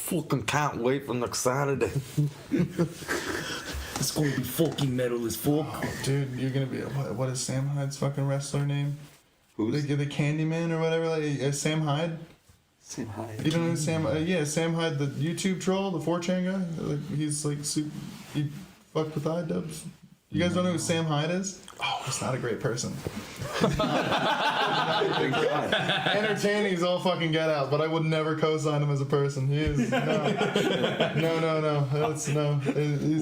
fucking can't wait for next Saturday. It's going to be fucking metal as fuck. Oh, dude, you're gonna be what is Sam Hyde's fucking wrestler name? Who's the Candyman or whatever? Like Sam Hyde. Sam Hyde? You don't know who Sam? Yeah, Sam Hyde, the YouTube troll, the 4chan guy. Like he's like super. He fucked with iDubbbz. You guys don't know who Sam Hyde is? Oh, he's not a great person. Entertaining is all fucking get out, but I would never co-sign him as a person. He is no. That's no.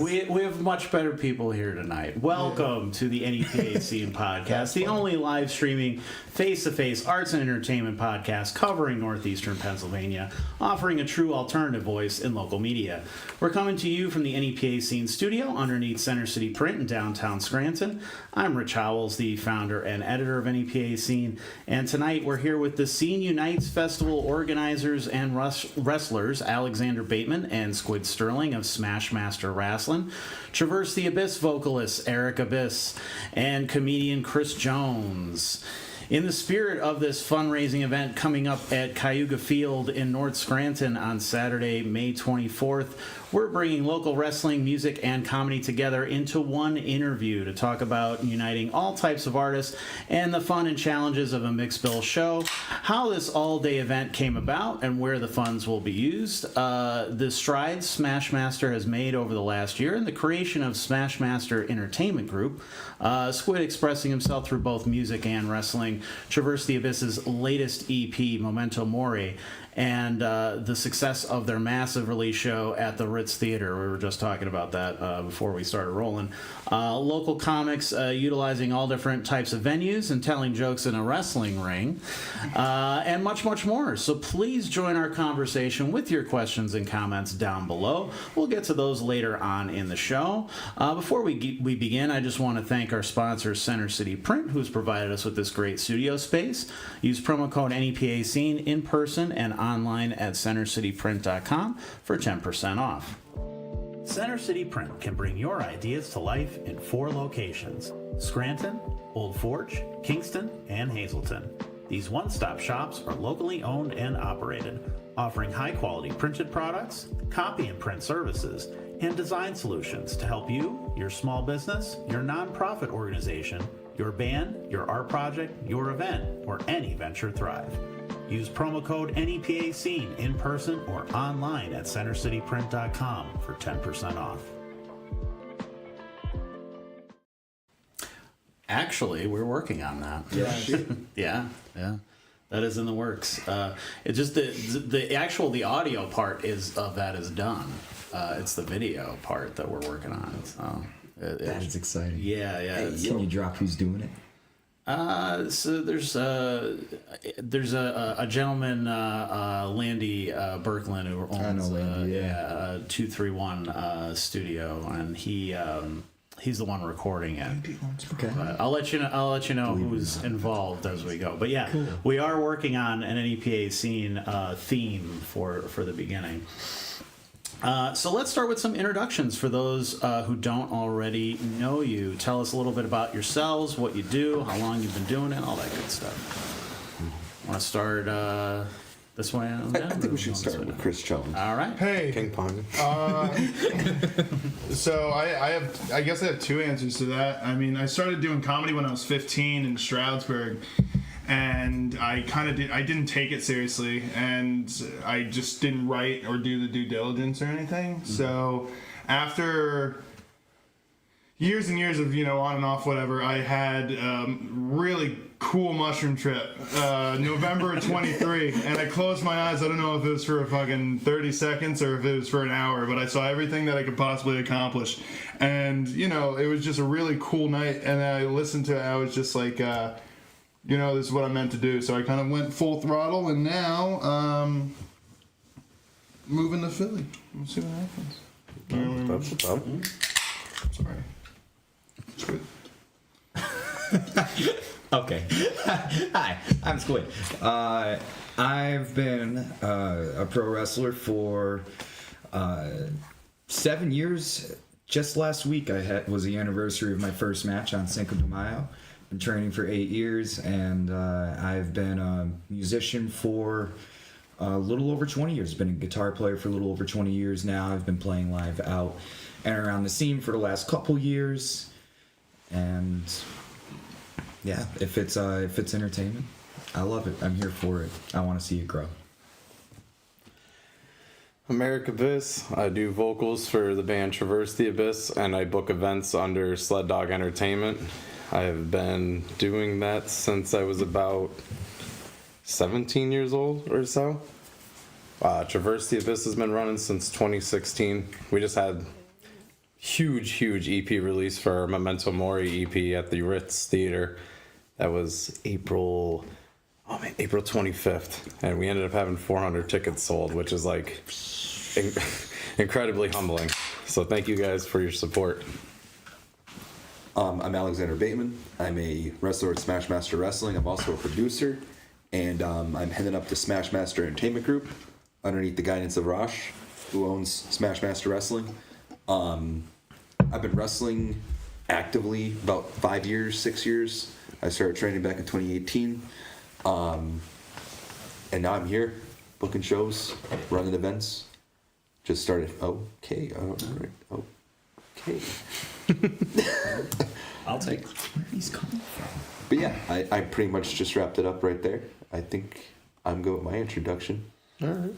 We have much better people here tonight. Welcome to the NEPA Scene Podcast, the only live streaming face-to-face arts and entertainment podcast covering northeastern Pennsylvania, offering a true alternative voice in local media. We're coming to you from the NEPA Scene studio underneath Center City Print in downtown Scranton. I'm Rich Howells, the founder and editor of NEPA Scene, and tonight we're here with the Scene Unites Festival organizers and wrestlers Alexander Bateman and Squid Sterling of Smashmaster Wrasslin, Traverse the Abyss vocalist Eric Abyss, and comedian Chris Jones. In the spirit of this fundraising event coming up at Cayuga Field in North Scranton on Saturday, May 24th, we're bringing local wrestling, music, and comedy together into one interview to talk about uniting all types of artists and the fun and challenges of a mixed bill show, how this all-day event came about, and where the funds will be used, the strides Smashmaster has made over the last year, and the creation of Smashmaster Entertainment Group, Squid expressing himself through both music and wrestling, Traverse the Abyss's latest EP, Memento Mori, and the success of their massive release show at the Ritz Theater. We were just talking about that before we started rolling. Local comics utilizing all different types of venues and telling jokes in a wrestling ring, and much, much more. So please join our conversation with your questions and comments down below. We'll get to those later on in the show. Before we begin, I just want to thank our sponsor, Center City Print, who's provided us with this great studio space. Use promo code NEPA Scene in person and online at centercityprint.com for 10% off. Center City Print can bring your ideas to life in 4 locations: Scranton, Old Forge, Kingston, and Hazleton. These one-stop shops are locally owned and operated, offering high-quality printed products, copy and print services, and design solutions to help you, your small business, your nonprofit organization, your band, your art project, your event, or any venture thrive. Use promo code NEPA Scene in person or online at centercityprint.com for 10% off. Actually, we're working on that. Yeah. Yeah. That is in the works. It's just the audio part is done. It's the video part that we're working on. So That is exciting. Yeah. Hey, can you drop who's doing it? So there's a gentleman, Landy Berkland, who owns 231 Studio, and he's the one recording it. Okay. I'll let you know who's involved as we go. But yeah, cool. We are working on an NEPA Scene theme for the beginning. So let's start with some introductions for those who don't already know you. Tell us a little bit about yourselves, what you do, how long you've been doing it, all that good stuff. Want to start this way? I think we should start with Chris Jones. All right. Hey. Ping pong. So I guess I have 2 answers to that. I mean, I started doing comedy when I was 15 in Stroudsburg. And I didn't take it seriously, and I just didn't write or do the due diligence or anything. Mm-hmm. So after years and years of, on and off, whatever, I had really cool mushroom trip, November of 23, and I closed my eyes. I don't know if it was for a fucking 30 seconds or if it was for an hour, but I saw everything that I could possibly accomplish. And, it was just a really cool night, and I listened to it, I was just like, this is what I'm meant to do. So I kind of went full throttle, and now moving to Philly. We'll see what happens. That's the problem. Sorry. Squid. Okay. Hi, I'm Squid. I've been a pro wrestler for 7 years. Just last week was the anniversary of my first match on Cinco de Mayo. Been training for 8 years, and I've been a musician for a little over 20 years. Been a guitar player for a little over 20 years now. I've been playing live out and around the scene for the last couple years. And yeah, if it's entertainment, I love it. I'm here for it. I want to see it grow. I'm Eric Abyss. I do vocals for the band Traverse the Abyss, and I book events under Sled Dog Entertainment. I have been doing that since I was about 17 years old or so. Traverse the Abyss has been running since 2016. We just had huge EP release for our Memento Mori EP at the Ritz Theater. That was April 25th, and we ended up having 400 tickets sold, which is like incredibly humbling. So thank you guys for your support. I'm Alexander Bateman. I'm a wrestler at Smashmaster Wrestling. I'm also a producer, and I'm heading up the Smashmaster Entertainment Group underneath the guidance of Rosh, who owns Smashmaster Wrestling. I've been wrestling actively about 5 years, 6 years. I started training back in 2018. And now I'm here, booking shows, running events. Just started. Okay. I'll take it. Where he's coming from. But yeah, I pretty much just wrapped it up right there. I think I'm good with my introduction. All right.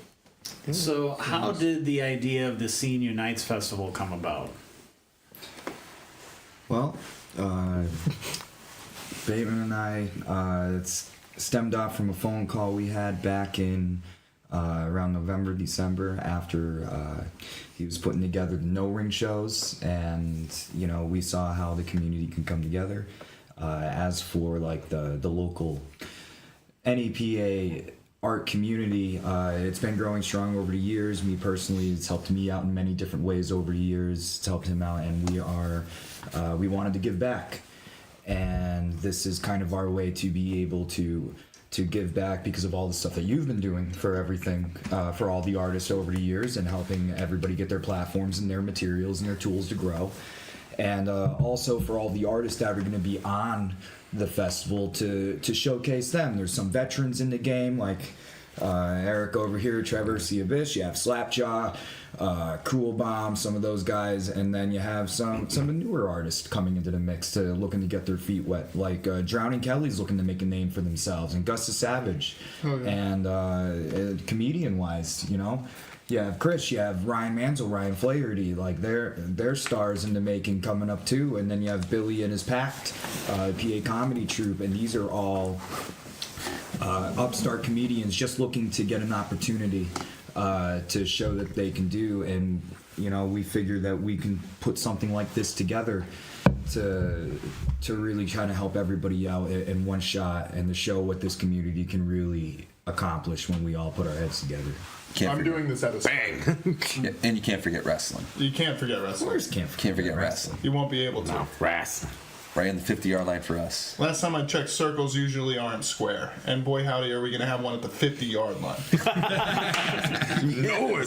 So, how did the idea of the Scene Unites Festival come about? Well, Bateman and I, it's stemmed off from a phone call we had back in around November, December, after he was putting together the no-ring shows, and we saw how the community can come together. As for like the local NEPA art community, it's been growing strong over the years. Me personally, it's helped me out in many different ways over the years. It's helped him out, and we wanted to give back, and this is kind of our way to be able to give back because of all the stuff that you've been doing for everything, for all the artists over the years, and helping everybody get their platforms and their materials and their tools to grow, and also for all the artists that are going to be on the festival to showcase them. There's some veterans in the game, like Eric over here, Traverse the Abyss. You have Slapjaw, Cruel Bomb, some of those guys, and then you have some newer artists coming into the mix looking to get their feet wet, like Drowning Kelly's looking to make a name for themselves, and Gus the Savage. Oh, yeah. And comedian wise, you have Chris, you have Ryan Mansell, Ryan Flaherty, like they're stars in the making coming up too, and then you have Billy and his Pact, PA comedy troupe, and these are all upstart comedians just looking to get an opportunity to show that they can do, and we figure that we can put something like this together to really try to help everybody out in one shot, and to show what this community can really accomplish when we all put our heads together. I'm doing this at a bang. And you can't forget wrestling. You can't forget wrestling. Of course, can't forget wrestling. You won't be able to. No, wrestling. Right in the 50-yard line for us. Last time I checked, circles usually aren't square, and boy howdy, are we going to have one at the 50-yard line. No,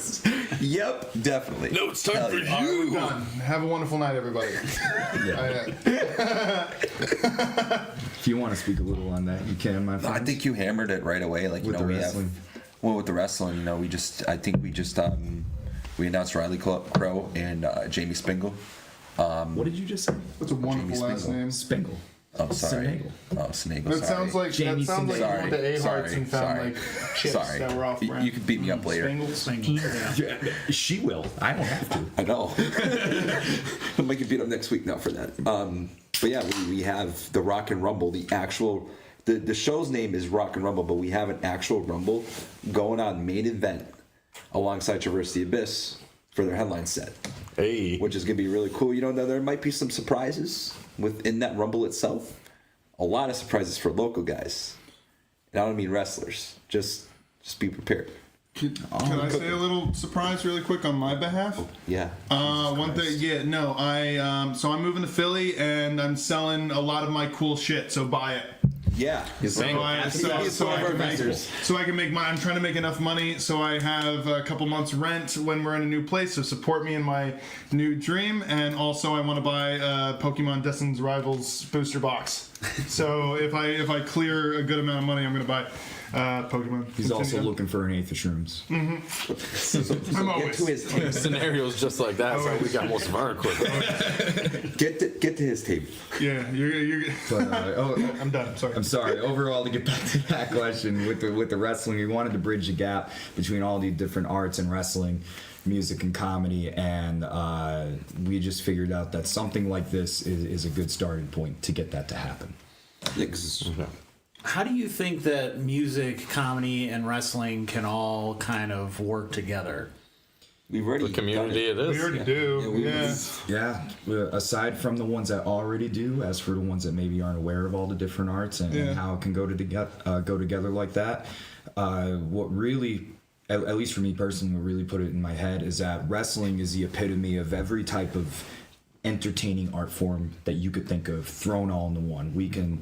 yep, definitely. No, it's time for you. All right, we're done. Have a wonderful night, everybody. If you want to speak a little on that, you can, my friend. I think you hammered it right away. Like, with the wrestling. With the wrestling, we announced Riley Crow and Jamie Spingle. What did you just say? That's a wonderful last name. Spingle. Oh, sorry. Sinagle. Oh, Sinagle. That sounds like Jamie you went to A-Hearts and found like chips that were off brand. You can beat me up later. Single. Yeah, she will. I don't have to. I know. I might get beat up next week now for that. But yeah, we have the Rock and Rumble. The actual the show's name is Rock and Rumble, but we have an actual Rumble going on, main event alongside Traverse the Abyss for their headline set. Hey. Which is going to be really cool. There might be some surprises within that Rumble itself. A lot of surprises for local guys. And I don't mean wrestlers. Just be prepared. Can I say a little surprise really quick on my behalf? Yeah. One thing, so I'm moving to Philly and I'm selling a lot of my cool shit, so buy it. Yeah. So I can make I'm trying to make enough money so I have a couple months rent when we're in a new place, so support me in my new dream, and also I want to buy Pokemon Destin's Rivals booster box. So if I clear a good amount of money, I'm gonna buy Pokemon. He's also looking for an eighth of shrooms. I'm always. To his tape. Scenarios just like that. So we got most of our equipment. Get to his tape. Yeah, you're. But, I'm done. Sorry. I'm sorry. Overall, to get back to that question, with the wrestling, we wanted to bridge the gap between all the different arts and wrestling, music and comedy, and we just figured out that something like this is a good starting point to get that to happen. How do you think that music, comedy, and wrestling can all kind of work together? We've already The community it is. We already do. Yeah, Aside from the ones that already do, as for the ones that maybe aren't aware of all the different arts and how it can go together like that, what really, at least for me personally, what really put it in my head is that wrestling is the epitome of every type of entertaining art form that you could think of thrown all into one. We can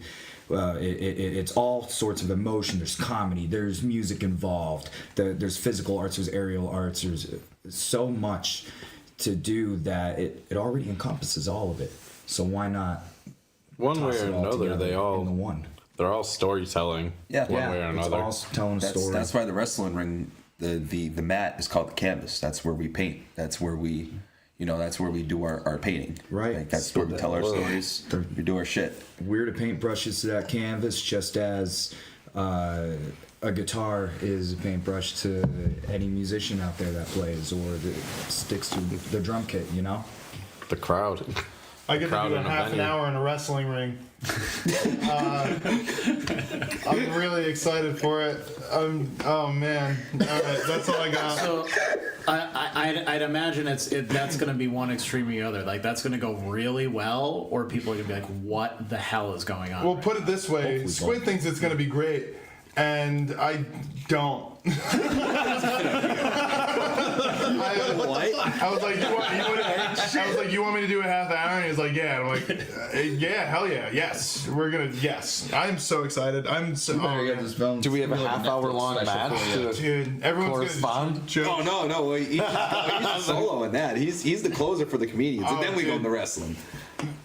it's all sorts of emotion. There's comedy, there's music involved, there's physical arts, there's aerial arts, there's so much to do that it already encompasses all of it. So why not One way toss or it all another, together they all into one? they're all storytelling. Yeah. One way or It's another. all telling a story. that's why the wrestling ring, the mat is called the canvas. That's where we paint. That's where we, that's where we do our painting. Right. Like, that's where we tell our stories. We do our shit. We're to paint brushes to that canvas, just as a guitar is a paintbrush to any musician out there that plays or that sticks to the drum kit, The crowd. I get to Crowd do a in a half an venue. hour in a wrestling ring. I'm really excited for it. Oh man! All right, that's all I got. So, I'd imagine that's going to be one extreme or the other. Like that's going to go really well, or people are going to be like, "What the hell is going on?" Well, put it this way: Squid thinks it's going to be great, and I don't. I was like, you want me to do a half hour? And he's like, yeah. And I'm like, yeah, hell yeah, yes. Yes. I'm so excited. I'm so. Do we have a half-hour-long match? Dude, everyone's Correspond? gonna. Oh no, he's solo in that. He's the closer for the comedians, and then we go dude. into wrestling.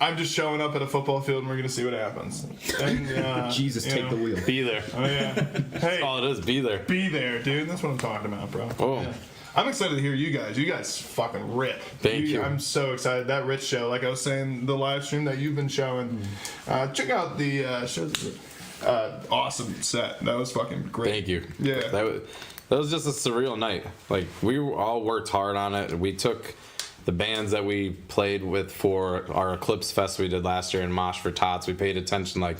I'm just showing up at a football field, and we're gonna see what happens. And, Jesus, take the wheel. Be there. Oh yeah. Hey, That's all it is. Be there. be there, dude. That's what I'm talking about, bro. Oh. Yeah. I'm excited to hear you guys. You guys fucking rip. Thank you. I'm so excited. That Ritz show, like I was saying, the live stream that you've been showing. Check out the shows. Awesome set. That was fucking great. Thank you. Yeah. That was just a surreal night. Like we all worked hard on it. We took the bands that we played with for our Eclipse Fest we did last year in Mosh for Tots. We paid attention, like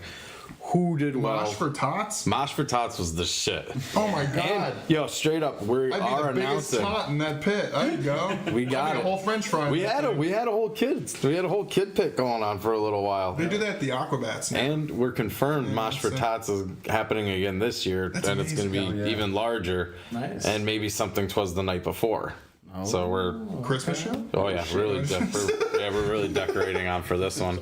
who did well. Mosh for Tots? Mosh for Tots was the shit. Oh my god. Yo, straight up, we I'd are be the biggest announcing. tot in that pit. There you go. We got I'd be it. a whole French fry. We had a whole kid pit going on for a little while. They do that at the Aquabats now. And we're confirmed Yeah, Mosh for that's Tots is happening again this year, That's and it's going to be amazing. even larger. Nice. And maybe something twas the night before. So we're Christmas show? really we're really decorating on for this one.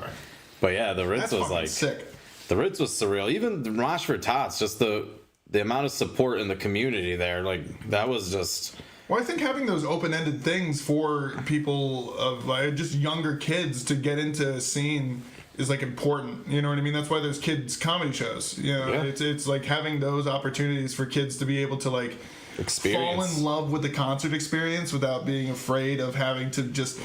But yeah, the Ritz That's was fucking like sick. the Ritz was surreal. Even the Mosh for Tots, just the amount of support in the community there, like that was just. Well, I think having those open-ended things for people of like just younger kids to get into a scene is like important. You know what I mean? That's why there's kids comedy shows. You know, Yeah. it's like having those opportunities for kids to be able to like fall in love with the concert experience without being afraid of having to just.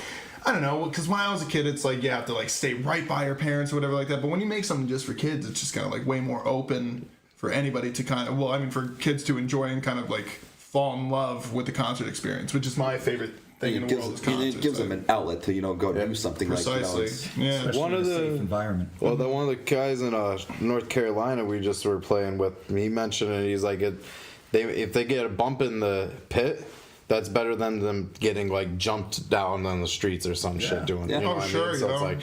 I don't know, because when I was a kid, it's like you have to like stay right by your parents or whatever like that. But when you make something just for kids, it's just kind of like way more open for anybody to kind of, for kids to enjoy and kind of like fall in love with the concert experience, which is my favorite thing in the world is concerts. It gives them an outlet to go do something Precisely. Yeah. Especially One in of a the- safe environment. Well, one of the guys in North Carolina we just were playing with, he mentioned it. He's like, if they get a bump in the pit, that's better than them getting like jumped down on the streets or some shit doing. Yeah. You know Oh, what sure, I mean? So you it's know. like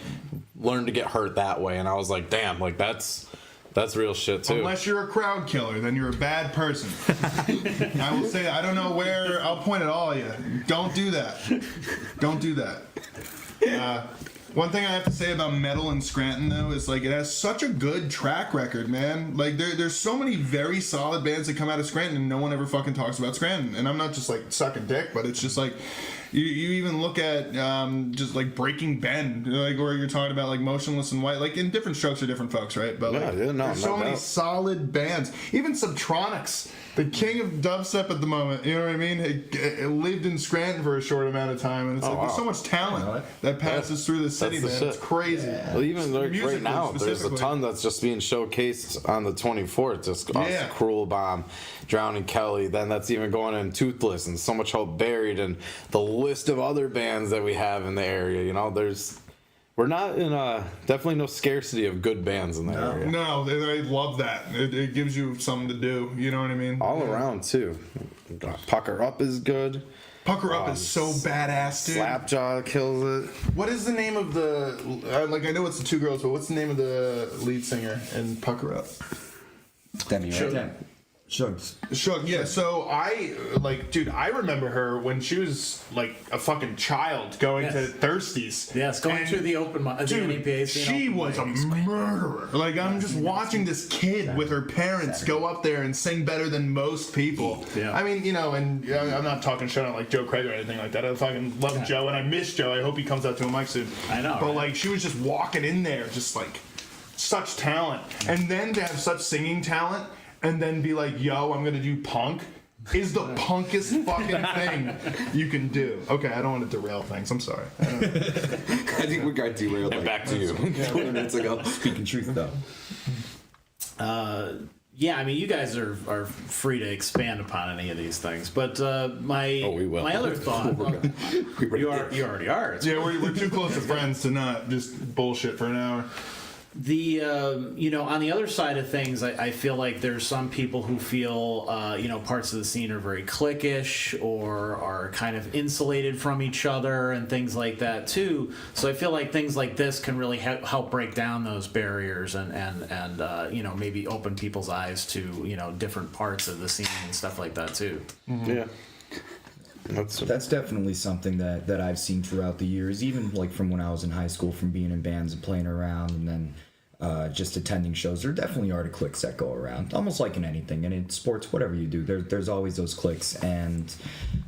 learn to get hurt that way. And I was like, damn, like that's real shit too. Unless you're a crowd killer, then you're a bad person. I will say, I don't know where, I'll point at all of you. Don't do that. Don't do that. One thing I have to say about metal in Scranton, though, is like it has such a good track record, man. Like there's so many very solid bands that come out of Scranton, and no one ever fucking talks about Scranton. And I'm not just like sucking dick, but it's just like you even look at just like Breaking Ben, like where you're talking about like Motionless and White, like in different strokes are different folks, right? But like, there's so many solid bands. Even Subtronics, the king of dubstep at the moment, you know what I mean? It lived in Scranton for a short amount of time, and it's there's so much talent that passes through the city, man. It's crazy. Yeah. Well, even like right now, there's a ton that's just being showcased on the 24th. Just Cruel Bomb, Drowning Kelly. Then that's even going in Toothless and So Much Hope Buried, and the list of other bands that we have in the area. You know, we're not in definitely no scarcity of good bands in the area. No, they love that. It gives you something to do. You know what I mean? All around too. Pucker Up is good. Pucker Up is so badass, dude. Slapjaw kills it. What is the name of the like? I know it's the two girls, but what's the name of the lead singer in Pucker Up? Demi, right? Shugs. Shug, yeah. So I remember her when she was like a fucking child going to Thirsties. Yes, going to the open mic. Dude, she was a murderer. Like I'm just watching this kid with her parents go up there and sing better than most people. Yeah. I mean, you know, and I'm not talking shit on like Joe Craig or anything like that. I fucking love Joe and I miss Joe. I hope he comes out to a mic soon. I know. But like she was just walking in there, just like such talent, and then to have such singing talent. And then be like, yo, I'm gonna do punk, is the punkest fucking thing you can do. Okay, I don't want to derail things. I'm sorry. I think we got derailed. And back to you. 20 minutes ago. Speaking truth, though. Yeah, I mean, you guys are free to expand upon any of these things, but my other thought, you already are. Yeah, we're too close to friends to not just bullshit for an hour. The on the other side of things, I feel like there's some people who feel parts of the scene are very cliquish or are kind of insulated from each other and things like that too. So I feel like things like this can really help break down those barriers and maybe open people's eyes to different parts of the scene and stuff like that too. Mm-hmm. Yeah. That's definitely something that I've seen throughout the years, even like from when I was in high school, from being in bands and playing around and then just attending shows. There definitely are the cliques that go around, almost like in anything. And in sports, whatever you do, there's always those cliques. And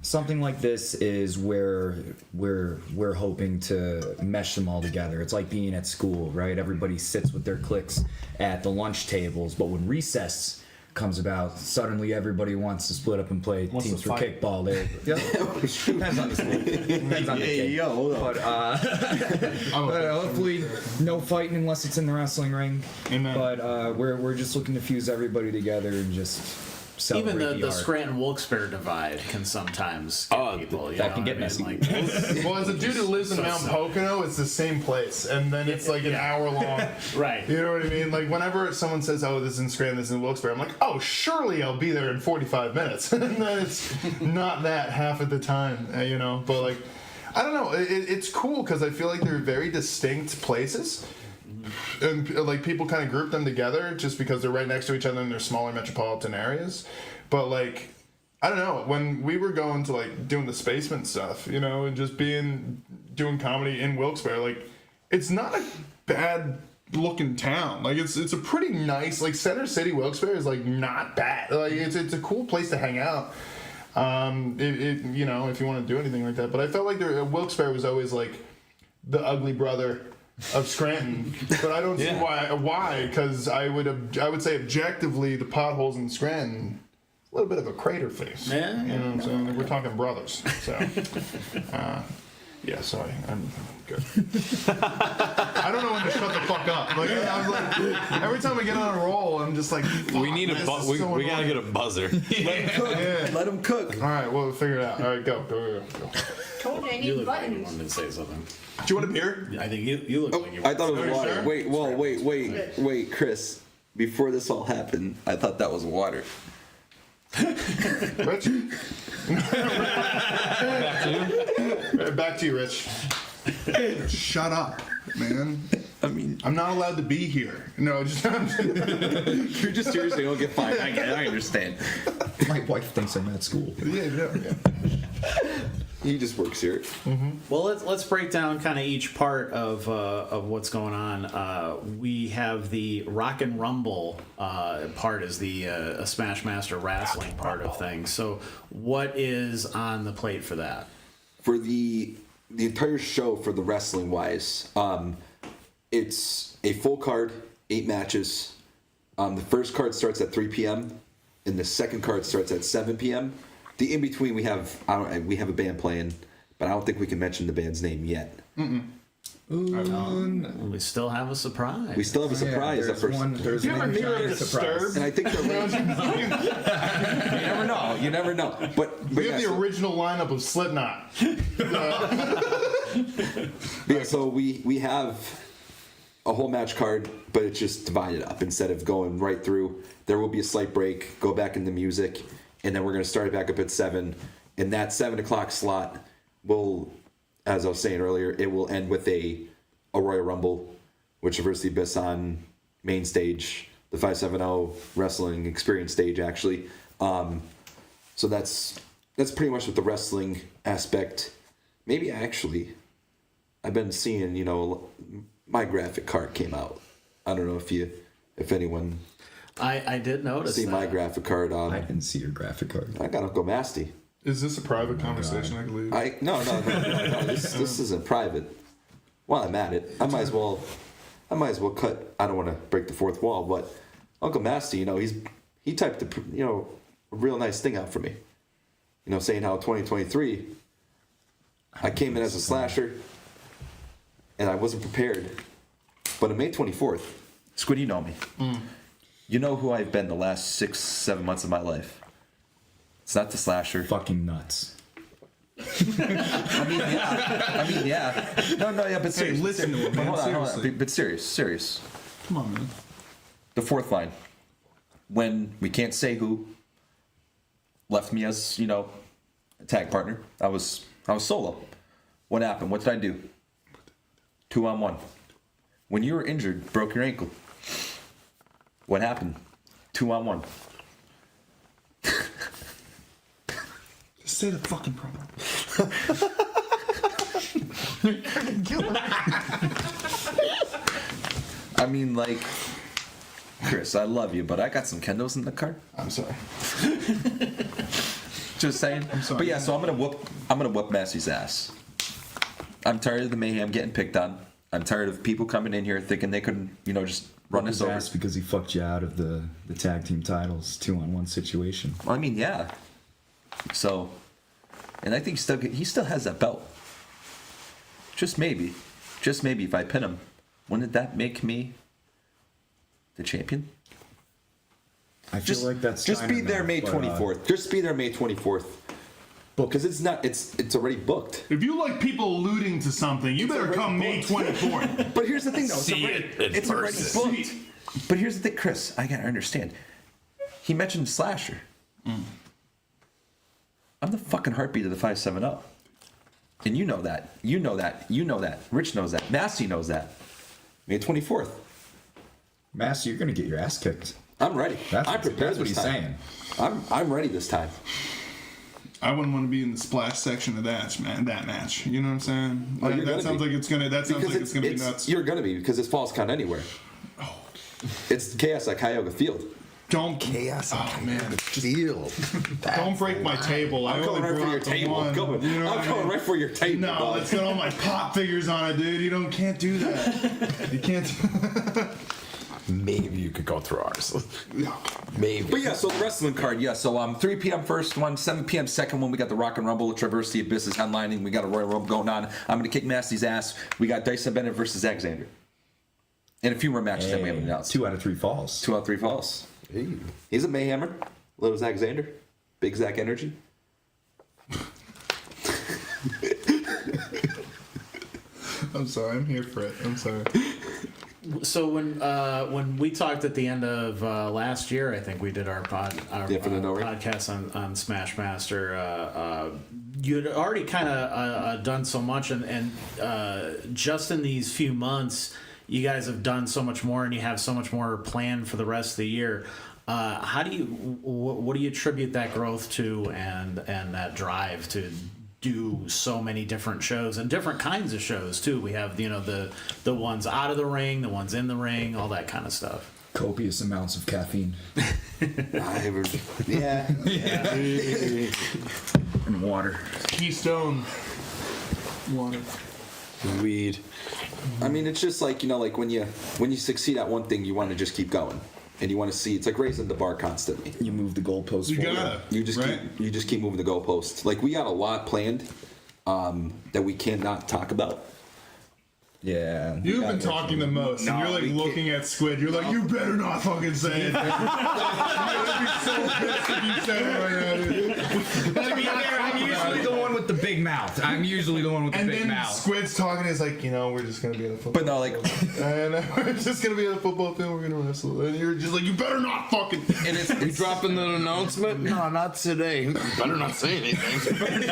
something like this is where we're hoping to mesh them all together. It's like being at school, right? Everybody sits with their cliques at the lunch tables, but when recess comes about, suddenly everybody wants to split up and play teams for kickball. Depends on the school. Depends on the kid. But hopefully no fighting unless it's in the wrestling ring. Amen. But we're just looking to fuse everybody together and just celebrate even the art. Scranton Wilkes-Barre divide can sometimes get people. That can get messy. Well, as a dude who lives in Mount Pocono, it's the same place, and then it's like an hour long. Right. You know what I mean? Like whenever someone says, "Oh, this is in Scranton, this is in Wilkes-Barre," I'm like, "Oh, surely I'll be there in 45 minutes," and then it's not that half of the time, But like, I don't know. It's cool because I feel like they're very distinct places. And like people kind of group them together just because they're right next to each other in their smaller metropolitan areas. But like, I don't know, when we were going to like doing the Spaceman stuff, and just doing comedy in Wilkes-Barre, like it's not a bad looking town. Like it's a pretty nice, like Center City Wilkes-Barre is like not bad. Like it's a cool place to hang out. If you want to do anything like that. But I felt like Wilkes-Barre was always like the ugly brother of Scranton, but I don't see why. Because I would say objectively, the potholes in Scranton, a little bit of a crater face. Yeah, you know what I'm saying? Like, we're talking brothers. So, sorry, I'm good. I don't know when to shut the fuck up. Like I'm like, every time we get on a roll, I'm just like, we need we gotta get a buzzer. Let him cook. All right, we'll figure it out. All right, go. Told you I You need look like you buttons. wanted to say something. Do you want a beer? I think you look like you. I thought it was Are you water. sure? Wait, Chris. Before this all happened, I thought that was water. Rich? Back to you, Rich. Shut up, man. I mean, I'm not allowed to be here. No, just you're just seriously don't get fined. I get it. I understand. My wife thinks I'm at school. yeah. He just works here. Well, let's break down kind of each part of what's going on. We have the Rock and Rumble part is the Smash Master Wrasslin part of things. So, what is on the plate for that? For the entire show, for the wrestling wise, it's a full card, 8 matches. The first card starts at 3 p.m. and the second card starts at 7 p.m. The in between we have a band playing, but I don't think we can mention the band's name yet. We still have a surprise. We still have a surprise. There's You ever one hear of giant surprise. Disturbed? And I think you never know. But We yeah, have the original lineup of Slipknot. yeah, so we have a whole match card, but it's just divided up. Instead of going right through, there will be a slight break, go back into music, and then we're going to start it back up at 7. And that 7 o'clock slot will, as I was saying earlier, it will end with a Royal Rumble, which Traverse the Abyss on main stage, the 570 wrestling experience stage, actually. So that's pretty much with the wrestling aspect. Maybe I've been seeing, my graphic card came out. I don't know if anyone I did notice see that. my graphic card. I didn't see your graphic card. I got Uncle Masty. Is this a private conversation? I can leave. No. This isn't private. While I'm at it, I might as well cut. I don't want to break the fourth wall, but Uncle Masty, he typed a real nice thing out for me. Saying how 2023, I came in as a slasher, and I wasn't prepared. But on May 24th, Squid, you know me. You know who I've been the last 6-7 months of my life. It's not the slasher. Fucking nuts. I mean, yeah. No, yeah, but serious. listen to him, man, Hold on. seriously. But serious. Come on, man. The fourth line. When we can't say who left me as, a tag partner. I was solo. What happened? What did I do? 2-on-1. When you were injured, broke your ankle. What happened? 2-on-1. Just say the fucking program. I mean, Chris, I love you, but I got some kendos in the car. I'm sorry. Just saying. I'm sorry. But yeah, so I'm gonna whoop Massey's ass. I'm tired of the mayhem getting picked on. I'm tired of people coming in here thinking they could, just run us His over. ass because he fucked you out of the tag team titles 2-on-1 situation. I mean, yeah. So, and I think he still has that belt. Just maybe, if I pin him, wouldn't that make me the champion? I feel like that's just time be there enough, May but, 24th. Just be there May 24th. Because it's already booked. If you like people alluding to something, you better already come May booked. 24th. But here's the thing, though. See It's already booked. But here's the thing, Chris. I gotta understand. He mentioned Slasher. I'm the fucking heartbeat of the 570. And you know that. You know that. Rich knows that. Massey knows that. May 24th. Master, you're gonna get your ass kicked. I'm ready. I'm prepared That's what this he's time. saying. I'm ready this time. I wouldn't want to be in the splash section of that match. You know what I'm saying? Oh, you're that gonna sounds be. like it's gonna be nuts. You're gonna be because it's falls count anywhere. It's chaos at Cayuga Field. Don't Chaos and Field. Field. Don't break my table. I I'm only going right for brought your the table. one. I'm going, You know what I mean? right for your table. No, dog. let's get all my pop figures on it, dude. You can't do that. You can't. Maybe you could go through ours. Maybe. But yeah, so the wrestling card, yeah. So 3 p.m. first one, 7 p.m. second one. We got the Rock and Rumble, Traverse the Abyss is headlining. We got a Royal Rumble going on. I'm gonna kick Masty's ass. We got Dyson Bennett versus Alexander, and a few more matches that we haven't announced. 2 out of 3 falls. 2 out of 3 falls. Hey. He's a Mayhammer. Little Zack Xander. Big Zack Energy. I'm sorry. I'm here for it. I'm sorry. So when we talked at the end of last year, I think we did our podcast on Smash Master. You had already kind of done so much, and just in these few months, you guys have done so much more, and you have so much more planned for the rest of the year. How do you, what do you attribute that growth to, and that drive to do so many different shows and different kinds of shows too? We have, you know, the ones out of the ring, the ones in the ring, all that kind of stuff. Copious amounts of caffeine Yeah. and water. Keystone water. Weed. I mean, it's just like, you know, like when you succeed at one thing, you want to just keep going, and you want to see. It's like raising the bar constantly. You move the goalposts You forward. gotta. You just right? keep moving the goalposts. Like we got a lot planned that we cannot talk about. Yeah. You've been talking the most, and No, you're like we looking at Squid. You're like, you better not fucking say it. I'd be so pissed if you said it right now, dude. To be fair, I'm usually the one with the big mouth. I'm usually the one with the And big then mouth. Squid's talking. He's like, you know, we're just gonna be in the football. But no, like, And we're just gonna be in the football field. We're gonna wrestle. And you're just like, you better not fucking. and it's You dropping the announcement? No, not today. You better not say anything.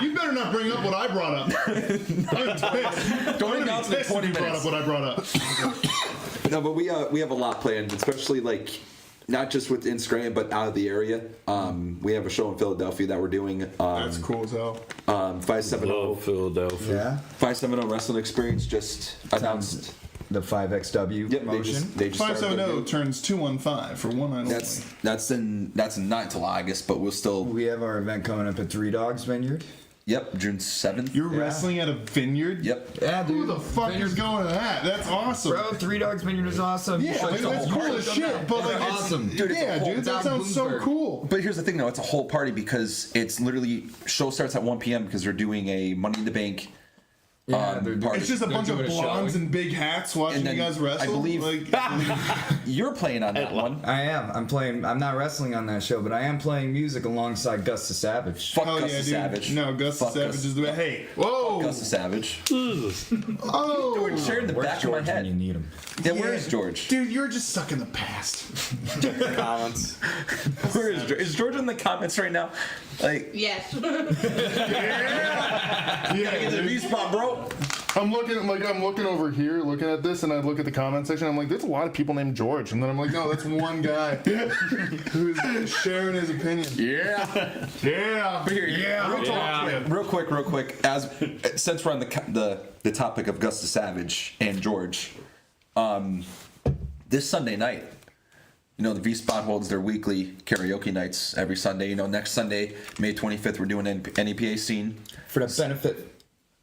You better not bring up what I brought up. I'm pissed. Don't announce it in 20 You brought minutes. up what I brought up. No, but we have a lot planned, especially like not just within Scranton, but out of the area. We have a show in Philadelphia that we're doing. That's cool as hell. 570 Love Philadelphia. Yeah. 570 Wrestling Experience just announced. The 5XW Yep, motion. they just started their 570 new- turns 215 for one night That's not until August, but we'll still. We have our event coming up at Three Dogs Vineyard. Yep, June 7th. You're wrestling at a vineyard? Yep. Yeah, Who the fuck is going to that? That's awesome. Bro, Three Dogs Vineyard is awesome. Yeah, like, that's cool as shit. But like, it's awesome. Dude, it's a yeah, whole- dude, that down sounds so Bloomsburg. cool. But here's the thing, though. It's a whole party because it's literally show starts at 1 p.m. because they're doing a Money in the Bank. Party. It's just a bunch of doing a blondes showing. in big hats watching And then you guys wrestle. I believe- like, You're playing on that one. I am. I'm playing. I'm not wrestling on that show, but I am playing music alongside Gus the Savage. Fuck hell Gus yeah, the dude. Savage. No, Gus the Fuck Savage Gus. is the hey. Whoa. Gus the Savage. Oh. Sharing the Where's back George of my when you head. need him? Yeah, where is George? Dude, you're just stuck in the past. Comments. Where is George? Is George in the comments right now? Like, Yes. Yeah, get the dude. V spot, bro. I'm looking over here, looking at this, and I look at the comment section. I'm like, there's a lot of people named George, and then I'm like, no, that's one guy who's sharing his opinion. Yeah. Yeah, But here, Real talk, Cliff. real quick. Since we're on the topic of Gus the Savage and George, this Sunday night, you know, the V Spot holds their weekly karaoke nights every Sunday. You know, next Sunday, May 25th, we're doing NEPA Scene. For the benefit,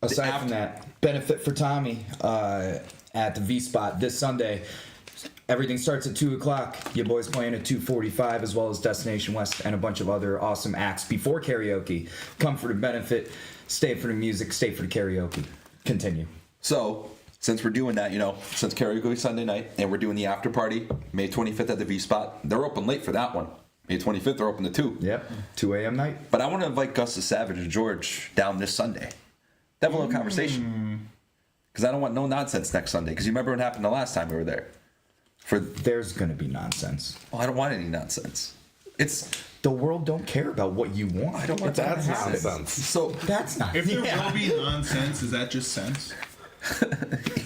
aside from that, benefit for Tommy at the V Spot this Sunday. Everything starts at 2 o'clock. Your boys playing at 2:45, as well as Destination West and a bunch of other awesome acts before karaoke. Come for the benefit, stay for the music, stay for the karaoke. Continue. So, since we're doing that, you know, since karaoke Sunday night, and we're doing the after party, May 25th at the V Spot, they're open late for that one. May 25th, they're open to 2. Yep, 2 a.m. night. But I want to invite Gus the Savage and George down this Sunday. Have a little conversation. Because I don't want no nonsense next Sunday. Because you remember what happened the last time we were there. There's gonna be nonsense. Oh, I don't want any nonsense. It's The world don't care about what you want. I don't want That's nonsense. nonsense. So That's not. If there yeah. will be nonsense, is that just sense?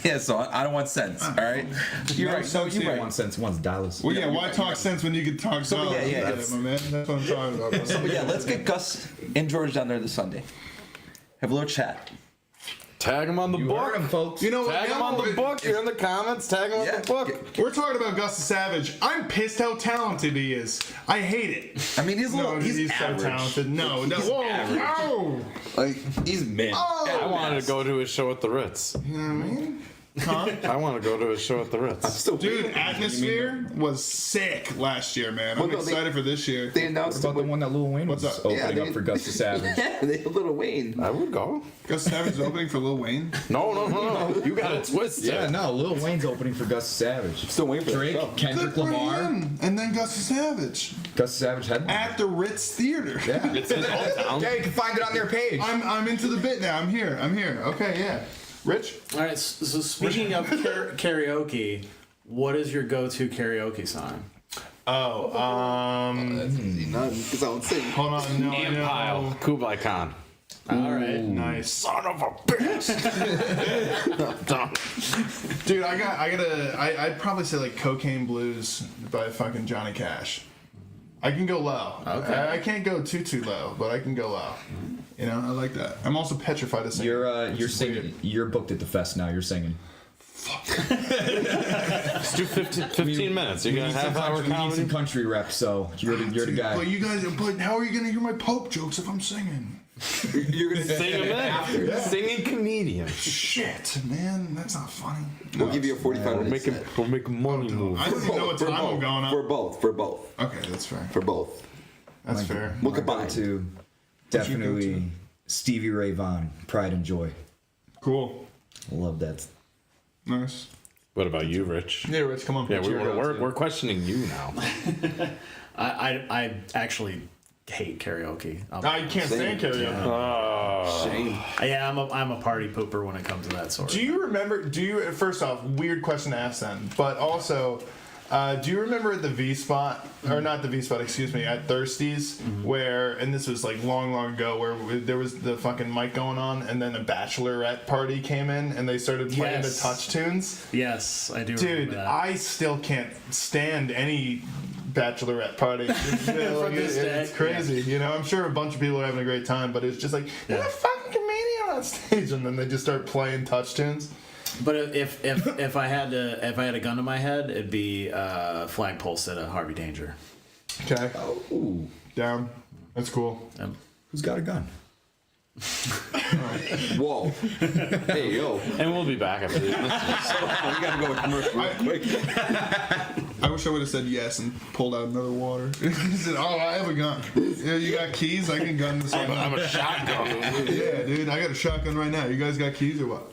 yeah, so I don't want sense. All right, you're right. sense You here. want 1 cent, 1's dollars. Well, yeah, why talk sense when you can talk So, dollars? yeah, That's it's- it, my man. That's what I'm talking about. Bro. But yeah, let's get Gus and George down there this Sunday. Have a little chat. Tag him on the You book. heard 'em, folks. You know what? Tag him on the book. You're in the comments. Tag him on Yeah, the book. We're talking about Gus the Savage. I'm pissed how talented he is. I hate it. I mean, he's a little, No, he's so average. talented. No, whoa, no. Like he's mid. I wanted to go to his show at the Ritz. You know what I mean? Huh? I want to go to his show at the Ritz. Still, Dude, Atmosphere was sick last year, man. I'm Well, no, they- excited for this year. they announced What about the one that Lil Wayne was What's up? opening Yeah, up for Gus the Savage? Yeah, they have Little Wayne. I would go. Gus Savage is opening for Lil Wayne. No. You got it twisted. Yeah, no, Lil Wayne's opening for Gus the Savage. Still waiting for Drake, that show. Kendrick Good for Lamar, him. And then Gus the Savage Gus the Savage headline. at the Ritz Theater. Yeah. It's his hometown. Yeah, you can find it on their page. I'm into the bit now. I'm here. Okay, yeah. Rich? All right. So speaking of karaoke, what is your go-to karaoke song? Oh, That's easy, none, because I would sing. hold on. No, Ant Pile. Kublai Khan. All right. Nice. Son of a bitch. Dude, I'd probably say like Cocaine Blues by fucking Johnny Cash. I can go low. Okay. I can't go too low, but I can go low. You know, I like that. I'm also petrified of singing. You're singing. You're booked at the fest now. You're singing. Let's do 15 minutes. You're gonna have our We need some comedy. country rep, so you're the guy. But you guys, how are you gonna hear my Pope jokes if I'm singing? You're gonna Sing them in. Yeah. Singing comedian. Shit, man, that's not funny. We'll give you a 45 We'll minutes. make money move. I don't even know what time I'm going For up. both. For both. Okay, that's fair. For both. That's fair. We'll My combine. go-to, definitely Stevie Ray Vaughan, Pride and Joy. Cool. Love that. Nice. What about you, Rich? Yeah, Rich, come on. Yeah, what's your go-to? we're questioning you now. I actually hate karaoke. I can't stand karaoke. Oh. Shame. Yeah, I'm a party pooper when it comes to that sort. Do you remember? First off, weird question to ask then, but also, do you remember at the V Spot, or not the V Spot? Excuse me, at Thirsties, where, and this was like long ago, where there was the fucking mic going on, and then a bachelorette party came in, and they started playing Yes. the touch tunes. Yes, I do. Dude, remember that. I still can't stand any bachelorette party. It's this day, it's crazy, you know. I'm sure a bunch of people are having a great time, but it's just like there's a fucking comedian on stage, and then they just start playing touch tunes. But if I had a gun to my head, it'd be Flagpole Sit at Harvey Danger. Okay, Ooh, down. That's cool. who's got a gun? Whoa. Hey, yo. And we'll be back after this. We gotta go to commercial real quick. I wish I would have said yes and pulled out another water. He said, "Oh, I have a gun. Yeah, you got keys? I can gun this one. I'm a shotgun. Yeah, dude, I got a shotgun right now. You guys got keys or what?"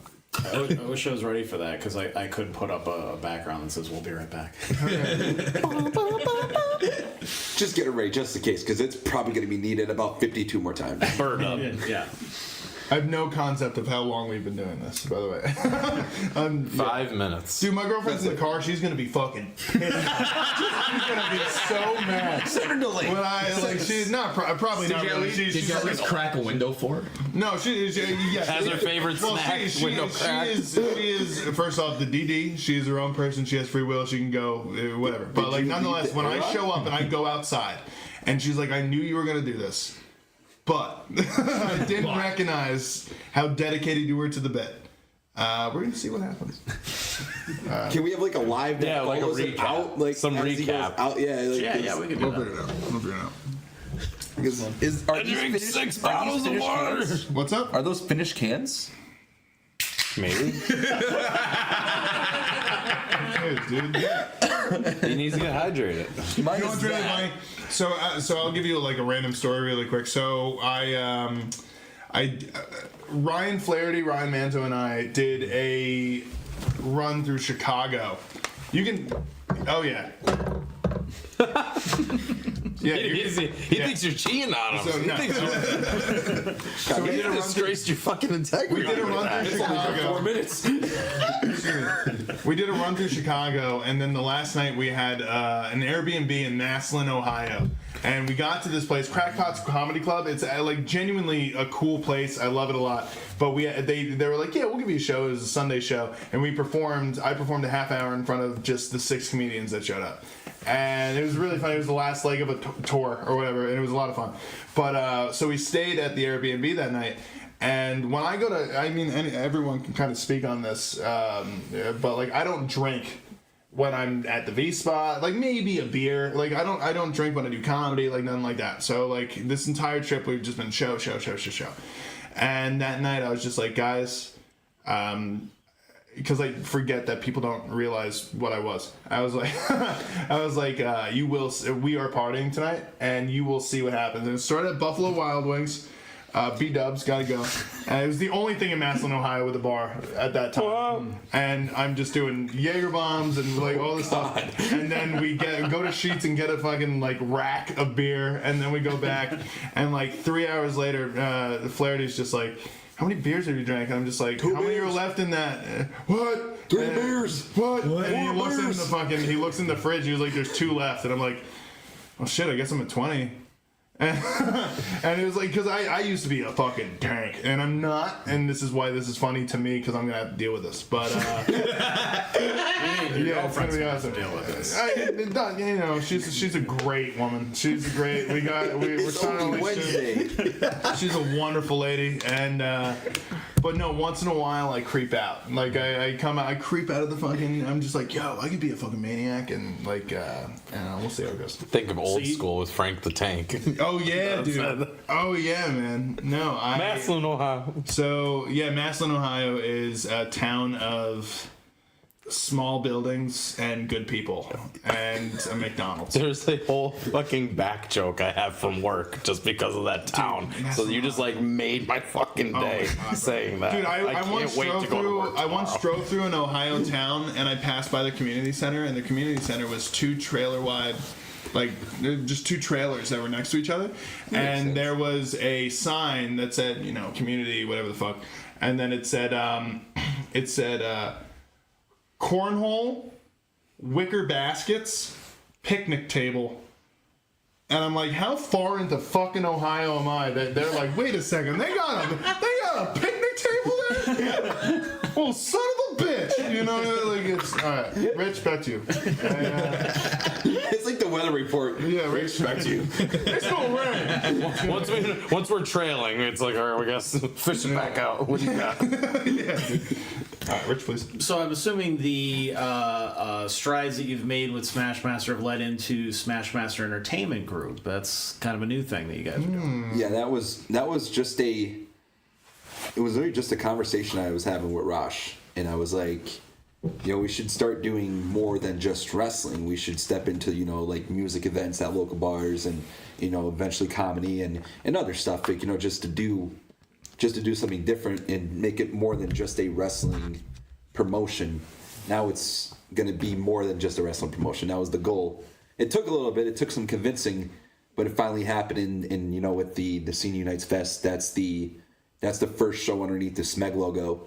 I wish I was ready for that because I couldn't put up a background that says "We'll be right back." Just get it ready, just in case, because it's probably going to be needed about 52 more times. Bird up. Yeah. I have no concept of how long we've been doing this, by the way. 5 minutes. Dude, my girlfriend's in the car. She's gonna be fucking pissed. She's gonna be so mad. When she's not probably not really. She's at least crack a window for her? no, yes. Has her favorite snack, window crack. She is first off the DD. She is her own person. She has free will. She can go whatever. But like nonetheless, when I show up and I go outside, and she's like, "I knew you were gonna do this." But I didn't recognize how dedicated you were to the bit. We're gonna see what happens. Can we have like a live Yeah, like a follows it recap. out, like Some as he goes recap. out? Yeah, like, Yeah, we could do We'll that. figure it out. We'll figure it out. Are these drink finished- 6 are these bottles of finished water. cans? What's up? Are those finished cans? Maybe. Dude. He needs to get hydrated. Mine You know is what's really that. funny? So I'll give you like a random story really quick. So Ryan Flaherty, Ryan Manto, and I did a run through Chicago. You can, oh yeah. Yeah, He thinks you're cheating on him. So, no, so we did a run through. disgraced your fucking integrity. We did a run through Chicago. 4 minutes. We did a run through Chicago, and then the last night we had an Airbnb in Wrasslin, Ohio. And we got to this place, Crackpot's Comedy Club. It's like genuinely a cool place. I love it a lot. But they were like, yeah, we'll give you a show. It was a Sunday show, and I performed a half hour in front of just the 6 comedians that showed up. And it was really fun. It was the last leg of a tour or whatever, and it was a lot of fun. But so we stayed at the Airbnb that night. And when I go to, I mean, everyone can kind of speak on this, but like I don't drink when I'm at the V Spot. Like maybe a beer. Like I don't drink when I do comedy. Like nothing like that. So like this entire trip we've just been show. And that night I was just like, guys, because I forget that people don't realize what I was. I was like, we are partying tonight, and you will see what happens. And it started at Buffalo Wild Wings. B-dubs, gotta go. And it was the only thing in Massillon, Ohio with a bar at that time. Wow. And I'm just doing Jaeger bombs and like all this stuff. And then we go to Sheetz and get a fucking like rack of beer, and then we go back. And like 3 hours later, Flaherty's just like, how many beers have you drank? And I'm just like, how many are left in that? What? 3 beers. What? And he More looks in beers. the fucking, he looks in the fridge. He was like, there's 2 left. And I'm like, oh shit, I guess I'm at 20. And it was like, because I used to be a fucking tank, and I'm not, and this is why this is funny to me, because I'm gonna have to deal with this. But yeah, it's gonna be awesome. Deal with this. She's a great woman. She's a great. We're starting a relationship. She's a wonderful lady, and but no, once in a while I creep out. Like I creep out of the fucking. I'm just like, yo, I could be a fucking maniac, and like, we'll see how it goes. Think of old school with Frank the Tank. Oh yeah, dude. Oh yeah, man. No, Wrasslin, Ohio. So yeah, Wrasslin, Ohio is a town of small buildings and good people and a McDonald's. There's a whole fucking back joke I have from work just because of that town. Dude, so you just like made my fucking day saying that. Dude, I can't wait to go to work I once tomorrow. drove through an Ohio town and I passed by the community center, and the community center was 2 trailer wide. Like, just 2 trailers that were next to each other. And there was a sign that said, community, whatever the fuck. And then it said, cornhole, wicker baskets, picnic table. And I'm like, how far into fucking Ohio am I that they're like, wait a second, they got a picnic table there? Well, son of a bitch. Like, it's, all right, Rich, back to you. It's like the weather report. Yeah, Rich, back to you. It's gonna rain. Once we're trailing, it's like, all right, we got fishing back out. What do you got? Yeah, dude. All right, Rich, please. So I'm assuming the strides that you've made with Smashmaster have led into Smashmaster Entertainment Group. That's kind of a new thing that you guys are doing. Yeah, that was just it was really just a conversation I was having with Rosh, and I was like, we should start doing more than just wrestling. We should step into, like music events at local bars, and, eventually comedy and other stuff, like, just to do something different and make it more than just a wrestling promotion. Now it's going to be more than just a wrestling promotion. That was the goal. It took a little bit. It took some convincing, but it finally happened in with the Scene Unites Fest. That's the first show underneath the SMEG logo.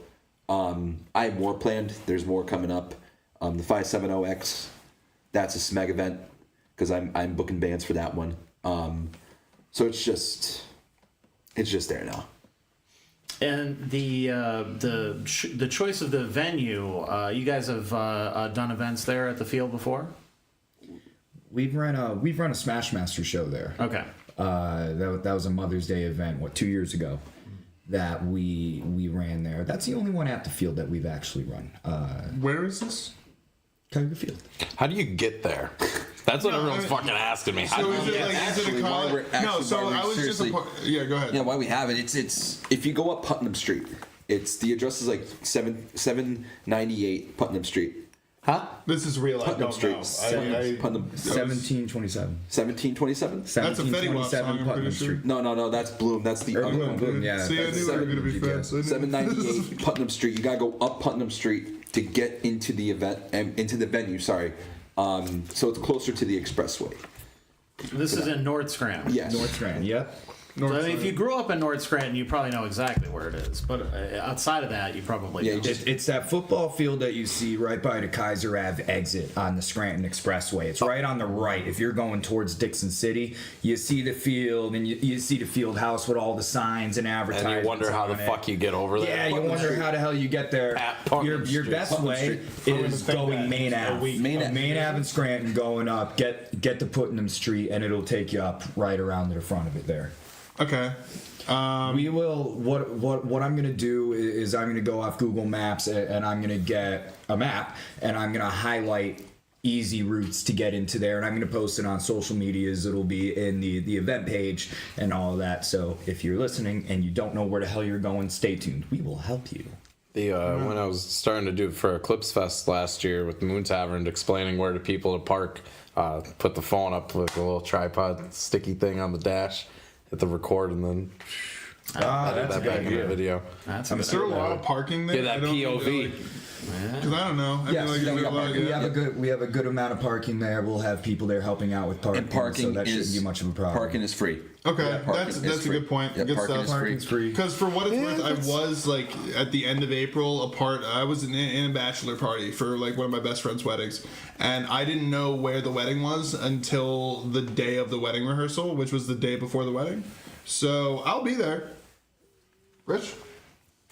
I have more planned. There's more coming up. The 570X, that's a SMEG event because I'm booking bands for that one. So it's just there now. And the choice of the venue, you guys have done events there at the field before? We've run a Smashmaster show there. Okay. That was a Mother's Day event, 2 years ago, that we ran there. That's the only one at the field that we've actually run. Where is this? Cayuga Field. How do you get there? That's what everyone's fucking asking me. How So do is you it get like, there? is it a college? No, so I was just yeah, go ahead. Yeah, why we have it? It's if you go up Putnam Street, the address is like 798 Putnam Street. Huh? This is real. Putnam I don't Street. know. Putnam. 1727. 1727. That's a Fetty Wap song, I'm pretty Putnam sure. Street. No, that's Bloom. That's the other one. Bloom, yeah. See, I That's knew we were going to be fast. 798 Putnam Street. You gotta go up Putnam Street to get into the event and into the venue. Sorry, so it's closer to the expressway. This is in North Scranton. Yes. North Scranton, yep. So, I mean, if you grew up in North Scranton, you probably know exactly where it is. But outside of that, you probably Yeah, don't. It's that football field that you see right by the Kaiser Ave exit on the Scranton Expressway. It's right on the right. If you're going towards Dixon City, you see the field, and you see the field house with all the signs and advertisements. And you wonder how the fuck you get over there. Yeah, you wonder how the hell you get there. At Putnam Your Street. best Putnam way Street. is going Main Ave. Main Ave. Main Ave in Scranton, going up, get to Putnam Street, and it'll take you up right around to the front of it there. Okay. We will. What I'm gonna do is I'm gonna go off Google Maps and I'm gonna get a map and I'm gonna highlight easy routes to get into there, and I'm gonna post it on social medias. It'll be in the event page and all of that. So if you're listening and you don't know where the hell you're going, stay tuned. We will help you. When I was starting to do it for Eclipse Fest last year with the Moon Tavern, explaining where to people to park, put the phone up with a little tripod sticky thing on the dash, hit the record, and then That's a good back in the idea. video. That's Is there a lot of parking there? Get that POV. Because I don't know. I Yes, feel like we have a good amount of parking there. We'll have people there helping out with parking. And parking so that shouldn't is be much of a problem. Parking is free. Okay, Yeah, parking that's is a free. good point. Yeah, Good parking stuff. is free. Parking's free. Because for what it's worth, I was like at the end of April I was in a bachelor party for like one of my best friend's weddings, and I didn't know where the wedding was until the day of the wedding rehearsal, which was the day before the wedding. So I'll be there. Rich?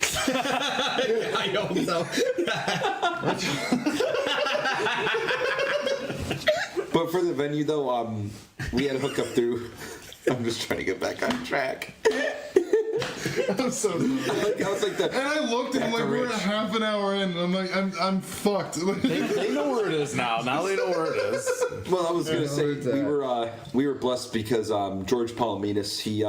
I hope so. But for the venue, though, we had to hook up through. I'm just trying to get back on track. I'm so sorry. I was like the. And I looked and like we're a half an hour in. I'm like I'm fucked. They know where it is now. Now they know where it is. Well, I was gonna say where it's at. we were blessed because George Palomides he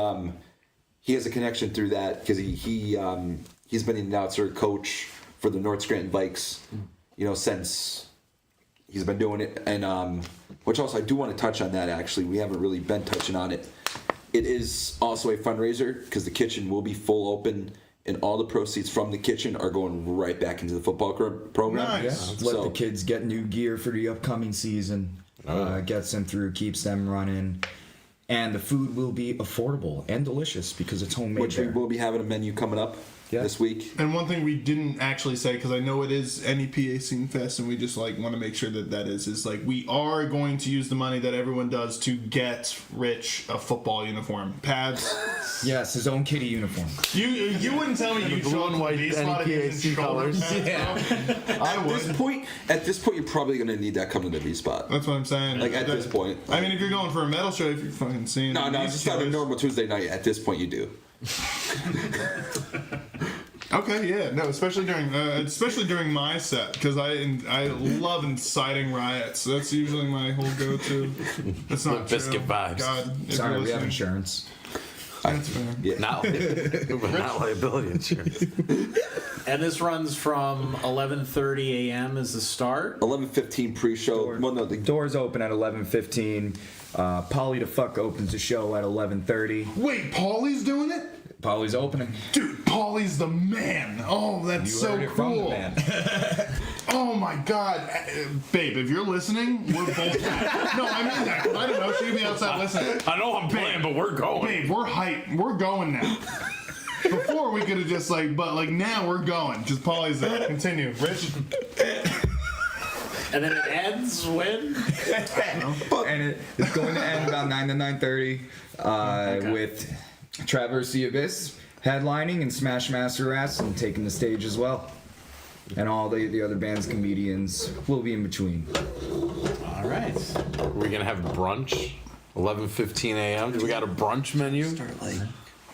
has a connection through that because he's been an announcer coach for the North Scranton Vikes, since he's been doing it, and which also I do want to touch on that. Actually, we haven't really been touching on it. It is also a fundraiser because the kitchen will be full open, and all the proceeds from the kitchen are going right back into the football program. Nice. Let So- the kids get new gear for the upcoming season. Gets them through, keeps them running. And the food will be affordable and delicious because it's homemade. Which we there. will be having a menu coming up this week. And one thing we didn't actually say, because I know it is NEPA Scene Fest, and we just like want to make sure that is like we are going to use the money that everyone does to get Rich a football uniform, pads. Yes, his own kitty uniform. You wouldn't tell me you blue and white NEPA colors. At this point, you're probably going to need that coming to the V spot. That's what I'm saying. Like, at this point. I mean, if you're going for a metal show, if you're fucking seeing No, these just on a colors- normal Tuesday night. At this point, you do. Okay, yeah, no, especially during my set, because I love inciting riots. That's usually my whole go-to. That's not true. Biscuit vibes. God, if Sorry, you're we have listening. insurance. That's fair. Yeah. Now, but not liability insurance. And this runs from 11:30 a.m. is the start. 11:15 pre-show. Well, no, the Doors open at 11:15. Polly the Fuck opens the show at 11:30. Wait, Paulie's doing it? Polly's opening. Dude, Paulie's the man. Oh, that's You so heard it from the cool. man. Oh my God, babe, if you're listening, we're both. No, I mean that. I don't know. She could be outside listening. I know I'm playing, but we're going. Babe, we're hyped. We're going now. Before we could have just but now we're going. Just Paulie's there. Continue, Rich. And then it ends when? And it's going to end about 9 to 9:30 with Traverse the Abyss headlining and Smash Master Wrasslin taking the stage as well. And all the other bands, comedians will be in between. All right. Are we gonna have brunch? 11:15 a.m. Do we got a brunch menu? start like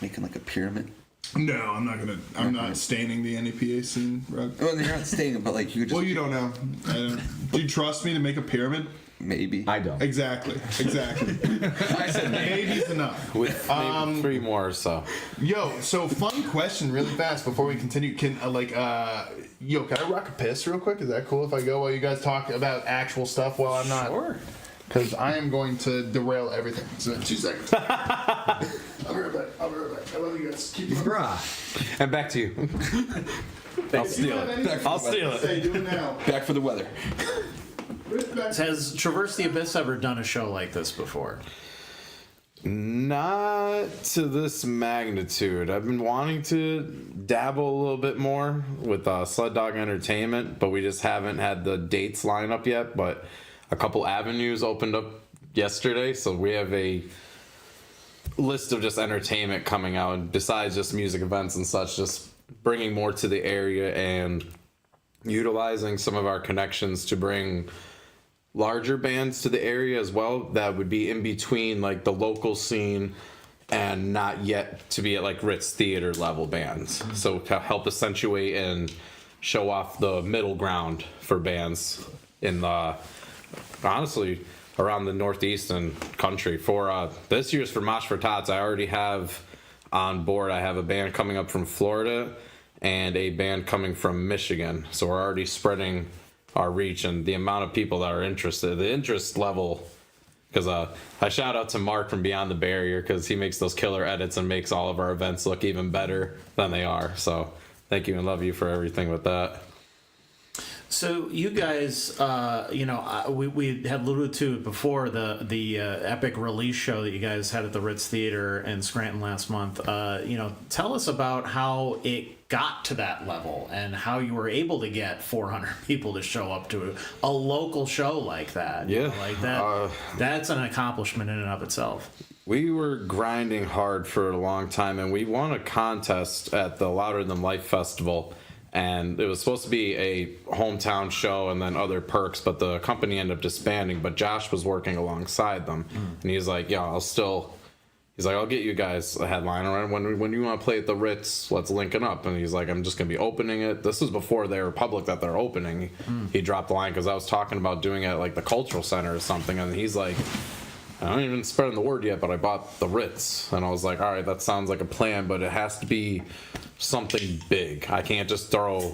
making like a pyramid. No, I'm not gonna. I'm not staining the NEPA scene, bro. Well, you're not staying, but like you could just Well, you don't know. I don't. Do you trust me to make a pyramid? maybe. I don't. Exactly. I said maybe's enough. With maybe 3 more or so. Yo, so fun question, really fast before we continue. Can can I rock a piss real quick? Is that cool if I go while you guys talk about actual stuff while I'm not? Sure. Because I am going to derail everything. So 2 seconds. I'll be right back. I love you guys. Keep going. Bruh. And back to you. I'll steal it. I'll steal it. Say, do it now. Back for the weather. Has Traverse the Abyss ever done a show like this before? Not to this magnitude. I've been wanting to dabble a little bit more with Sled Dog Entertainment, but we just haven't had the dates line up yet. But a couple avenues opened up yesterday, so we have a list of just entertainment coming out, and besides just music events and such, just bringing more to the area and utilizing some of our connections to bring larger bands to the area as well that would be in between like the local scene and not yet to be at like Ritz Theater level bands. So to help accentuate and show off the middle ground for bands in the honestly around the northeastern country. For this year's for Mosh for Tots, I already have on board. I have a band coming up from Florida and a band coming from Michigan. So we're already spreading our reach and the amount of people that are interested. The interest level Because I shout out to Mark from Beyond the Barrier because he makes those killer edits and makes all of our events look even better than they are. So thank you and love you for everything with that. So you guys, we had alluded to it before, the epic release show that you guys had at the Ritz Theater in Scranton last month. Tell us about how it got to that level and how you were able to get 400 people to show up to a local show like that. Yeah. Like that. That's an accomplishment in and of itself. We were grinding hard for a long time, and we won a contest at the Louder Than Life Festival. And it was supposed to be a hometown show and then other perks, but the company ended up disbanding. But Josh was working alongside them, and he's like, "Yeah, I'll get you guys a headliner. When you want to play at the Ritz, let's link it up." And he's like, "I'm just gonna be opening it." This was before they were public that they're opening. He dropped the line because I was talking about doing it at like the Cultural Center or something, and he's like, "I don't even spreading the word yet, but I bought the Ritz." And I was like, "All right, that sounds like a plan, but it has to be something big. I can't just throw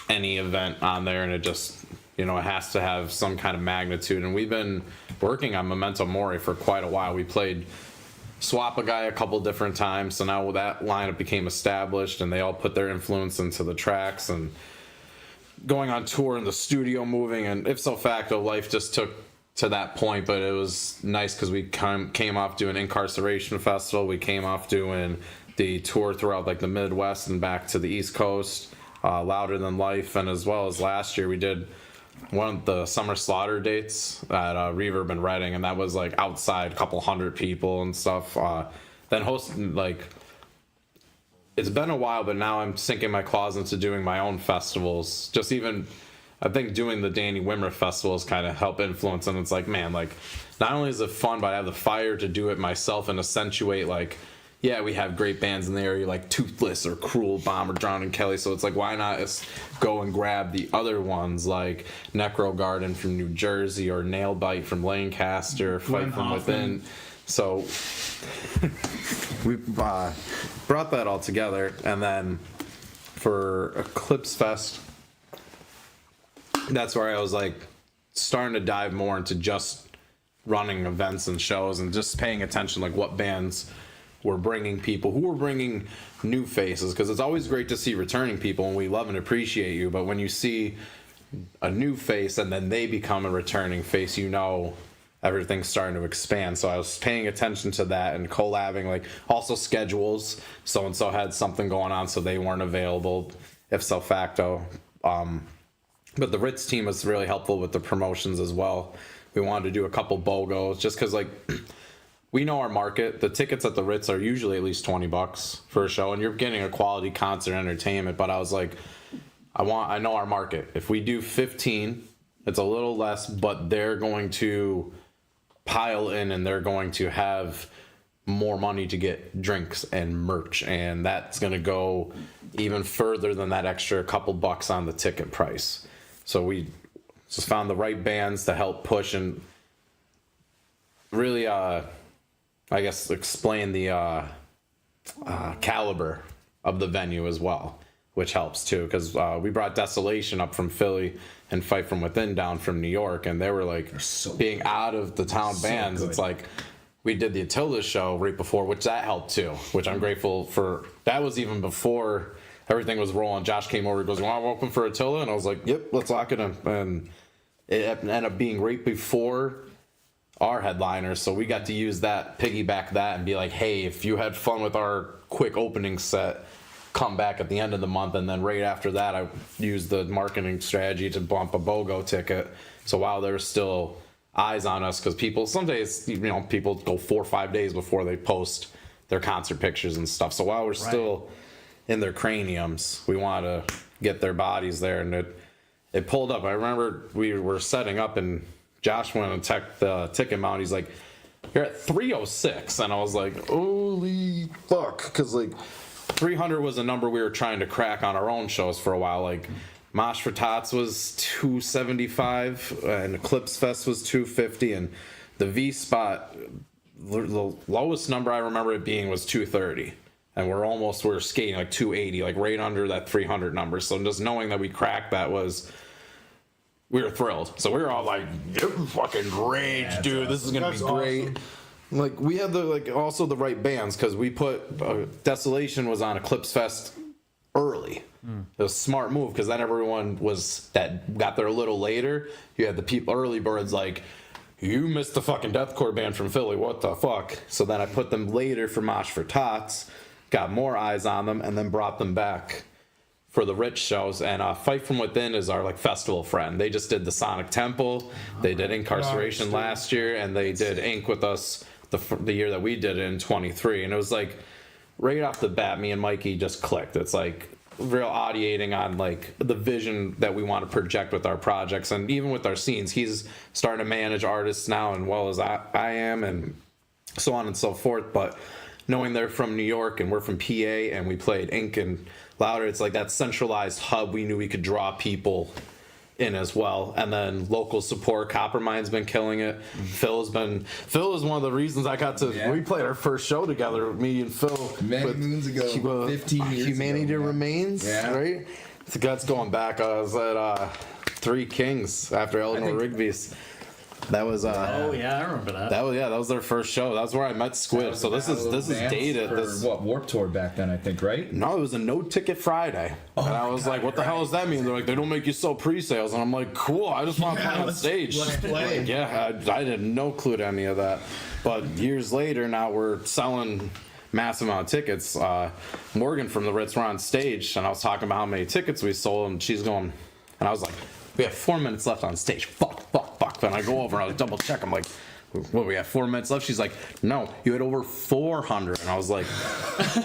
any event on there, and it just, it has to have some kind of magnitude." And we've been working on Memento Mori for quite a while. We played Swap a Guy a couple different times, so now that lineup became established, and they all put their influence into the tracks and going on tour and the studio moving, and ipso facto, life just took to that point. But it was nice because we came off doing Incarceration Festival. We came off doing the tour throughout like the Midwest and back to the East Coast, Louder Than Life, and as well as last year we did one of the Summer Slaughter dates at Reverb in Reading, and that was like outside, a couple hundred people and stuff. Then hosting, like, it's been a while, but now I'm sinking my claws into doing my own festivals. Just even, I think doing the Danny Wimmer festivals kind of help influence, and it's like, man, like, not only is it fun, but I have the fire to do it myself and accentuate, like, yeah, we have great bands in the area like Toothless or Cruel Bomb or Drowned and Kelly, so it's like, why not just go and grab the other ones like Necro Garden from New Jersey or Nailbite from Lancaster, Fight From Within. So we brought that all together, and then for Eclipse Fest, that's where I was like starting to dive more into just running events and shows and just paying attention like what bands were bringing people, who were bringing new faces, because it's always great to see returning people and we love and appreciate you, but when you see a new face and then they become a returning face, everything's starting to expand. So I was paying attention to that and collabing, like also schedules. So and so had something going on, so they weren't available, ipso facto. But the Ritz team was really helpful with the promotions as well. We wanted to do a couple BOGOs just because, like, we know our market. The tickets at the Ritz are usually at least $20 for a show, and you're getting a quality concert entertainment. But I was like, I know our market. If we do 15, it's a little less, but they're going to pile in and they're going to have more money to get drinks and merch, and that's going to go even further than that extra couple bucks on the ticket price. So we just found the right bands to help push and really explain the caliber of the venue as well, which helps too, because we brought Desolation up from Philly and Fight From Within down from New York, and they were like being out of the town bands. Good. It's like we did the Attila show right before, which that helped too, which I'm grateful for. That was even before everything was rolling. Josh came over and goes, "You want to open for Attila?" And I was like, "Yep, let's lock it in." And it ended up being right before our headliners, so we got to use that, piggyback that, and be like, "Hey, if you had fun with our quick opening set, come back at the end of the month." And then right after that, I used the marketing strategy to bump a BOGO ticket. So while there's still eyes on us, because people, some days, people go 4 or 5 days before they post their concert pictures and stuff. So while we're still in their craniums, we want to get their bodies there. And it pulled up. I remember we were setting up and Josh went and checked the ticket amount. He's like, "You're at 306. And I was like, holy fuck. Because, like, 300 was a number we were trying to crack on our own shows for a while. Like, Mosh for Tots was 275, and Eclipse Fest was 250, and the V spot, the lowest number I remember it being was 230. And we're skating like 280, like right under that 300 number. So just knowing that we cracked that was we were thrilled. So we were all like, fucking rage, dude. This is going to be great. Awesome. Like, we had also the right bands, because we put Desolation was on Eclipse Fest early. It was a smart move, because then everyone that got there a little later. You had the early birds like, you missed the fucking deathcore band from Philly, what the fuck? So then I put them later for Mosh for Tots, got more eyes on them, and then brought them back for the Ritz shows. And Fight From Within is our festival friend. They just did the Sonic Temple, they did Incarceration last year, and they did Ink with us the year that we did it in 23. And it was like, right off the bat, me and Mikey just clicked. It's like real audiating on the vision that we want to project with our projects, and even with our scenes. He's starting to manage artists now, and well as I am, and so on and so forth. But knowing they're from New York and we're from PA, and we played Ink and Louder, it's like that centralized hub. We knew we could draw people in as well. And then local support, Coppermine's been killing it. Phil is one of the reasons I got to we played our first show together, me and Phil, many moons ago, 15 years Humanity ago, Remains, right? So that's going back. I was at Three Kings after Eleanor Rigby's. That was oh yeah, I remember that. That was their first show. That's where I met Squid. So this is dated. For Warped Tour back then, I think, right? No, it was a no ticket Friday. And I was like, what the hell does that mean? They're like, they don't make you sell pre-sales. And I'm like, cool, I just want to play on stage. Let's play. I had no clue to any of that. But years later, now we're selling massive amount of tickets. Morgan from the Ritz were on stage, and I was talking about how many tickets we sold, and she's going, and I was like, we have 4 minutes left on stage. Fuck. Then I go over and I double check. I'm like, what, we have 4 minutes left? She's like, no, you had over 400. And I was like,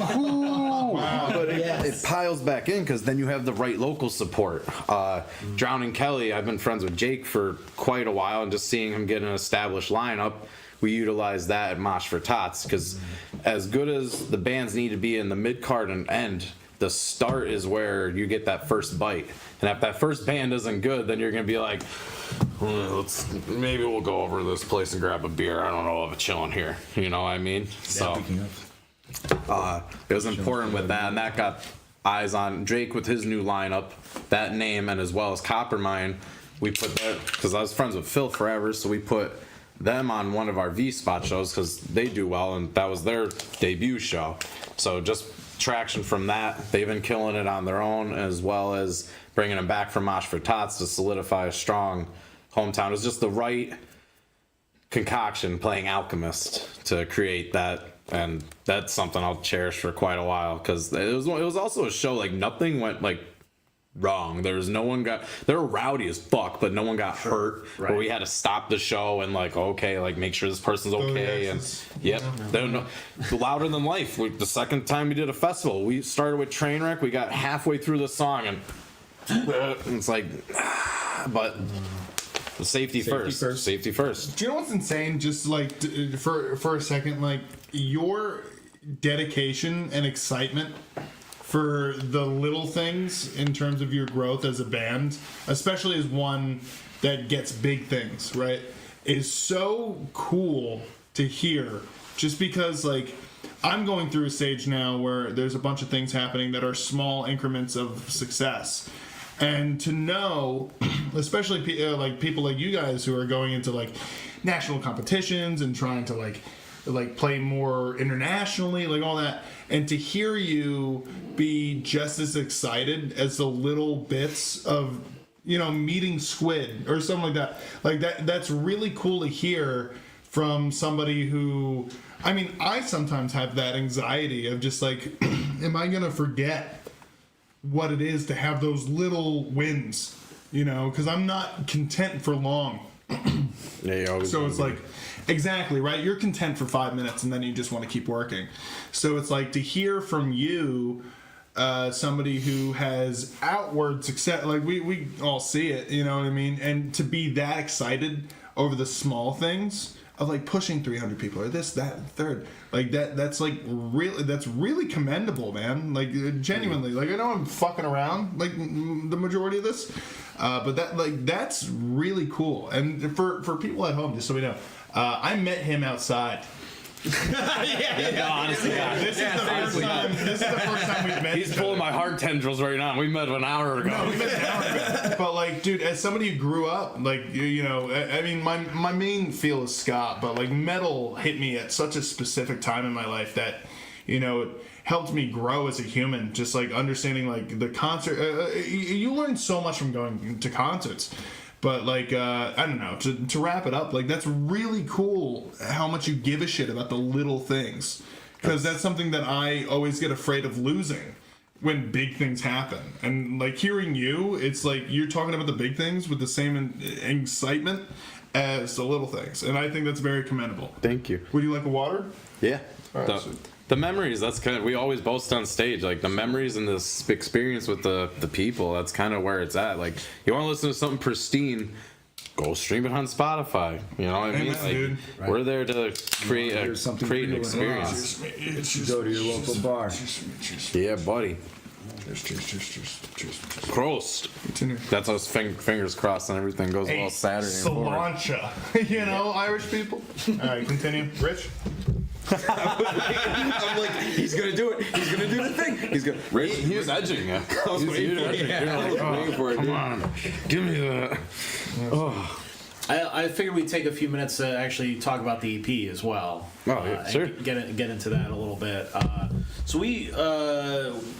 wow. But it piles back in, because then you have the right local support. Drowning Kelly, I've been friends with Jake for quite a while, and just seeing him get an established lineup, we utilize that at Mosh for Tots, because as good as the bands need to be in the mid-card and end, the start is where you get that first bite. And if that first band isn't good, then you're going to be like, maybe we'll go over to this place and grab a beer. I don't know, I'll be chilling here. You know what I mean? So it was important with that, and that got eyes on Drake with his new lineup, that name, and as well as Coppermine. We put that, because I was friends with Phil forever, so we put them on one of our V-Spot shows, because they do well, and that was their debut show. So just traction from that. They've been killing it on their own, as well as bringing them back from Mosh for Tots to solidify a strong hometown. It was just the right concoction, playing Alchemist, to create that, and that's something I'll cherish for quite a while, because it was also a show nothing went wrong. There were rowdy as fuck, but no one got hurt. Right. But we had to stop the show and make sure this person's okay. They're Louder Than Life. The second time we did a festival, we started with Trainwreck. We got halfway through the song and it's like, but safety first. Safety first. Do you know what's insane? Just for a second, your dedication and excitement for the little things in terms of your growth as a band, especially as one that gets big things, right, is so cool to hear. Just because, I'm going through a stage now where there's a bunch of things happening that are small increments of success. And to know, especially people like you guys who are going into national competitions and trying to play more internationally, all that, and to hear you be just as excited as the little bits of meeting Squid or something like that, that's really cool to hear from somebody who, I sometimes have that anxiety of just am I gonna forget what it is to have those little wins, because I'm not content for long. So it's exactly right. You're content for 5 minutes and then you just want to keep working. So it's to hear from you, somebody who has outward success. We all see it, you know what I mean? And to be that excited over the small things of pushing 300 people or this, that, and third, that's really commendable, man. Genuinely, I know I'm fucking around the majority of this, but that's really cool. And for people at home, just so we know, I met him outside Honestly, God. This is the first time we've met. He's each pulling other. my heart tendrils right now. We met an hour ago. No, we met an hour ago. But like, dude, as somebody who grew up, like, you know, I mean, my main feel is ska, but like metal hit me at such a specific time in my life that, you know, it helped me grow as a human. Just like understanding like the concert. You learn so much from going to concerts. But like, I don't know, to wrap it up, like that's really cool how much you give a shit about the little things. Because that's something that I always get afraid of losing when big things happen. And like hearing you, it's like you're talking about the big things with the same excitement as the little things. And I think that's very commendable. Thank you. Would you like a water? Yeah. All right, so- The memories, that's kind of, we always boast on stage, like the memories and this experience with the people, that's kind of where it's at. Like, you want to listen to something pristine, go stream it on Spotify. You know what I mean? Amen, Like, dude. we're there to create Here's something an real and experience. Go to your local bar. Yeah, buddy. Cheers. Prost. Continue. That's us fingers crossed and everything goes well Saturday and forward. Cilantro. You know, Irish people. All right, continue. Rich? I'm like, he's gonna do it. He's gonna do the thing. He's gonna. He was edging you. I was waiting for it. You're like, I was waiting for it, come dude. on, give me that. Oh. I figured we'd take a few minutes to actually talk about the EP as well. Oh, yeah, and sure. Get into that a little bit. So we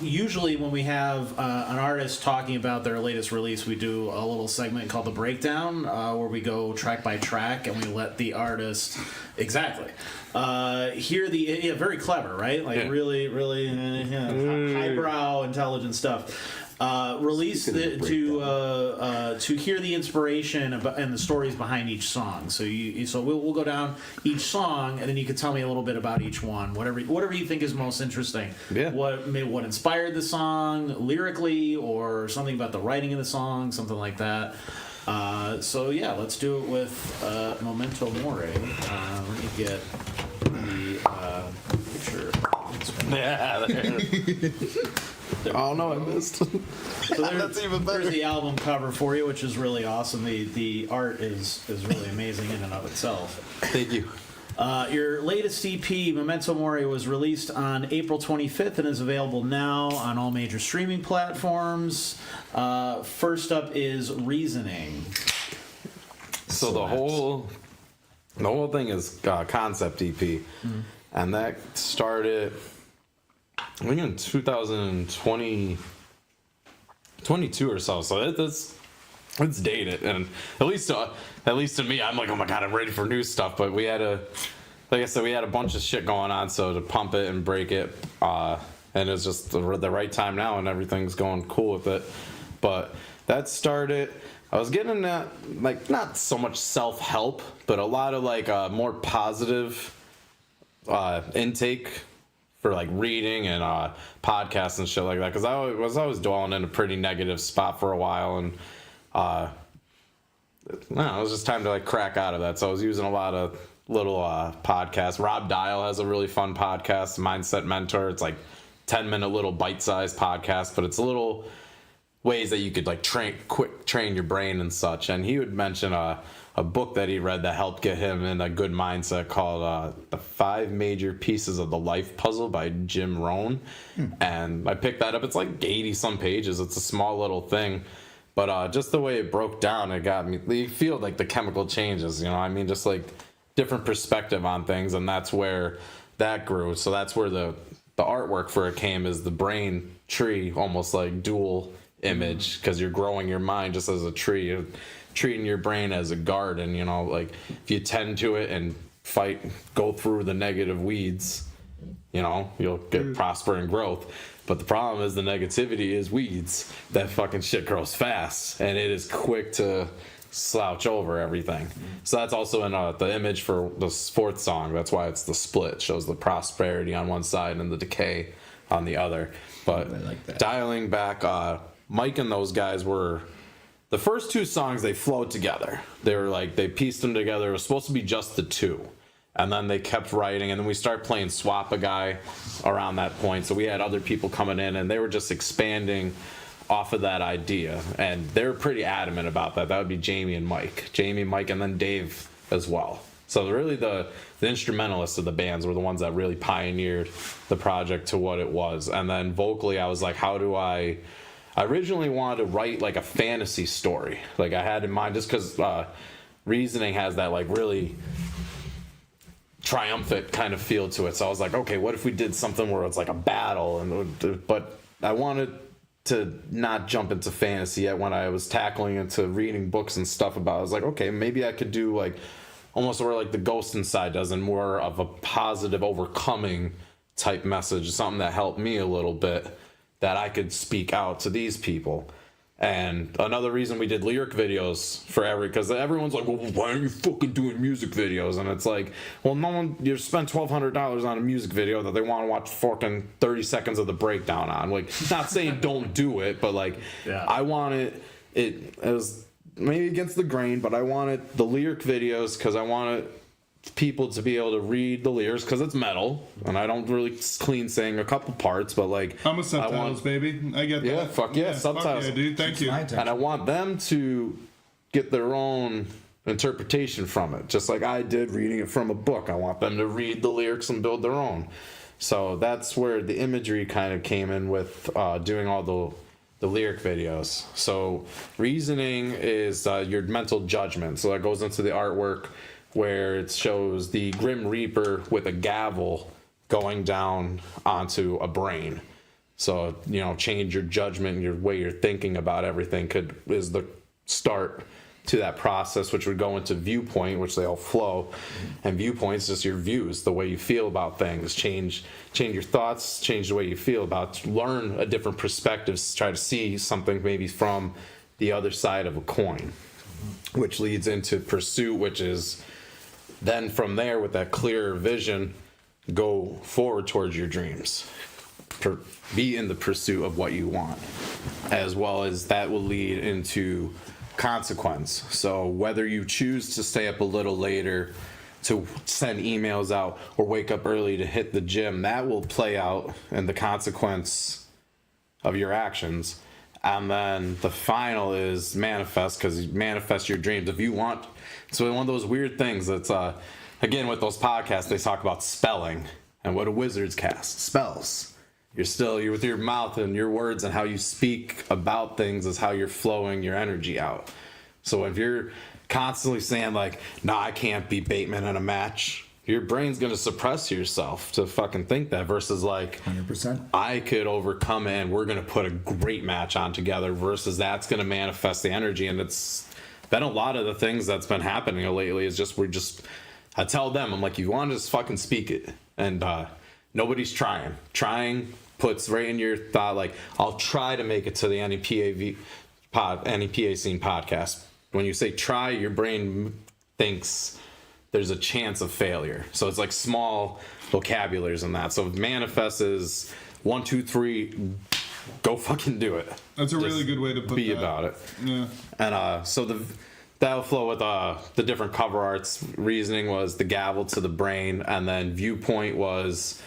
usually when we have an artist talking about their latest release, we do a little segment called the breakdown, where we go track by track and we let the artist hear the very clever, right? Like Yeah. really highbrow, intelligent stuff. Release to hear the inspiration and the stories behind each song. So we'll go down each song, and then you can tell me a little bit about each one, whatever you think is most interesting. Yeah. What inspired the song lyrically, or something about the writing of the song, something like that. So yeah, let's do it with Memento Mori. Let me get the picture. Yeah, there. Oh no, I missed. So That's even better. There's the album cover for you, which is really awesome. The art is really amazing in and of itself. Thank you. Your latest EP, Memento Mori, was released on April 25th and is available now on all major streaming platforms. First up is Reasoning. So the whole thing is concept EP, and that started, I think, in 2022 or so. So it's dated, and at least to me, I'm like, oh my god, I'm ready for new stuff. But we had like I said, we had a bunch of shit going on, so to pump it and break it, and it's just the right time now, and everything's going cool with it. But that started. I was getting that, like, not so much self-help, but a lot of like more positive intake for like reading and podcasts and shit like that, because I was always dwelling in a pretty negative spot for a while, and it was just time to like crack out of that. So I was using a lot of little podcasts. Rob Dial has a really fun podcast, Mindset Mentor. It's like 10-minute little bite-sized podcast, but it's little ways that you could like train your brain and such. And he would mention a book that he read that helped get him in a good mindset called The 5 Major Pieces of the Life Puzzle by Jim Rohn. And I picked that up. It's like 80 some pages. It's a small little thing, but just the way it broke down, it got me. You feel like the chemical changes, you know, I mean, just like different perspective on things. And that's where that grew. So that's where the artwork for it came, is the brain tree, almost like dual image, because you're growing your mind just as a tree. You're treating your brain as a garden, you know, like if you tend to it and go through the negative weeds, you know, you'll get prosper and growth. But the problem is the negativity is weeds. That fucking shit grows fast, and it is quick to slouch over everything. So that's also in the image for the 4th song. That's why it's the split. It shows the prosperity on one side and the decay on the other. But like that. Dialing back, Mike and those guys were, the first 2 songs, they flowed together. They were like, they pieced them together. It was supposed to be just the 2. And then they kept writing, and then we started playing Swap a Guy around that point. So we had other people coming in, and they were just expanding off of that idea. And they were pretty adamant about that. That would be Jamie and Mike. Jamie, Mike, and then Dave as well. So really the instrumentalists of the bands were the ones that really pioneered the project to what it was. And then vocally, I was like, how do I originally wanted to write like a fantasy story. Like I had in mind, just because Reasoning has that like really triumphant kind of feel to it. So I was like, okay, what if we did something where it's like a battle? But I wanted to not jump into fantasy yet. When I was tackling into reading books and stuff about it, I was like, okay, maybe I could do like almost where like the Ghost Inside does, and more of a positive overcoming type message, something that helped me a little bit that I could speak out to these people. And another reason we did lyric videos because everyone's like, well, why are you fucking doing music videos? And it's like, well, no one, you spend $1,200 on a music video that they want to watch fucking 30 seconds of the breakdown on. Like, not saying don't do it, but like, yeah. I wanted it as maybe against the grain, but I wanted the lyric videos because I wanted people to be able to read the lyrics because it's metal, and I don't really clean saying a couple parts, but like I'm a subtitles baby. I get that. Yeah, fuck yeah, subtitles. Fuck yeah, dude. Thank you. And I want them to get their own interpretation from it, just like I did reading it from a book. I want them to read the lyrics and build their own. So that's where the imagery kind of came in with doing all the lyric videos. So Reasoning is your mental judgment. So that goes into the artwork, where it shows the Grim Reaper with a gavel going down onto a brain. So, you know, change your judgment and your way you're thinking about everything is the start to that process, which would go into viewpoint, which they all flow. And viewpoint's just your views, the way you feel about things. Change your thoughts, change the way you feel about, learn a different perspective, try to see something maybe from the other side of a coin, which leads into pursuit, which is then from there, with that clearer vision, go forward towards your dreams. Be in the pursuit of what you want, as well as that will lead into consequence. So whether you choose to stay up a little later to send emails out or wake up early to hit the gym, that will play out in the consequence of your actions. And then the final is manifest, because you manifest your dreams. If you want, so one of those weird things that's, again, with those podcasts, they talk about spelling and what do wizards cast? Spells. You're with your mouth and your words, and how you speak about things is how you're flowing your energy out. So if you're constantly saying like, nah, I can't beat Bateman in a match, your brain's going to suppress yourself to fucking think that, versus like 100%. I could overcome it and we're going to put a great match on together, versus that's going to manifest the energy. And it's been a lot of the things that's been happening lately is just, I tell them, I'm like, you want to just fucking speak it. And nobody's trying. Trying puts right in your thought, like, I'll try to make it to the NEPA Scene Podcast. When you say try, your brain thinks there's a chance of failure. So it's like small vocabularies in that. So manifest is 1, 2, 3, go fucking do it. That's a really good way to put be that. about it. Yeah. And so that'll flow with the different cover arts. Reasoning was the gavel to the brain, and then viewpoint was,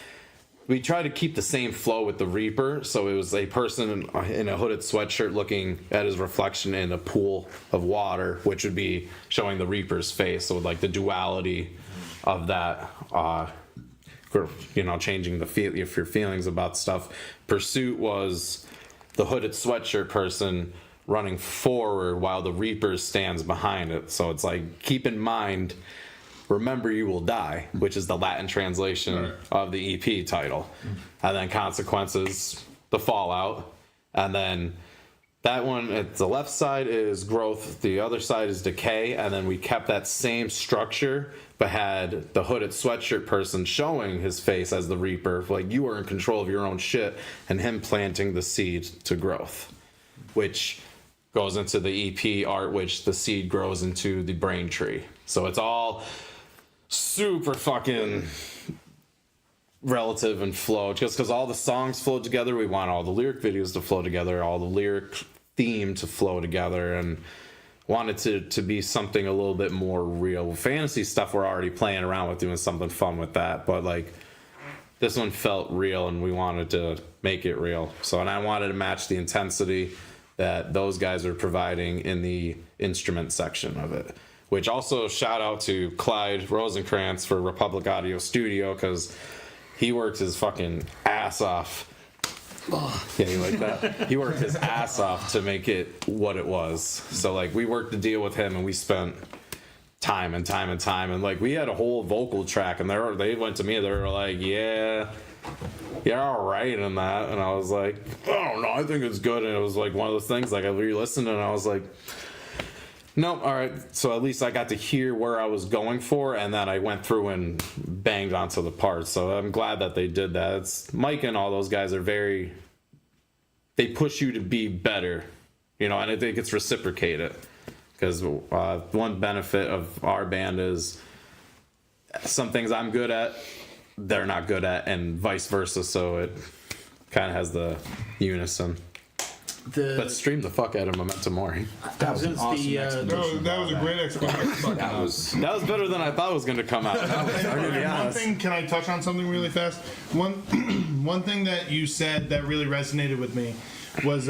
we tried to keep the same flow with the Reaper. So it was a person in a hooded sweatshirt looking at his reflection in a pool of water, which would be showing the Reaper's face. So like the duality of that, changing if your feelings about stuff. Pursuit was the hooded sweatshirt person running forward while the Reaper stands behind it. So it's like, keep in mind, remember you will die, which is the Latin translation of the EP title. And then consequences, the fallout. And then that one at the left side is growth, the other side is decay. And then we kept that same structure, but had the hooded sweatshirt person showing his face as the Reaper, like you are in control of your own shit, and him planting the seed to growth, which goes into the EP art, which the seed grows into the brain tree. So it's all super fucking relative and flow, just because all the songs flow together. We want all the lyric videos to flow together, all the lyric theme to flow together, and wanted to be something a little bit more real. Fantasy stuff we're already playing around with, doing something fun with that, but like this one felt real and we wanted to make it real. So, and I wanted to match the intensity that those guys are providing in the instrument section of it, which also shout out to Clyde Rosenkrantz for Republic Audio Studio, because he worked his fucking ass off. Yeah, you like that? He worked his ass off to make it what it was. So like we worked the deal with him, and we spent time and time and time, and like we had a whole vocal track, and they went to me, they were like, yeah, all right in that, and I was like, I don't know, I think it's good. And it was like one of those things, like I re-listened and I was like, nope, all right. So at least I got to hear where I was going for, and then I went through and banged onto the parts. So I'm glad that they did that. It's Mike and all those guys are they push you to be better, you know, and I think it's reciprocated. Because one benefit of our band is some things I'm good at, they're not good at, and vice versa. So it kind of has the unison. But stream the fuck out of Memento Mori. That was an awesome explanation. That was a great explanation. That was That was better than I thought it was going to come out. One thing, can I touch on something really fast? One thing that you said that really resonated with me was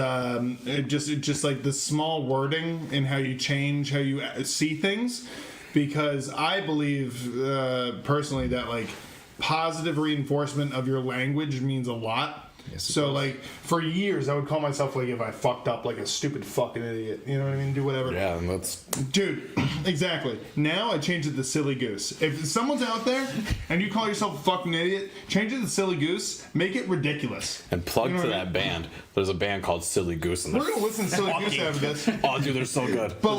just like the small wording in how you change how you see things, because I believe personally that like positive reinforcement of your language means a lot. Yes, it so does. like for years I would call myself like if I fucked up like a stupid fucking idiot, you know what I mean, do whatever. Yeah, and that's Dude, exactly. Now I change it to silly goose. If someone's out there and you call yourself a fucking idiot, change it to silly goose. Make it ridiculous. and plug You know to what I that mean? band. There's a band called Silly Goose, and We're they're gonna listen to silly goose after this. oh, dude, they're so good. But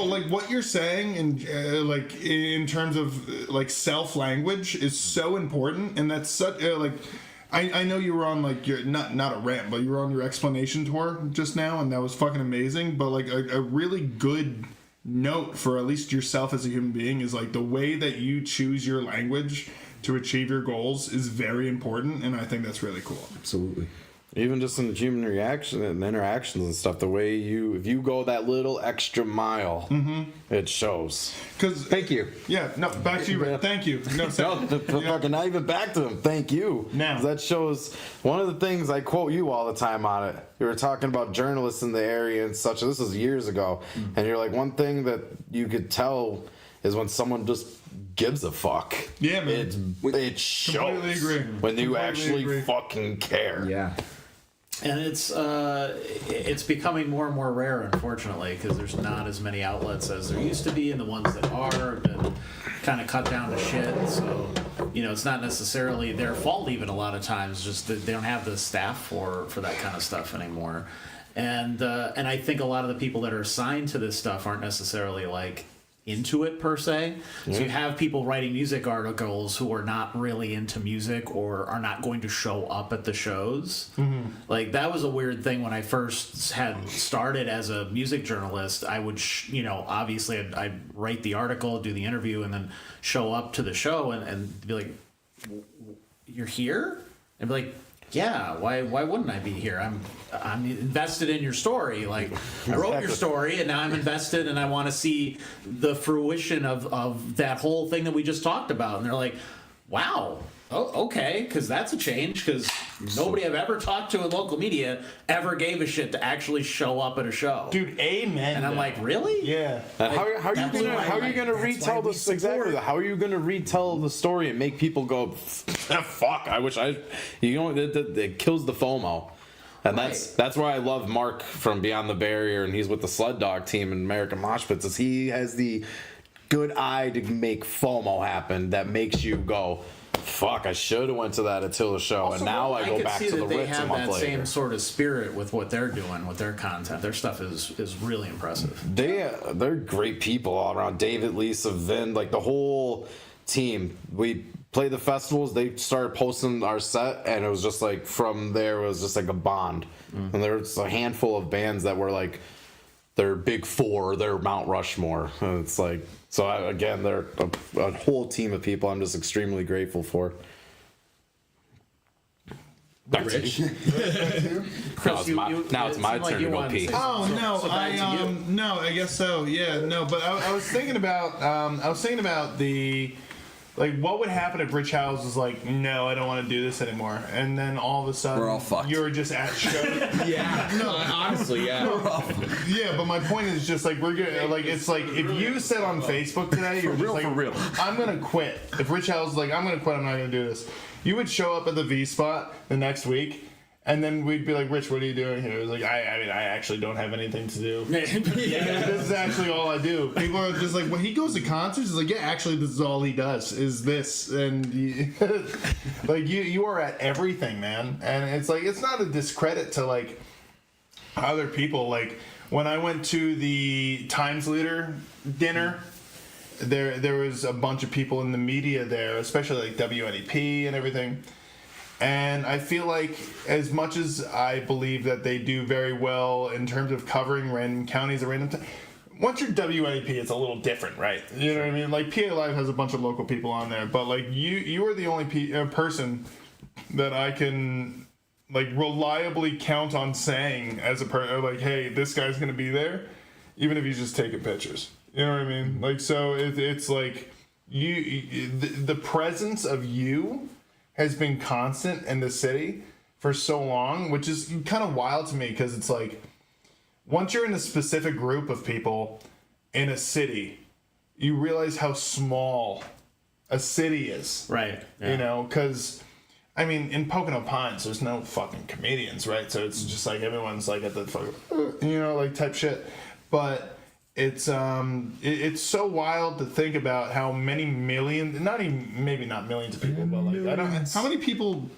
like what you're saying in like in terms of like self language is so important, and that's such like. I know you were on like your not a rant, but you were on your explanation tour just now, and that was fucking amazing. But like a really good note for at least yourself as a human being is like the way that you choose your language to achieve your goals is very important, and I think that's really cool. Absolutely. Even just in human reaction and interactions and stuff, the way if you go that little extra mile, it shows. Because Thank you. Yeah, no, back to you. Ray. Thank you. No, Fucking not even back to them. Thank you. Now. 'Cause that shows one of the things I quote you all the time on it. You were talking about journalists in the area and such. This was years ago, and you're like, one thing that you could tell is when someone just gives a fuck. Yeah, man. It shows Completely agree. when you Completely actually agree. fucking care. Yeah. And it's becoming more and more rare, unfortunately, because there's not as many outlets as there used to be, and the ones that are have been kind of cut down to shit. So, you know, it's not necessarily their fault even a lot of times, just that they don't have the staff for that kind of stuff anymore. And I think a lot of the people that are assigned to this stuff aren't necessarily like into it per se. So you have people writing music articles who are not really into music or are not going to show up at the shows. Like that was a weird thing when I first had started as a music journalist. I would obviously I'd write the article, do the interview, and then show up to the show and be like, you're here? And be like, yeah, why wouldn't I be here? I'm invested in your story. Like I wrote your story, and now I'm invested, and I want to see the fruition of that whole thing that we just talked about. And they're like, wow, oh, okay, because that's a change. Because nobody I've ever talked to in local media ever gave a shit to actually show up at a show. Dude, amen. And I'm like, really? yeah. How are you gonna retell why we this exactly? support. How are you gonna retell the story and make people go, fuck? I wish it kills the FOMO, and that's why I love Mark from Beyond the Barrier, and he's with the Sled Dog team in American Mosh Pits. Is he has the good eye to make FOMO happen that makes you go, fuck, I should have went to that Attila show, and now I go back to the Ritz a month they have that later. same sort of spirit with what they're doing, with their content. Their stuff is really impressive. They're great people all around. David, Lisa, Vin, like the whole team. We played the festivals. They started posting our set, and it was just like from there it was just like a bond. And there's a handful of bands that were like their big four, their Mount Rushmore. And it's like again, they're a whole team of people. I'm just extremely grateful for. Back to you. Chris, Now it's my turn to go pee. Oh no, so back to you. no, I guess so. Yeah, no, but I was thinking about the Like, what would happen if Rich Howes was like, no, I don't want to do this anymore, and then all of a sudden We're all fucked. you're just at shows. Yeah. No, honestly, yeah. Yeah, but my point is just like we're gonna like it's like if you said on Facebook today you're just like I'm gonna quit. If Rich Howes is like I'm gonna quit, I'm not gonna do this. You would show up at the V spot the next week. And then we'd be like, Rich, what are you doing here? It was like, I mean, I actually don't have anything to do. Yeah, this is actually all I do. People are just like, when he goes to concerts, it's like, yeah, actually, this is all he does, is this. And like, you are at everything, man. And it's like, it's not a discredit to, like, other people. Like, when I went to the Times Leader dinner, there was a bunch of people in the media there, especially, like, WNEP and everything. And I feel like as much as I believe that they do very well in terms of covering random counties or random once you're WNEP, it's a little different, right? You know what I mean? Like, PA Live has a bunch of local people on there, but, like, you are the only person that I can, like, reliably count on saying as a like, hey, this guy's going to be there, even if he's just taking pictures. You know what I mean? Like, so it's like, the presence of you has been constant in the city for so long, which is kind of wild to me because it's like once you're in a specific group of people in a city, you realize how small a city is. Right. Yeah. You know, because I mean, in Pocono Pines, there's no fucking comedians, right? So it's just like everyone's like at the fucking, you know, like type shit. But it's so wild to think about how many millions, maybe not millions of people, but like I don't. How many people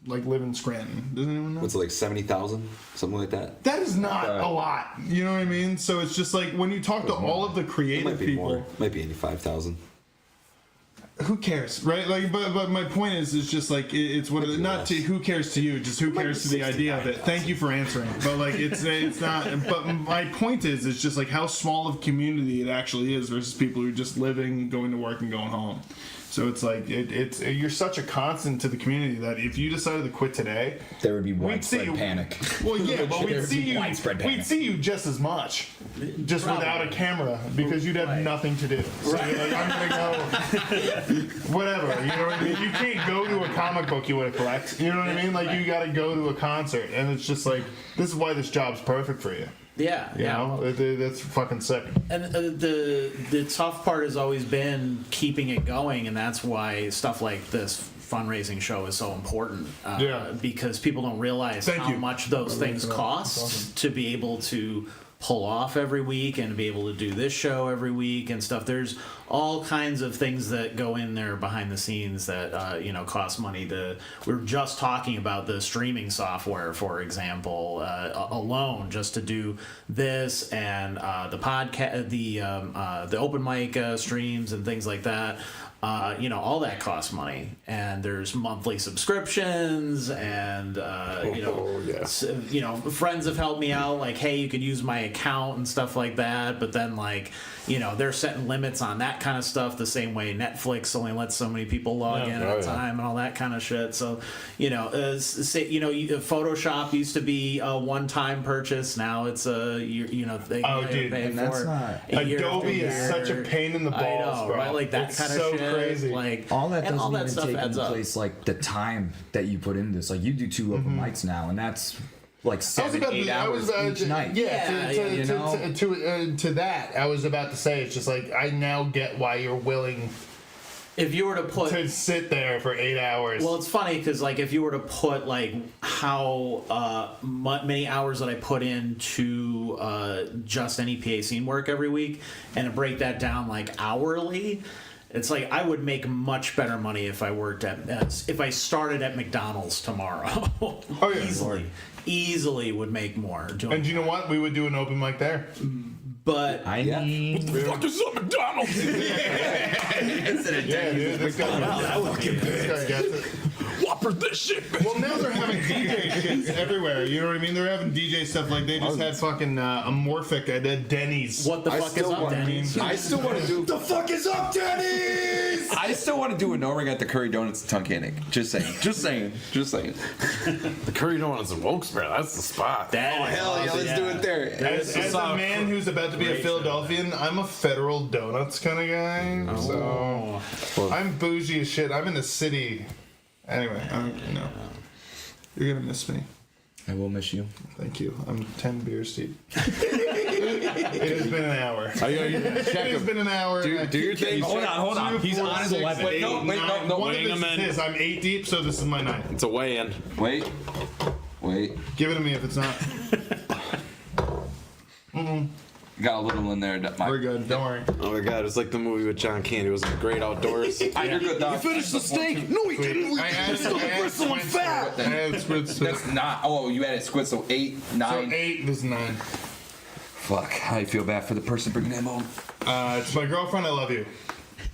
like live in Scranton? Does anyone know? What's it, like 70,000, something like that? That is not a lot. You know what I mean? So it's just like when you talk to all of the It creative might be people, more. Might be 85,000. who cares, right? Like, but my point is just like it's what not to who cares to you, just who cares to the idea of it. Thank you for answering, but like it's not. But my point is, it's just like how small of a community it actually is versus people who are just living, going to work, and going home. So it's like it's you're such a constant to the community that if you decided to quit today, There would be we'd see widespread you. panic. Well, yeah, but There we'd would see be you. widespread panic. We'd see you just as much, just without a camera, because you'd have nothing to do. So you're like, I'm gonna go, whatever. You know what I mean? You can't go to a comic book you want to collect. You know what I mean? Like you got to go to a concert, and it's just like this is why this job's perfect for you. Yeah. You know, that's fucking sick. And the tough part has always been keeping it going, and that's why stuff like this fundraising show is so important. Because people don't realize how much those things cost to be able to pull off every week and to be able to do this show every week and stuff. There's all kinds of things that go in there behind the scenes that cost money. We were just talking about the streaming software, for example, alone just to do this and the podcast, the open mic streams and things like that. All that costs money, and there's monthly subscriptions, and friends have helped me out, like, hey, you could use my account and stuff like that. But then, like, they're setting limits on that kind of stuff the same way Netflix only lets so many people log in at a time and all that kind of shit. So, Photoshop used to be a one-time purchase. Now it's they pay for it. Adobe is such a pain in the balls, I know, bro. right? Like that kind of shit. Crazy. Like All that doesn't all that even stuff take adds into up. place like the time that you put into this. Like you do 2 open mics now, and that's like 7-8 hours each night. To that, I was about to say, it's just like I now get why you're willing if you were to put to sit there for 8 hours. Well, it's funny because like if you were to put like how many hours that I put into just NEPA scene work every week, and to break that down like hourly. It's like I would make much better money if I worked if I started at McDonald's tomorrow. Oh yeah, easily would make more. And you know what? We would do an open mic there. But I need. What the fuck is up, McDonald's? Yeah, dude, this guy gets it. Whopper this shit, bitch. Well, now they're having DJ shit everywhere. You know what I mean? They're having DJ stuff like they just had fucking Amorphic at Denny's. What the I fuck is still up, want- Denny's? I still want to do. The fuck is up, Denny's? I still want to do a no ring at the Curry Donuts in Tunkhannock. Just saying. Just saying. Just saying. The Curry Donuts in Wilkes-Barre, that's the spot. That is Hell yeah, awesome, let's do it there. As a man who's about to be a great Philadelphian, I'm a Federal Donuts kind of guy. Oh. So I'm bougie as shit. I'm in the city. Anyway, no. You're gonna miss me. I will miss you. Thank you. I'm 10 beers deep. It has been an hour. It has been an hour. Do your thing. Hold on. He's on his 11. Wait, no. One weighing of him this in. is his. I'm 8 deep, so this is my 9. It's a weigh-in. Wait. Give it to me if it's not. Got a little in there. We're good. Don't worry. Oh my god, it's like the movie with John Candy. It was great outdoors. You're good, dog. You finished the steak. No, he didn't. I added Someone fat. I added squid to That's not. Oh, you added squid, so 8, 9. So 8, this is 9. Fuck. I feel bad for the person bringing him home. It's my girlfriend. I love you.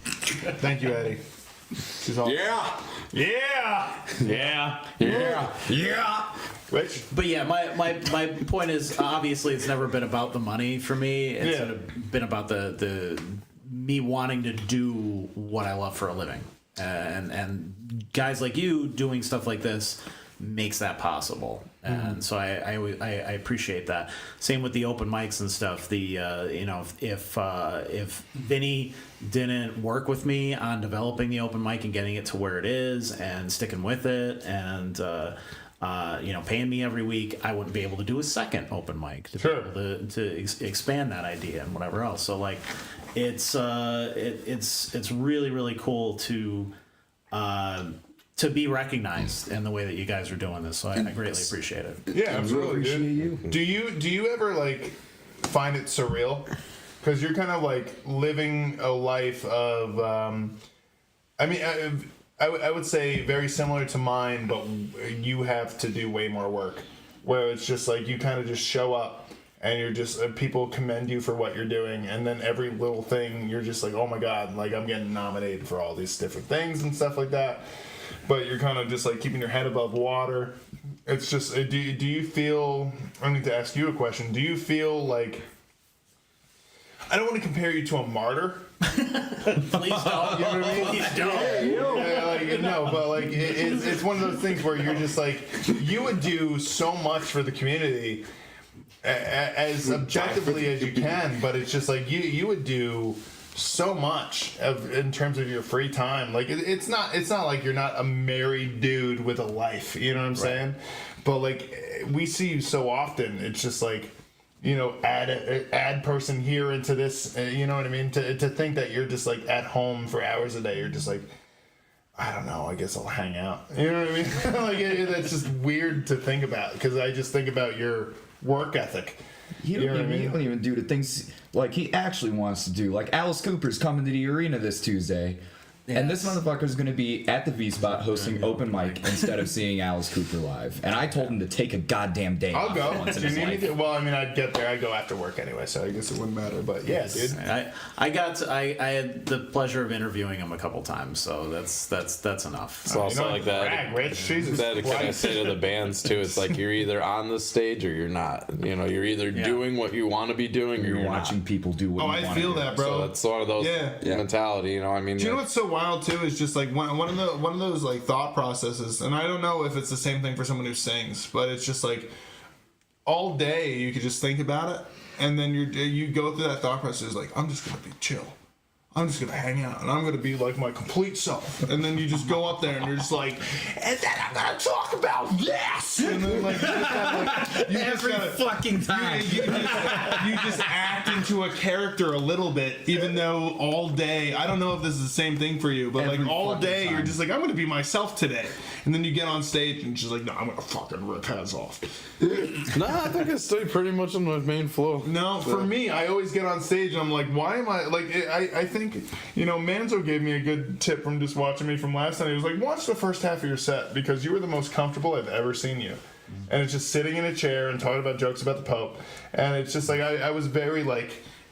Thank you, Eddie. She's all. Yeah. Yeah. Which? But yeah, my point is obviously it's never been about the money for me. It's Yeah. been about the me wanting to do what I love for a living, and guys like you doing stuff like this makes that possible. And so I appreciate that. Same with the open mics and stuff. The if Vinny didn't work with me on developing the open mic and getting it to where it is and sticking with it and paying me every week, I wouldn't be able to do a second open mic to be able to expand that idea and whatever else. So like, it's really, really cool to be recognized in the way that you guys are doing this. So I greatly appreciate it. Yeah, absolutely. Dude. Do you ever like find it surreal? Because you're kind of like living a life of, I would say very similar to mine, but you have to do way more work. Where it's just like you kind of just show up and you're just people commend you for what you're doing, and then every little thing you're just like, oh my god, like I'm getting nominated for all these different things and stuff like that. But you're kind of just like keeping your head above water. It's just, do you feel? I need to ask you a question. Do you feel like? I don't want to compare you to a martyr. Please don't. You know what I mean? Please don't. No, but like it's one of those things where you're just like you would do so much for the community as objectively as you can, but it's just like you would do so much in terms of your free time. Like it's not like you're not a married dude with a life. You know what I'm saying? But like we see you so often. It's just like. Add person here into this, you know what I mean? To think that you're just like at home for hours a day, you're just like, I don't know, I guess I'll hang out. You know what I mean? Like that's just weird to think about because I just think about your work ethic. He don't even do the things like he actually wants to do. Like Alice Cooper's coming to the arena this Tuesday. Yes. And this motherfucker's going to be at the V-Spot hosting open mic instead of seeing Alice Cooper live. And I told him to take a goddamn day I'll off go. once in Do his you need life. to, well, I mean, I'd get there. I'd go after work anyway, so I guess it wouldn't matter. But yeah, dude. I had the pleasure of interviewing him a couple times, so that's enough. It's also like that. Brag, Rich. Jesus That kind of Christ. say to the bands too. It's like you're either on the stage or you're not. You know, you're either doing what you want to be doing or You're you're watching not. people do what Oh, you I want feel to do. that, bro. So it's one of those Yeah. mentality. You know, I mean. Do you know what's so wild too? Is just like one of those like thought processes, and I don't know if it's the same thing for someone who sings, but it's just like all day you could just think about it, and then you go through that thought process like I'm just gonna be chill. I'm just gonna hang out and I'm gonna be like my complete self. And then you just go up there and you're just like, and then I'm gonna talk about this. And then like, Every fucking time. you just act into a character a little bit, even though all day, I don't know if this is the same thing for you, but Every like all fucking day time. you're just like, I'm gonna be myself today. And then you get on stage and she's like, no, I'm gonna fucking rip heads off. No, I think I stay pretty much on my main flow. No, for me, I always get on stage and I'm like, why am I, like, I think, Manzo gave me a good tip from just watching me from last night. He was like, watch the first half of your set because you were the most comfortable I've ever seen you. And it's just sitting in a chair and talking about jokes about the Pope. And it's just like, I was very, like,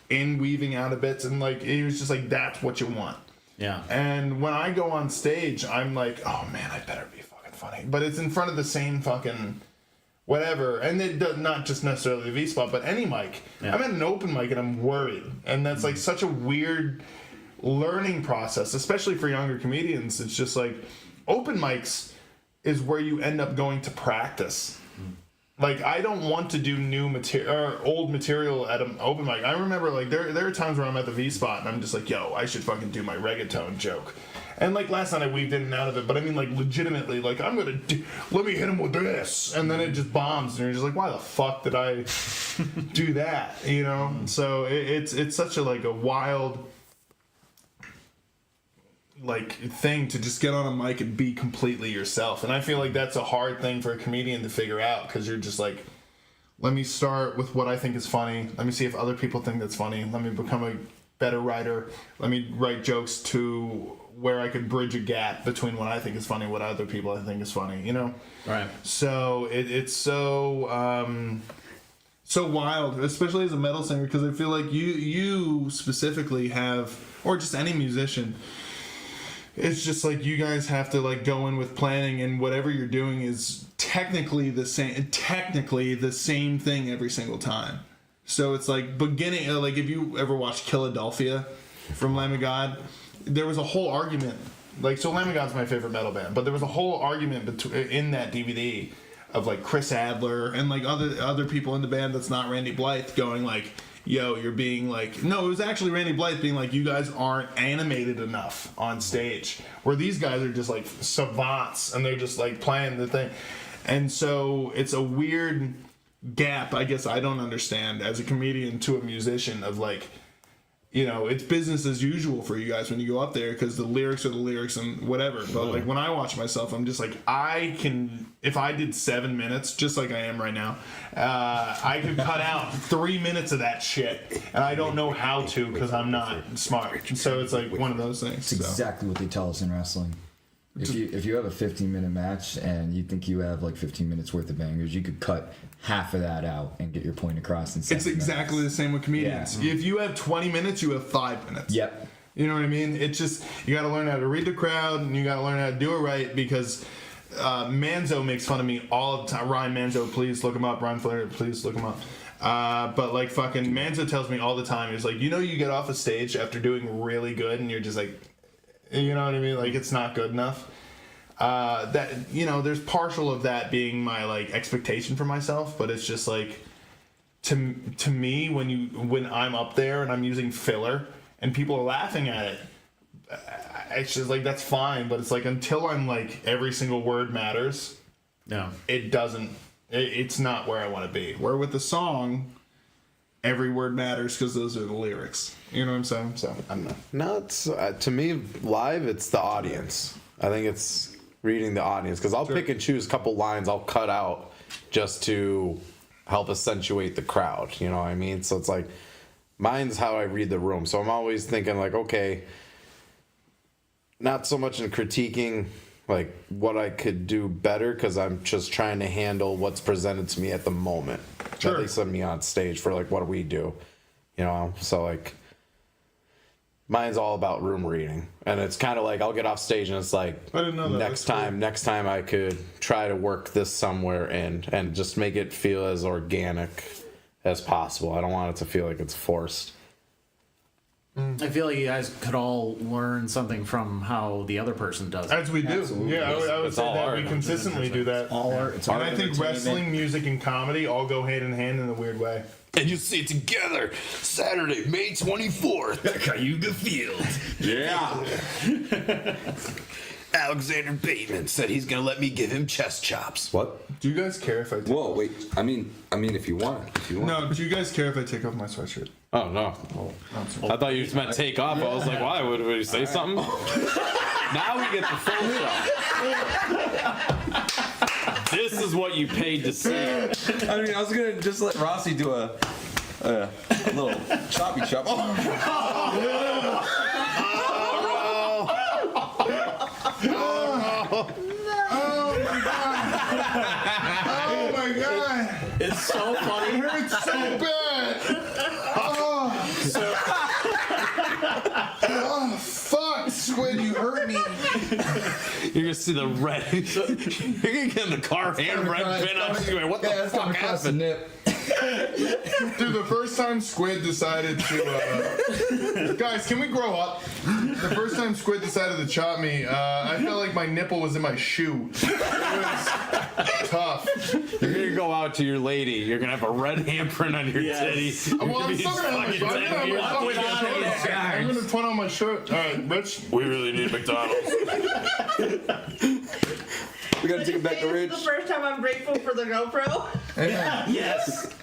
weaving out of bits and, like, he was just like, that's what you want. Yeah. And when I go on stage, I'm like, oh man, I better be fucking funny, but it's in front of the same fucking whatever, and it does not just necessarily the V spot, but any mic. Yeah. I'm at an open mic and I'm worried, and that's like such a weird learning process, especially for younger comedians. It's just like open mics is where you end up going to practice. Like, I don't want to do new material or old material at an open mic. I remember, like, there are times where I'm at the V spot and I'm just like, yo, I should fucking do my reggaeton joke. And, like, last night I weaved in and out of it, but I mean, like, legitimately, like, let me hit him with this. And then it just bombs, and you're just like, why the fuck did I do that, you know? So it's such a, like, a wild, like, thing to just get on a mic and be completely yourself. And I feel like that's a hard thing for a comedian to figure out, because you're just like, let me start with what I think is funny. Let me see if other people think that's funny. Let me become a better writer. Let me write jokes to where I could bridge a gap between what I think is funny and what other people I think is funny, you know? Right. So it's so so wild, especially as a metal singer, because I feel like you specifically have, or just any musician, it's just like you guys have to like go in with planning, and whatever you're doing is technically the same thing every single time. So it's like beginning, like if you ever watched Philadelphia from Lamb of God, there was a whole argument. Like, so Lamb of God's my favorite metal band, but there was a whole argument in that DVD of like Chris Adler and like other people in the band that's not Randy Blythe going like, yo, you're being like, no, it was actually Randy Blythe being like, you guys aren't animated enough on stage, where these guys are just like savants and they're just like playing the thing. And so it's a weird gap, I guess I don't understand as a comedian to a musician, of like, you know, it's business as usual for you guys when you go up there, because the lyrics are the lyrics and whatever. But like when I watch myself, I'm just like, I can, if I did 7 minutes, just like I am right now, I could cut out 3 minutes of that shit, and I don't know how to because I'm not smart. So it's like one of those things. It's exactly what they tell us in wrestling. If you have a 15-minute match and you think you have like 15 minutes worth of bangers, you could cut half of that out and get your point across in 7 It's exactly minutes. the same with comedians. Yeah. If you have 20 minutes, you have 5 minutes. Yep. You know what I mean? It's just, you got to learn how to read the crowd, and you got to learn how to do it right, because Manzo makes fun of me all the time. Ryan Manzo, please look him up. Ryan Flair, please look him up. But like fucking Manzo tells me all the time, he's like, you know, you get off a stage after doing really good and you're just like, you know what I mean? Like, it's not good enough. That, you know, there's partial of that being my like expectation for myself, but it's just like, to me, when I'm up there and I'm using filler and people are laughing at it, it's just like, that's fine. But it's like, until I'm like, every single word matters. Yeah. It doesn't. It's not where I want to be. Where with the song, every word matters because those are the lyrics. You know what I'm saying? So I don't know. No, it's to me, live, it's the audience. I think it's reading the audience, because I'll pick and choose a couple lines I'll cut out just to help accentuate the crowd. You know what I mean? So it's like, mine's how I read the room. So I'm always thinking like, okay, not so much in critiquing like what I could do better, because I'm just trying to handle what's presented to me at the moment. Sure. That they send me on stage for like, what do we do? You know, so like, mine's all about room reading, and it's kind of like I'll get off stage and it's like, I didn't know that. next time I could try to work this somewhere in and just make it feel as organic as possible. I don't want it to feel like it's forced. I feel like you guys could all learn something from how the other person does it. As we do. Absolutely. Yeah, I would It's say all that art. we consistently do that. All art. It's And art, I think entertainment. wrestling, music, and comedy all go hand in hand in a weird way. And you see it together Saturday, May 24th at Cayuga Field. Yeah. Alexander Bateman said he's gonna let me give him chest chops. What? Do you guys care if I take Whoa, wait. I mean, if you want. No, do you guys care if I take off my sweatshirt? Oh no! I thought you just meant take off. I was like, why? Would you say something? Now we get the full show. This is what you paid to see. I mean, I was gonna just let Rossi do a little choppy chop. Oh my god! It's so funny. It hurts so bad! Oh, fuck, Squid, you hurt me. me. You're gonna see the red. You're gonna get in the car, hand red pin on you. What the fuck happened? Dude, the first time Squid decided to, guys, can we grow up? The first time Squid decided to chop me, I felt like my nipple was in my shoe. It was tough. You're gonna go out to your lady. You're gonna have a red handprint on your titty. Well, I'm still gonna have I'm gonna put on my shirt. All right, Rich. We really need McDonald's. We gotta take it back to This Rich. is the first time I'm grateful for the GoPro. Yes.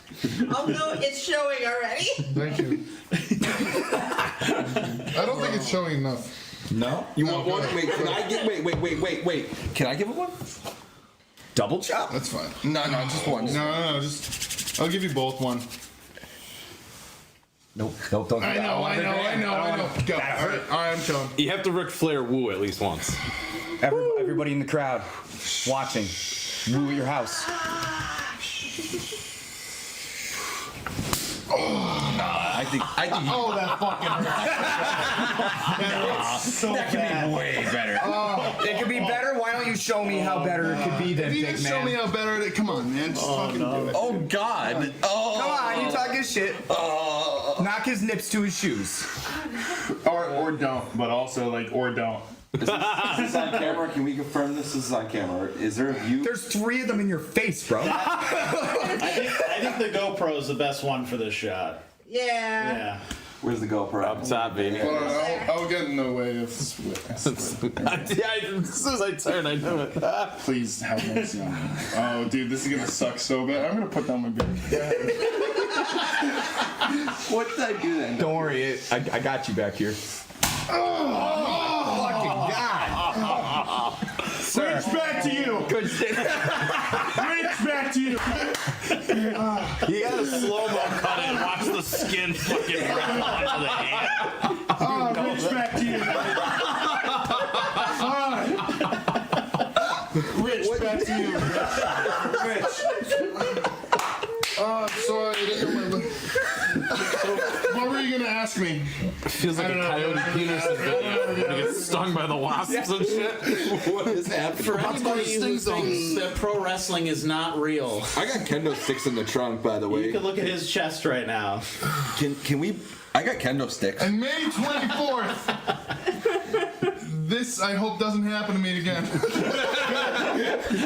Although it's showing already. Thank you. I don't think it's showing enough. No? You want one? Wait, can I get? Wait. Can I give it one? Double chop. That's fine. No, just one. No, just. I'll give you both one. Nope, don't do that. I know. Go. All right, I'm chilling. You have to Ric Flair woo at least once. Everybody in the crowd watching. Woo at your house. I think. Oh, that fucking hurts. That could be way better. It could be better. Why don't you show me how better it could be then, If you big just man? show me how better it is, come on, man. Just fucking do it. Oh God! Oh. Come on, you talking shit. Knock his nips to his shoes. Or don't, but also like, or don't. Is this on camera? Can we confirm this is on camera? Is there a view? There's 3 of them in your face, bro. I think the GoPro is the best one for this shot. Yeah. Yeah. Where's the GoPro? Up top, baby. Hold on, I'll get in the way of Squid. As soon as I turn, I knew it. Please have mercy on me. Oh, dude, this is gonna suck so bad. I'm gonna put down my beer. What did I do then? Don't worry, I got you back here. Fucking God. Sir. Rich, back to you. Good shit. Rich, back to you. You gotta slow-mo cut it and watch the skin fucking rip onto the hand. Oh, Rich, back to you. Rich, back to you. Rich. Sorry, I didn't remember. So, what were you gonna ask me? Feels like a Coyote Peterson video. You get stung by the wasps and shit. What is happening? For anybody who thinks that pro wrestling is not real, I got kendo sticks in the trunk, by the way. you can look at his chest right now. Can we? I got kendo sticks. And May 24th. This, I hope, doesn't happen to me again.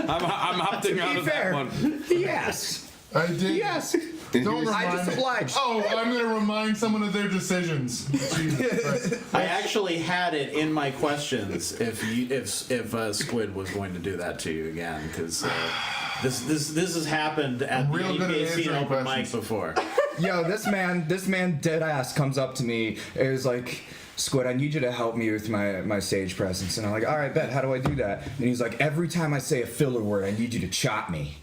I'm opting out of that one. Yes. I did. Yes. Don't I remind just me. obliged. Oh, I'm gonna remind someone of their decisions. Jesus Christ. I actually had it in my questions if Squid was going to do that to you again, because this has happened at the Real good at NEPA Scene answering open mic questions. before. Yo, this man dead ass comes up to me. It was like, Squid, I need you to help me with my stage presence. And I'm like, all right, bet. How do I do that? And he's like, every time I say a filler word, I need you to chop me.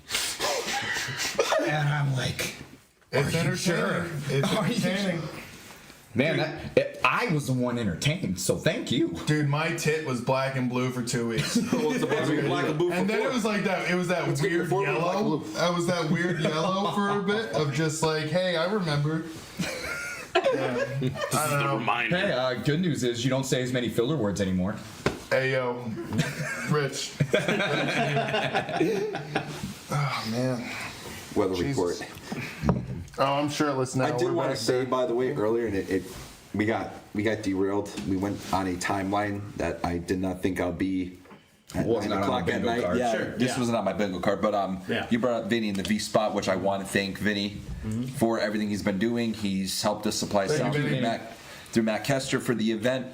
And I'm like, It's are you entertaining. sure? It's Are you entertaining. Man, I was the one entertained, so thank you. Dude, my tit was black and blue for 2 weeks. Well, it's supposed to be black and blue And then it was like that. It was that get your weird forward black and yellow. blue. I was that weird yellow for a bit of just like, hey, I remember. Yeah. I don't know. Reminder. Hey, good news is you don't say as many filler words anymore. Hey, yo, Rich. Oh man. weather Jesus. report. Oh, I'm shirtless now. I did We're want to back say, there. by the way, earlier, and we got derailed. We went on a timeline that I did not think I'll be. At Wasn't 9 on o'clock the at bingo night. card. Yeah, Sure, this yeah. wasn't on my bingo card, but Yeah. you brought up Vinny in the V spot, which I want to thank Vinny for everything he's been doing. He's helped us supply Thank sound you, through Vinny. Matt Kester for the event.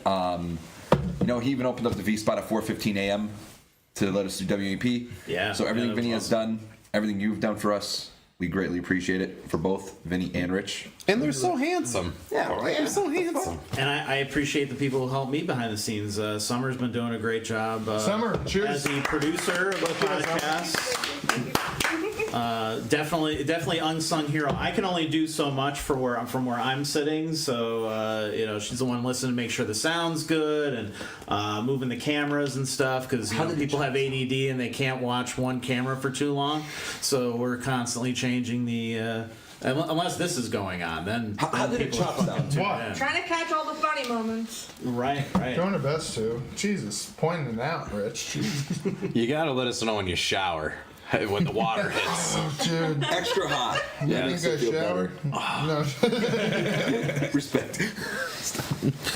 He even opened up the V spot at 4:15 a.m. to let us do WAP. Yeah, So everything yeah, that was Vinny has awesome. done, everything you've done for us, we greatly appreciate it for both Vinny and Rich. And they're so handsome. Yeah, right. They're so handsome. And I appreciate the people who help me behind the scenes. Summer's been doing a great job. Summer, cheers. As the producer of the podcast. Definitely unsung hero. I can only do so much from where I'm sitting. So she's the one listening to make sure the sound's good and moving the cameras and stuff because people have ADD and they can't watch one camera for too long. So we're constantly changing the. Unless this is going on, then How did it chop sound? What? Trying to catch all the funny moments. Right. Doing our best to. Jesus, pointing it out, Rich. You gotta let us know when you shower. When the water hits. Oh, dude. Extra hot. Yeah. That makes You it guys feel shower? better. No. Respect.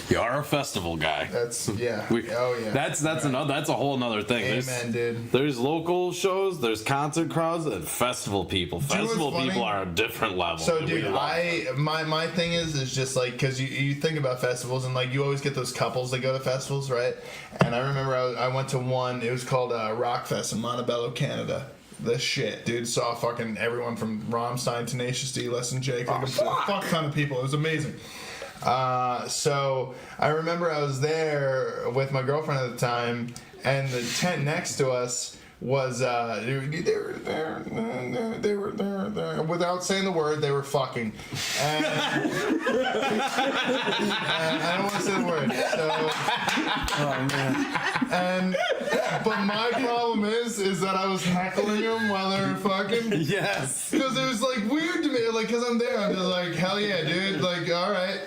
You are a festival guy. That's, yeah. Oh yeah. That's a whole nother thing. Amen, dude. There's local shows, there's concert crowds, and festival people. you know what's Festival people funny? are a different level. So, dude, my thing is just like, because you think about festivals and like you always get those couples that go to festivals, right? And I remember I went to one. It was called Rockfest in Montebello, Canada. The shit, dude. Saw fucking everyone from Rammstein, Tenacious D, Less Than Jake, like a fuck ton of people. It was amazing. So I remember I was there with my girlfriend at the time, and the tent next to us was they were there without saying the word, they were fucking, and I don't want to say the word, so oh man, but my problem is that I was heckling them while they were fucking. Yes. Because it was like weird to me, like, because I'm there, I'm just like, hell yeah, dude, like, all right.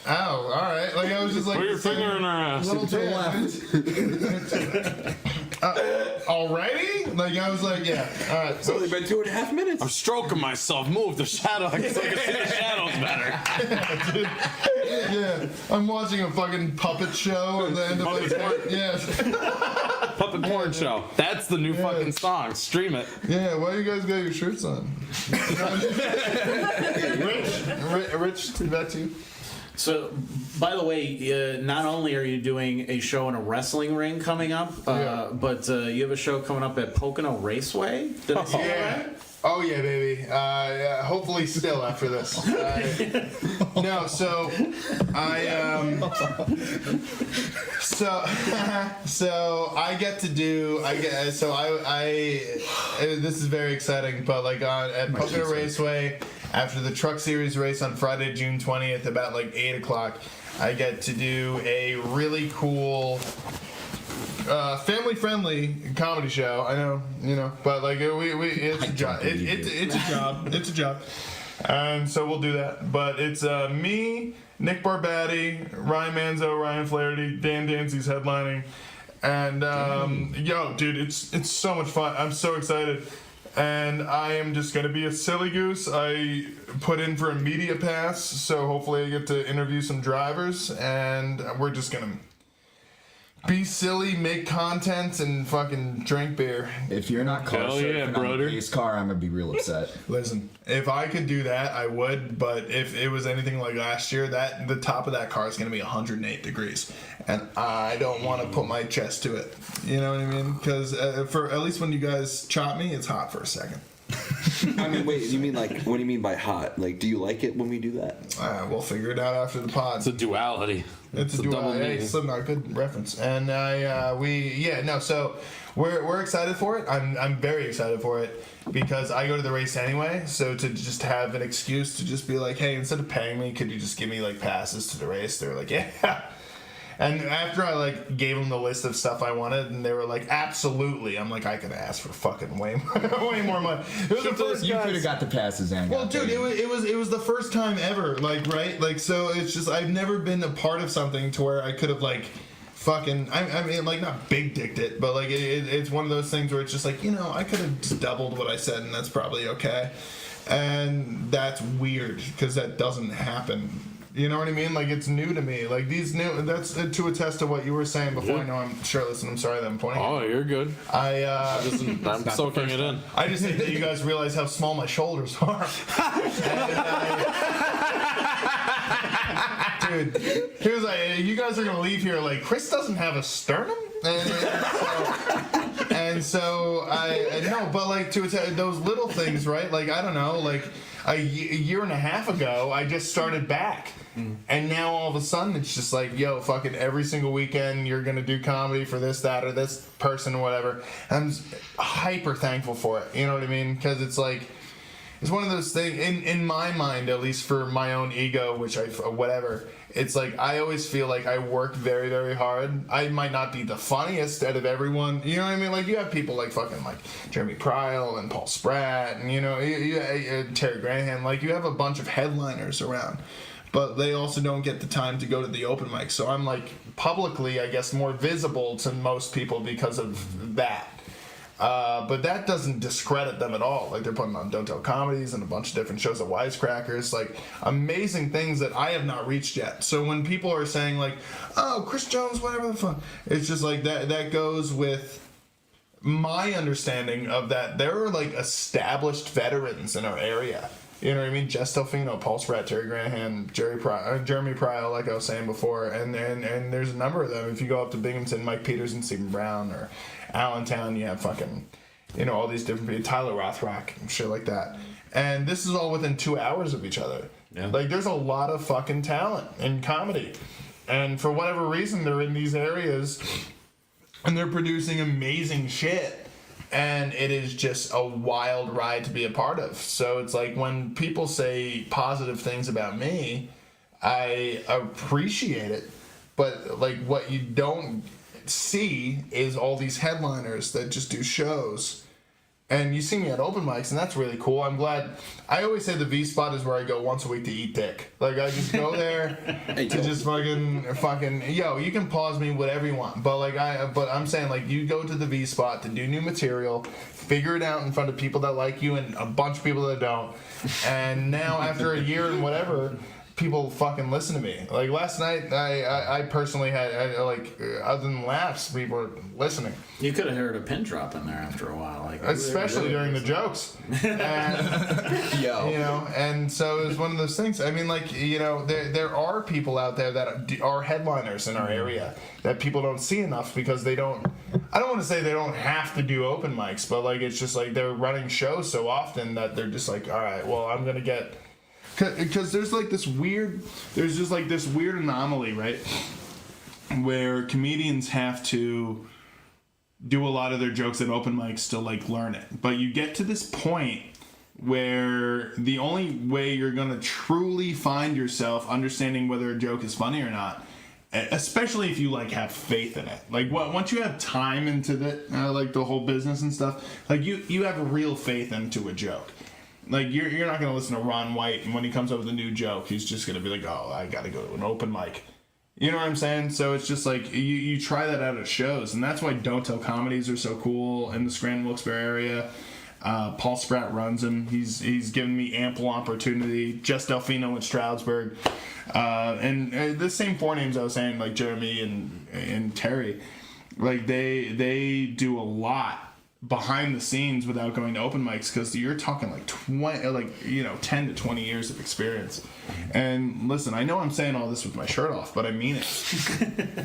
Ow, all right. Like, I was just like... Put your finger in our ass. Little to the left. Already? Like, I was like, yeah, all right. It's only been 2.5 minutes. I'm stroking myself. Move the shadow so I can see the shadows better. Yeah, I'm watching a fucking puppet show at the end of Puppet porn. Yeah. Puppet porn show. That's the new fucking song. Stream it. Yeah, why you guys got your shirts on? Rich, back to you. So, by the way, not only are you doing a show in a wrestling ring coming up, but you have a show coming up at Pocono Raceway. Did I see that right? Oh yeah, baby. Yeah, hopefully still after this. No, so so I get to do. This is very exciting. But like at Pocono Raceway, after the Truck Series race on Friday, June 20th, about like 8 o'clock, I get to do a really cool. Family-friendly comedy show. I know, but like it's a job. It's a job. It's a job. And so we'll do that. But it's me, Nick Barbatti, Ryan Manzo, Ryan Flaherty, Dan Danzy's headlining, and yo, dude, it's so much fun. I'm so excited. And I am just going to be a silly goose. I put in for a media pass, so hopefully I get to interview some drivers, and we're just going to be silly, make content, and fucking drink beer. If you're not car Hell yeah, surfing brother. on the pace car, I'm gonna be real upset. Listen, if I could do that, I would. But if it was anything like last year, the top of that car is going to be 108 degrees, and I don't want to put my chest to it. You know what I mean? Because for at least when you guys chop me, it's hot for a second. I mean, wait, you mean like, what do you mean by hot? Like, do you like it when we do that? We'll figure it out after the pod. It's a duality. It's a double dual. Hey, meaning. Slipknot, good reference. And so we're excited for it. I'm very excited for it because I go to the race anyway. So to just have an excuse to just be like, hey, instead of paying me, could you just give me like passes to the race? They were like, yeah. And after I like gave them the list of stuff I wanted, and they were like, absolutely. I'm like, I could ask for fucking way more money. It was the first You guys- could have got the passes and Well, got dude, paid. it was the first time ever, like, right? Like, so it's just I've never been a part of something to where I could have like, fucking, I mean, like not big dicked it, but like it's one of those things where it's just like, I could have just doubled what I said, and that's probably okay. And that's weird because that doesn't happen. You know what I mean? Like, it's new to me. Like, that's to attest to what you were saying before. I know I'm shirtless, and I'm sorry that I'm pointing. Oh, you're good. I'm soaking it in. I just think that you guys realize how small my shoulders are. Dude, here's you guys are gonna leave here like Chris doesn't have a sternum, and And so I no, but like to those little things, right? Like I don't know, like a year and a half ago, I just started back. And now all of a sudden it's just like, yo, fucking every single weekend you're gonna do comedy for this, that, or this person or whatever. I'm hyper thankful for it. You know what I mean? Because it's like, it's one of those things in my mind, at least for my own ego, which whatever. It's like I always feel like I work very, very hard. I might not be the funniest out of everyone. You know what I mean? Like you have people like fucking like Jeremy Pryle and Paul Spratt and you Terry Graham. Like you have a bunch of headliners around, but they also don't get the time to go to the open mic. So I'm like publicly, I guess, more visible to most people because of that. But that doesn't discredit them at all. Like they're putting on Don't Tell Comedies and a bunch of different shows at Wisecrackers, like amazing things that I have not reached yet. So when people are saying like, oh, Chris Jones, whatever the fuck, it's just like that goes with my understanding of that there are like established veterans in our area. You know what I mean? Jess Delfino, Paul Spratt, Terry Graham, Jeremy Pryle, like I was saying before, and there's a number of them. If you go up to Binghamton, Mike Peterson, Stephen Brown, or Allentown, you have fucking, all these different people, Tyler Rothrock and shit like that. And this is all within 2 hours of each other. Yeah. Like there's a lot of fucking talent in comedy, and for whatever reason, they're in these areas, and they're producing amazing shit. And it is just a wild ride to be a part of. So it's like when people say positive things about me, I appreciate it. But like what you don't see is all these headliners that just do shows. And you see me at open mics, and that's really cool. I'm glad. I always say the V spot is where I go once a week to eat dick. Like I just go there to just fucking. Yo, you can pause me whatever you want, but I'm saying like you go to the V spot to do new material, figure it out in front of people that like you and a bunch of people that don't. And now after a year and whatever, people fucking listen to me. Like last night, I personally had other than laughs, people were listening. You could have heard a pin drop in there after a while, like especially during the jokes. And, and so it was one of those things. I mean, like there are people out there that are headliners in our area that people don't see enough because they don't. I don't want to say they don't have to do open mics, but like it's just like they're running shows so often that they're just like, all right, well, I'm gonna get. Because there's this weird anomaly, right, where comedians have to do a lot of their jokes at open mics to like learn it, but you get to this point where the only way you're gonna truly find yourself understanding whether a joke is funny or not, especially if you like have faith in it, like once you have time into like the whole business and stuff, like you have a real faith into a joke. Like, you're not going to listen to Ron White, and when he comes up with a new joke, he's just going to be like, oh, I got to go to an open mic. You know what I'm saying? So it's just like, you try that out at shows, and that's why Don't Tell Comedies are so cool in the Scranton, Wilkes-Barre area. Paul Spratt runs them. He's given me ample opportunity. Jess Delfino in Stroudsburg. And the same four names I was saying, like Jeremy and Terry, like, they do a lot behind the scenes without going to open mics, because you're talking like 10 to 20 years of experience. And listen, I know I'm saying all this with my shirt off, but I mean it.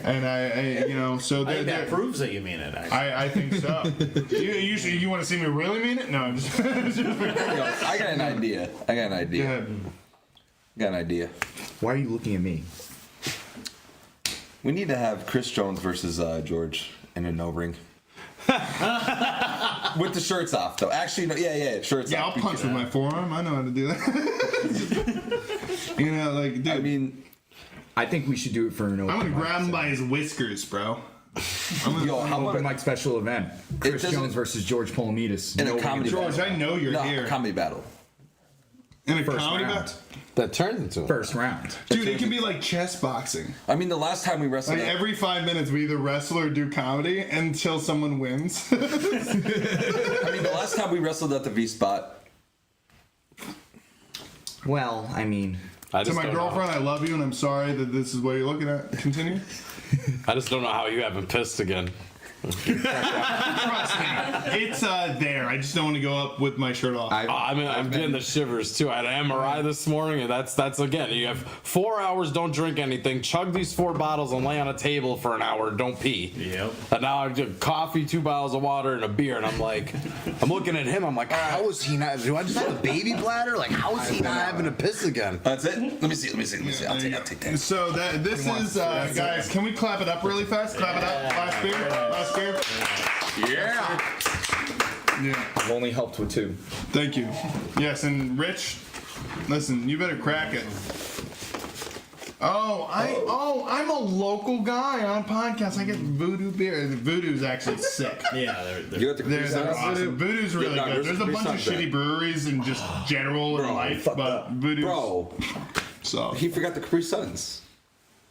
And I so I think that proves that you mean it. Actually. I think so. You want to see me really mean it? No, I'm just. I got an idea. Yeah. Got an idea. Why are you looking at me? We need to have Chris Jones versus George in a no ring. With the shirts off, though. Actually, no, shirts off. Yeah, I'll punch with my forearm. I know how to do that. Dude. I mean, I think we should do it for an open I'm gonna mic. grab him by his whiskers, bro. Open mic special event. Chris Jones versus George Polomides. In a comedy battle. George, I know you're here. A comedy battle. In a First comedy round. battle? That turns into a First round. Dude, it can be like chess boxing. I mean, the last time we wrestled... Like every 5 minutes, we either wrestle or do comedy until someone wins. I mean, the last time we wrestled at the V-Spot... Well, I mean... To my girlfriend, I love you, and I'm sorry that this is what you're looking at. Continue. I just don't know how you haven't pissed again. Trust me, it's there. I just don't want to go up with my shirt off. I'm getting the shivers too. I had an MRI this morning, and that's again. You have 4 hours, don't drink anything, chug these 4 bottles, and lay on a table for an hour, don't pee. Yep. And now I did coffee, 2 bottles of water, and a beer, and I'm like, I'm looking at him. I'm like, how is he not? Do I just have a baby bladder? Like, how is he not having to piss again? That's it. Let me see. I'll take that. So this is guys. Can we clap it up really fast? Clap it up. Last beer. Yeah. Yeah. I've only helped with 2. Thank you. Yes, and Rich, listen, you better crack it. I'm a local guy on podcast. I get Voodoo beer. Voodoo's actually sick. Yeah, You got the Capri They're Suns? awesome. Voodoo's really Yeah, good. There's a Capri bunch of Suns, shitty breweries in just general in life, but Voodoo's Bro, so. he forgot the Capri Suns.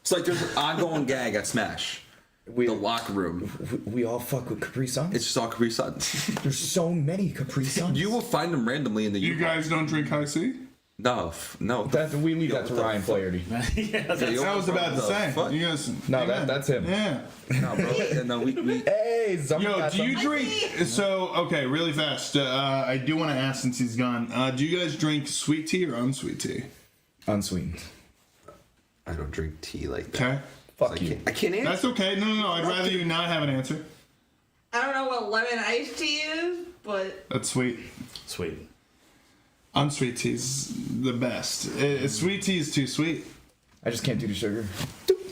It's like there's an ongoing gag at Smash. The locker room. We all fuck with Capri Suns. It's just all Capri Suns. There's so many Capri Suns. You will find them randomly in the You U-Haul. guys don't drink High C? No. We leave that to Ryan Flaherty. I was about to say. You guys, No, amen. that's him. Yeah. No, bro. No, we Hey, Yo, do you drink? So, okay, really fast. I do want to ask since he's gone. Do you guys drink sweet tea or unsweet tea? unsweetened. I don't drink tea like that. Okay. Fuck you. I can't answer. That's okay. No. I'd rather you not have an answer. I don't know what lemon iced tea is, but That's sweet. Sweet. Unsweet tea's the best. Sweet tea is too sweet. I just can't do the sugar.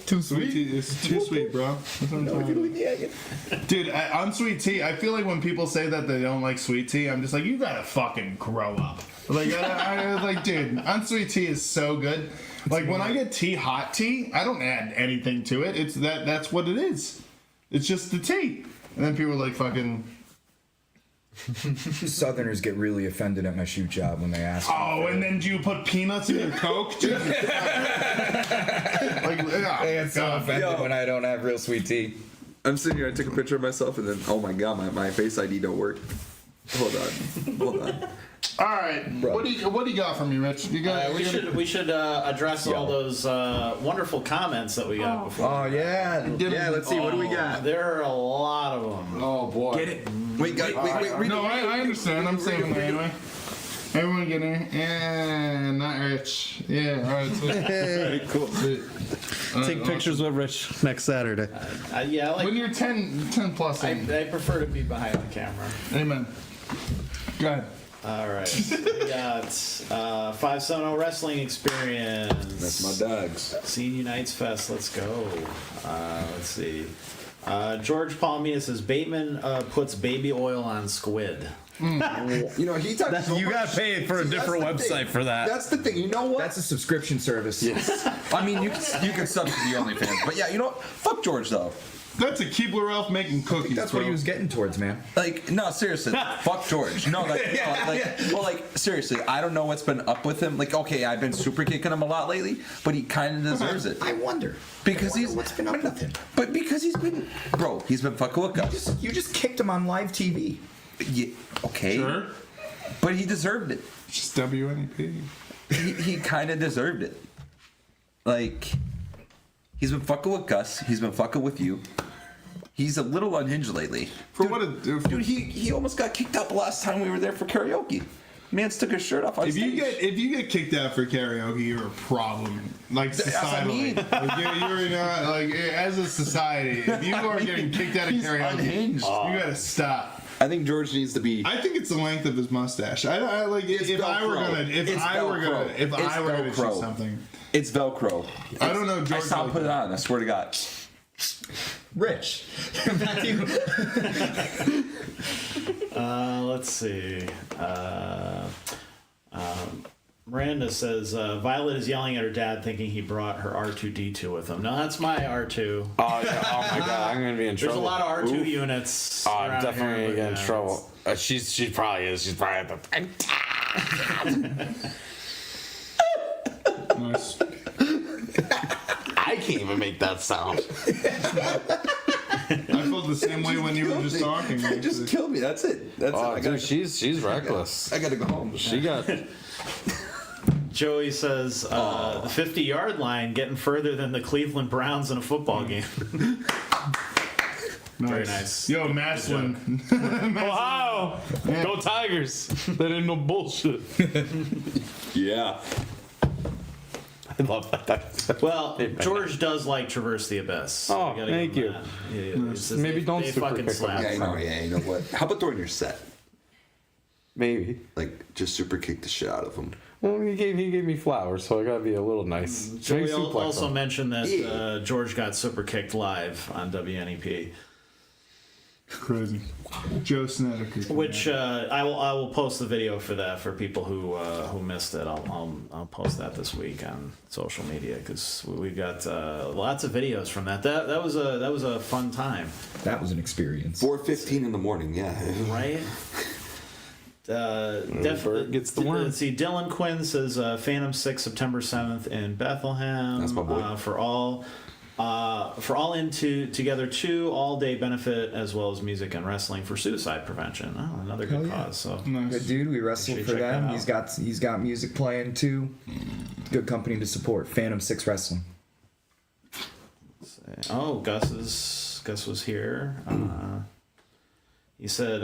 Too sweet tea is too sweet, bro. That's what I'm talking about. Dude, unsweet tea. I feel like when people say that they don't like sweet tea, I'm just like, you gotta fucking grow up. Like, I like, dude, unsweet tea is so good. Like when I get tea, hot tea, I don't add anything to it. It's that's what it is. It's just the tea. And then people are like, fucking. Southerners get really offended at my shoot job when they ask. Oh, and then do you put peanuts in your Coke? Like, They get so offended when I don't have real sweet tea. I'm sitting here. I took a picture of myself, and then oh my god, my Face ID don't work. Hold on. all right, what do you got for me, Rich? You got? We should address all those wonderful comments that we got before. Oh yeah, yeah. Let's see. What do we got? There are a lot of them. Oh boy. Get it? Wait. No, I understand. I'm saving it anyway. Everyone get in? Yeah, not Rich. Yeah, all right. Sweet. Cool. Sweet. Take pictures with Rich next Saturday. Yeah, I When like. you're 10 plus. I prefer to be behind the camera. Amen. Go ahead. All right. We got 570 Wrestling Experience. That's my dogs. Scene Unites Fest. Let's go. Let's see. George Palmia says Bateman puts baby oil on squid. You know, he talks so You much. got paid for a See, different that's the website thing. for that. That's the thing. You know what? That's a subscription service. Yes. I mean, you can sub to the OnlyFans, but yeah, you know what? Fuck George though. That's a Keebler Elf making cookies. That's bro. what he was getting towards, man. Like, no, seriously, fuck George. No, seriously, I don't know what's been up with him. Like, okay, I've been super kicking him a lot lately, but he kind of deserves it I wonder because he's what's been up with him. But because he's been fucking with us. You just kicked him on live TV. Yeah, okay, Sure. but he deserved it. Just WNEP. He kind of deserved it. Like, he's been fucking with Gus. He's been fucking with you. He's a little unhinged lately. Dude, he almost got kicked out the last time we were there for karaoke. Man's took his shirt off on If stage. you get kicked out for karaoke, you're a problem. Like That's what I societally, mean. like, you're not like as a society. If you are getting kicked out of He's karaoke, unhinged. you gotta stop. I think George needs to be. I think it's the length of his mustache. I like if I were gonna Velcro. choose something. It's Velcro. I don't know, I George. saw him like put it that. on. I swear to God. Rich. Let's see. Miranda says Violet is yelling at her dad, thinking he brought her R2D2 with him. No, that's my R2. Oh, yeah. Oh my god, I'm gonna be in trouble. There's a lot of R2 Oof. units. Oh, I'm around definitely here, gonna get in but, yeah, trouble. She probably is. She's probably at the. Nice. I can't even make that sound. I felt the same way when you were just talking. It just killed me. That's it. That's Oh, it. dude, she's reckless. I gotta go home. She got. Joey says the 50-yard line getting further than the Cleveland Browns in a football game. Very nice. Yo, Wrasslin. Ohio, go Tigers. That ain't no bullshit. Yeah. I love that. Well, George does like Traverse the Abyss. Oh, We gotta thank give him you. that. Yeah, it's just- Maybe don't they super fucking kick slap. Yeah, you know what? How about during your set? Maybe. Like, just super kick the shit out of them. Well, he gave me flowers, so I gotta be a little nice. Should we Maybe suplex also him. mention that George got super kicked live on WNEP, Crazy. Joe Snedeker. which I will post the video for that for people who missed it. I'll post that this week on social media because we got lots of videos from that. That was a fun time, That was an experience. 4:15 in the morning. Yeah. right? bird gets the worm. Let's see. Dylan Quinn says Phantom 6 September 7th in Bethlehem. That's my boy. For all into together 2 all-day benefit as well as music and wrestling for suicide prevention. Oh, another good Hell yeah. cause. So Good dude. We wrestled Make for sure you check them. that He's got music playing too. Good company to support. Phantom 6 Wrestling. oh, Gus was here. He said,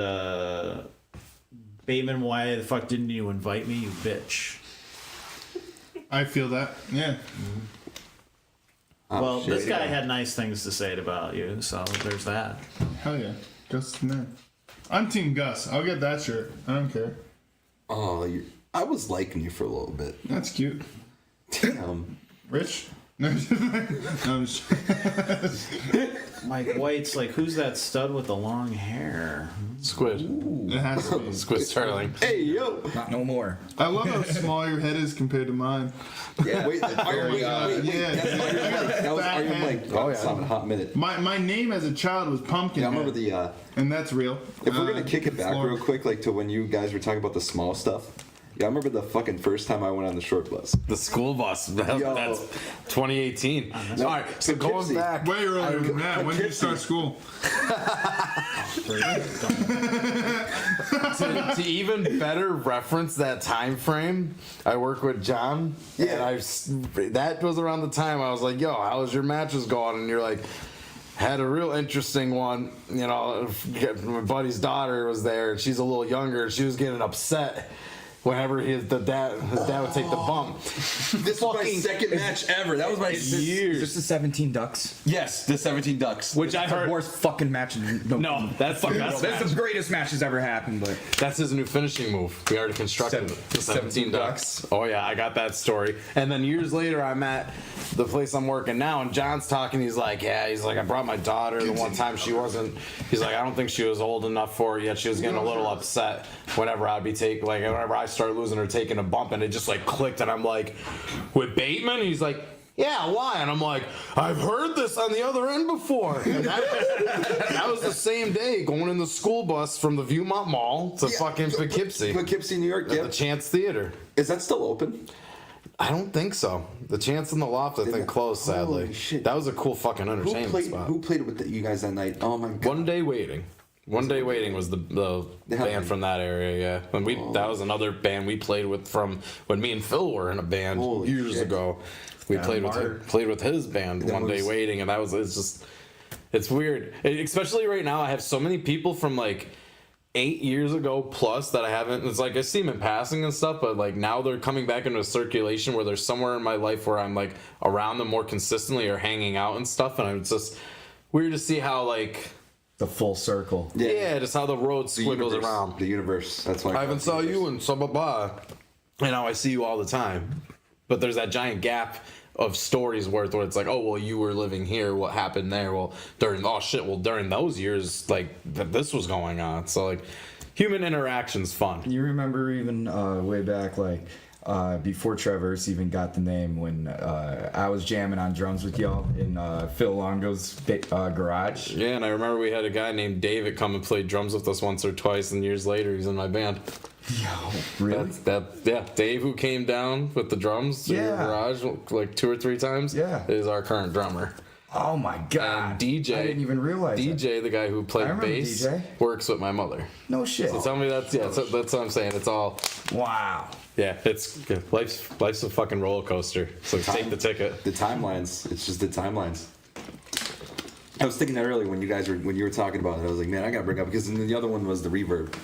Bateman, why the fuck didn't you invite me, you bitch? I feel that. Yeah. Well, shit. this guy had nice things to say about you, so there's that. Hell yeah. Gus is man. I'm Team Gus. I'll get that shirt. I don't care. Oh, I was liking you for a little bit. That's cute. Rich? No, I'm just Mike White's like, who's that stud with the long hair? Squid. It has to be. Squid Starling. Hey, yo. Not no more. I love how small your head is compared to mine. Yeah, wait. Iron Mike. Yeah. That was Iron Mike. Oh, yeah. It's on a hot minute. My name as a child was Pumpkin. Yeah, I remember Head, the. and that's real. If we're gonna kick it back Florida. real quick, like to when you guys were talking about the small stuff. Yeah, I remember the fucking first time I went on the short bus. The school bus. That's 2018. All right, so going Poughkeepsie. back. Way earlier than that. When did you start school? To even better reference that time frame, I work with John, and that was around the time I was like, "Yo, how's your matches going?" And you're like, "Had a real interesting one." You know, my buddy's daughter was there, and she's a little younger, and she was getting upset whenever his dad would take the bump. This was my second match ever. That was my Is this the 17 Ducks? Yes, the 17 Ducks. Which I That's the heard. worst fucking match. No, that's the best That's match. the greatest match that's ever happened. But That's his new finishing move. We already constructed the 17 ducks. Oh yeah, I got that story. And then years later, I'm at the place I'm working now, and John's talking. He's like, I brought my daughter the one time she wasn't. He's like, I don't think she was old enough for it yet. She was getting a little upset whenever whenever I start losing her taking a bump, and it just like clicked, and I'm like, with Bateman? He's like, yeah, why? And I'm like, I've heard this on the other end before. And that was the same day going in the school bus from the Viewmont Mall to fucking Poughkeepsie. Poughkeepsie, New York. At Yeah. the Chance Theater. Is that still open? I don't think so. The Chance and the Loft, I think, closed, sadly. Holy shit. That was a cool fucking entertainment spot. Who played with you guys that night? Oh my god. One Day Waiting. One Day Waiting was the band from that area, yeah. And that was another band we played with from when me and Phil were in a band Holy years shit. ago. We played with his band, One Day Waiting, and it's weird. Especially right now, I have so many people from like 8 years ago plus that I haven't. It's like I see them in passing and stuff, but like now they're coming back into a circulation where there's somewhere in my life where I'm like around them more consistently or hanging out and stuff, and it's just weird to see how like. the full circle. Yeah, just how the road The squiggles universe. around. The universe. That's why I haven't saw you in so blah blah, and now I see you all the time. But there's that giant gap of stories where it's like, oh well, you were living here. What happened there? Well, during those years, like this was going on. So like, human interaction's fun. You remember even way back, like before Traverse even got the name, when I was jamming on drums with y'all in Phil Longo's garage. Yeah, and I remember we had a guy named David come and play drums with us once or twice, and years later he's in my band. Yo, really? Dave, who came down with the drums to your garage like 2 or 3 times, is our current drummer. Oh my god. And DJ, I didn't even realize DJ, the guy who I played remember bass, DJ. works with my mother. No shit. So tell me that's what I'm saying. It's all Wow. life's a fucking roller coaster. So take the ticket. The timelines. It's just the timelines. I was thinking that earlier when you were talking about it. I was like, man, I gotta bring up because then the other one was the Reverb.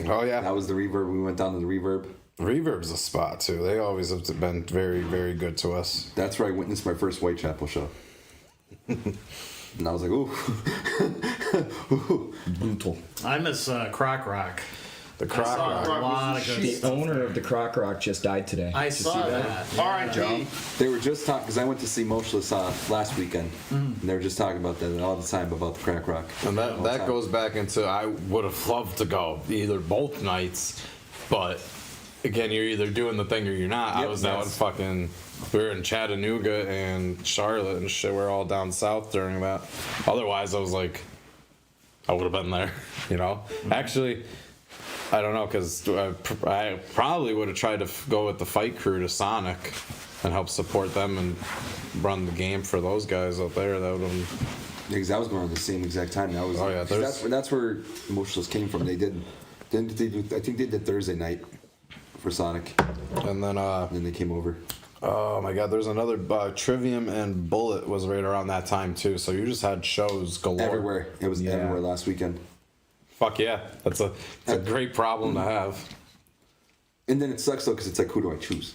Oh yeah, That was the Reverb. We went down to the Reverb. Reverb's a spot too. They always have been very, very good to us. That's where I witnessed my first Whitechapel show. And I was like, ooh. Ooh. Brutal. I miss Croc Rock. The Croc I saw Rock. a lot of good The stuff. owner of the Croc Rock just died today. I Did you saw see that. R.I.P. They were just talking, because I went to see Motionless last weekend, and they were just talking about that all the time, about the Crack Rock. And All the that time. goes back into I would have loved to go either both nights, but again, you're either doing the thing or you're not. I Yep, was down yes. fucking. We were in Chattanooga and Charlotte and shit. We're all down south during that. Otherwise, I was like, I would have been there. You know, actually, I don't know because I probably would have tried to go with the Fight Crew to Sonic and help support them and run the game for those guys out there. That would have. Because I was going at the same exact time. That was, Oh, yeah, 'cause that's where Motionless came from. They did, didn't they do, I think they did Thursday night for Sonic, And then and they came over. oh my god, there's another Trivium and Bullet was right around that time too. So you just had shows galore. Everywhere. It was everywhere last weekend. Fuck yeah, it's a great problem to have. And then it sucks though, because it's like, who do I choose?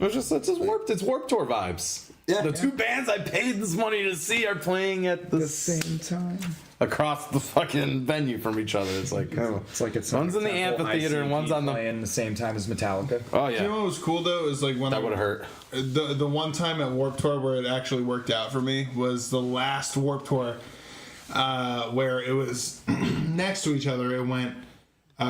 It's just warped. It's Warped Tour vibes. Yeah. The two bands I paid this money to see are playing at the same time. across the fucking venue from each other. It's like It's like it's one's in the Temple amphitheater and one's on the. playing the same time as Metallica. Oh You know yeah, what was cool though is like when that would have hurt. The one time at Warped Tour where it actually worked out for me was the last Warped Tour where it was next to each other. It went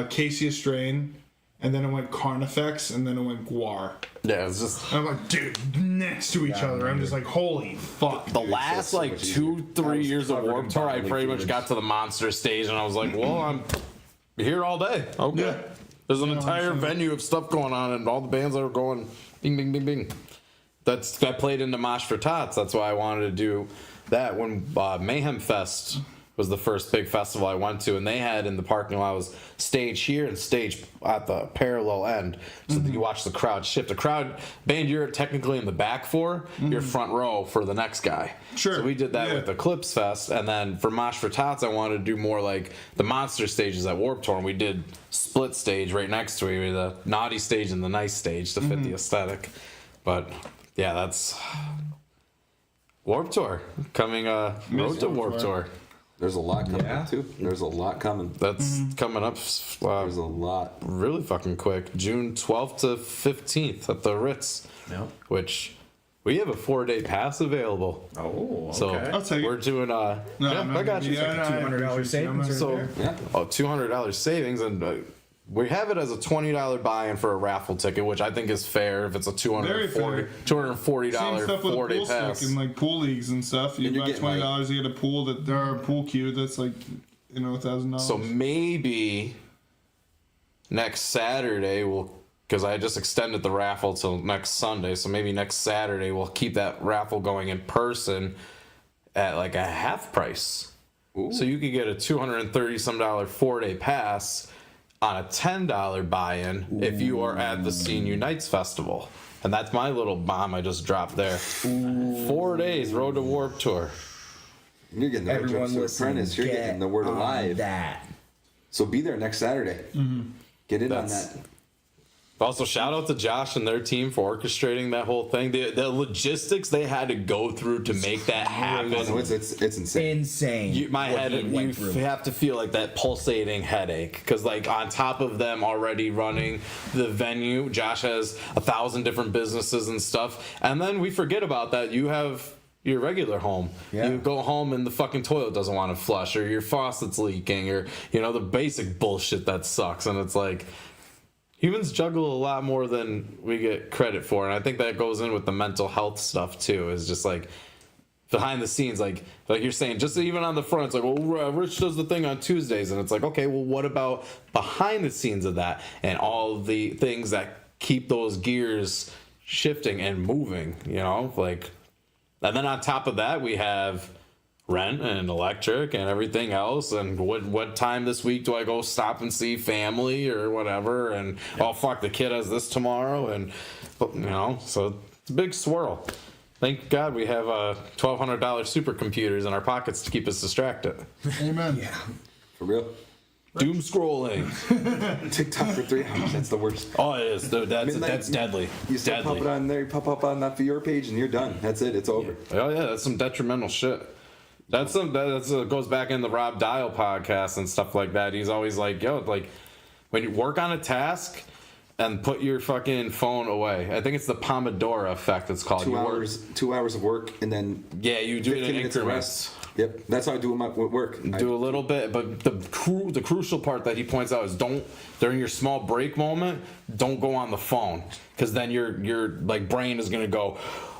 Casey Strain, and then it went Carnifex, and then it went Guar. Yeah, it's just I'm like, dude, next to each other. I'm just like, holy fuck. the last so like much easier. 2-3 I was years of covered in Warped Tour. I bodily pretty much fluids. got to the monster stage and I was like, well, I'm here all day. Okay. Yeah. There's an entire I'm venue of stuff going on, and all the bands that are going bing, bing, bing, bing. That played into Mosh for Tots. That's why I wanted to do that when Mayhem Fest was the first big festival I went to, and they had in the parking lot was stage here and stage at the parallel end, so that you watch the crowd shift. The crowd band you're technically in the back for, you're front row for the next guy. Sure. So we did that Yeah. with Eclipse Fest, and then for Mosh for Tots, I wanted to do more like the monster stages at Warped Tour, and we did split stage right next to it, we the naughty stage and the nice stage to fit the aesthetic. But yeah, that's Warped Tour coming. Road to Warped Warped Tour. Tour. There's a lot coming Yeah. up too. There's a lot coming. That's coming up There's a lot. really fucking quick. June 12th to 15th at the Ritz, Yep. which we have a 4-day pass available. Oh, So I'll take it. we're doing No, yeah, no, I got you. yeah, no, I $200 appreciate you. I'm savings. So Yeah. $200 savings, and we have it as a $20 buy-in for a raffle ticket, which I think is fair. If it's a Very fair. $240 Same stuff with a 4-day pool pass. stick and like pool leagues and stuff. You And you're got getting, like- $20, you get a pool that there are a pool queue that's like, you know, $1,000. So maybe next Saturday because I just extended the raffle till next Sunday. So maybe next Saturday we'll keep that raffle going in person at like a half price. So you could get a $230-some 4-day pass on a $10 buy-in if you are at the Scene Unites Festival. And that's my little bomb I just dropped there. 4 days, Road to Warped Tour. And you're getting the Everyone Witch listening, Apprentice. You're get getting the word on alive. that. So be there next Saturday. Get in That's- on that. Also, shout out to Josh and their team for orchestrating that whole thing. The logistics they had to go through to make that happen. No, it's insane. Insane. My what head, he went you through. have to feel like that pulsating headache because, like, on top of them already running the venue, Josh has 1,000 different businesses and stuff, and then we forget about that. You have your regular home. Yeah. You go home and the fucking toilet doesn't want to flush, or your faucet's leaking, or the basic bullshit that sucks, and it's like. Humans juggle a lot more than we get credit for, and I think that goes in with the mental health stuff too. Is just like behind the scenes, like you're saying, just even on the front, it's like, well, Rich does the thing on Tuesdays, and it's like, okay, well, what about behind the scenes of that and all the things that keep those gears shifting and moving, like, and then on top of that, we have rent and electric and everything else, and what time this week do I go stop and see family or whatever, and oh fuck, the kid has this tomorrow, and so it's a big swirl. Thank God we have $1,200 supercomputers in our pockets to keep us distracted. Amen. Yeah. For real. Doom scrolling. TikTok for 3 hours. That's the worst. Oh, it is. Dude, that's Midnight, deadly. You start Deadly. popping on there, you pop up on that for your page, and you're done. That's it. It's over. Oh yeah, that's some detrimental shit. That's goes back in the Rob Dial podcast and stuff like that. He's always like, yo, like when you work on a task and put your fucking phone away. I think it's the Pomodoro effect. It's called. 2 hours of work, and then You do it 15 in minutes of increments. rest. Yep, that's how I do with work. Do a little bit, but the crucial part that he points out is don't, during your small break moment, don't go on the phone, because then your like brain is gonna go,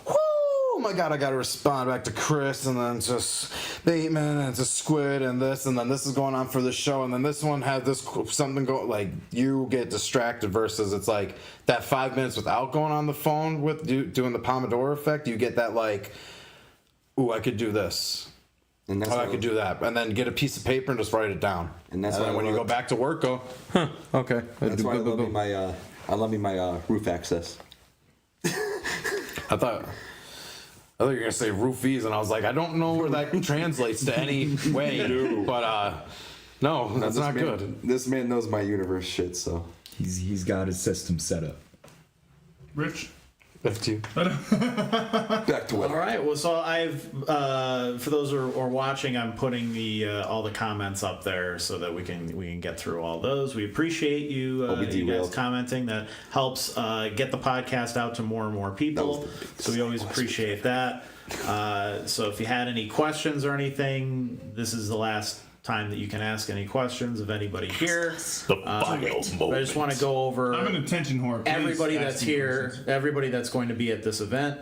oh my god, I gotta respond back to Chris, and then just Bateman, and just Squid, and then this is going on for the show, and then this one has this something go, like you get distracted. Versus it's like that 5 minutes without going on the phone with doing the Pomodoro effect, you get that like, ooh, I could do this. And that's I why could do that, and then get a piece of paper and just write it down. And that's then why I when you love- go back to work, go, huh, okay. That's why I love me my roof access. I thought you were gonna say roofies, and I was like, I don't know where that translates to any way, but no, that's not good. This man knows my universe shit, so. He's got his system set up. Rich. Back to you. Back to what? All right. Well, so I've for those who are watching, I'm putting the all the comments up there so that we can get through all those. We appreciate you, we you guys derailed. commenting. That helps get the podcast out to more and more people. So we always appreciate that. So if you had any questions or anything, this is the last time that you can ask any questions of anybody here. The final But I just want to go over I'm an attention whore. Please everybody ask that's me here, questions. everybody that's going to be at this event.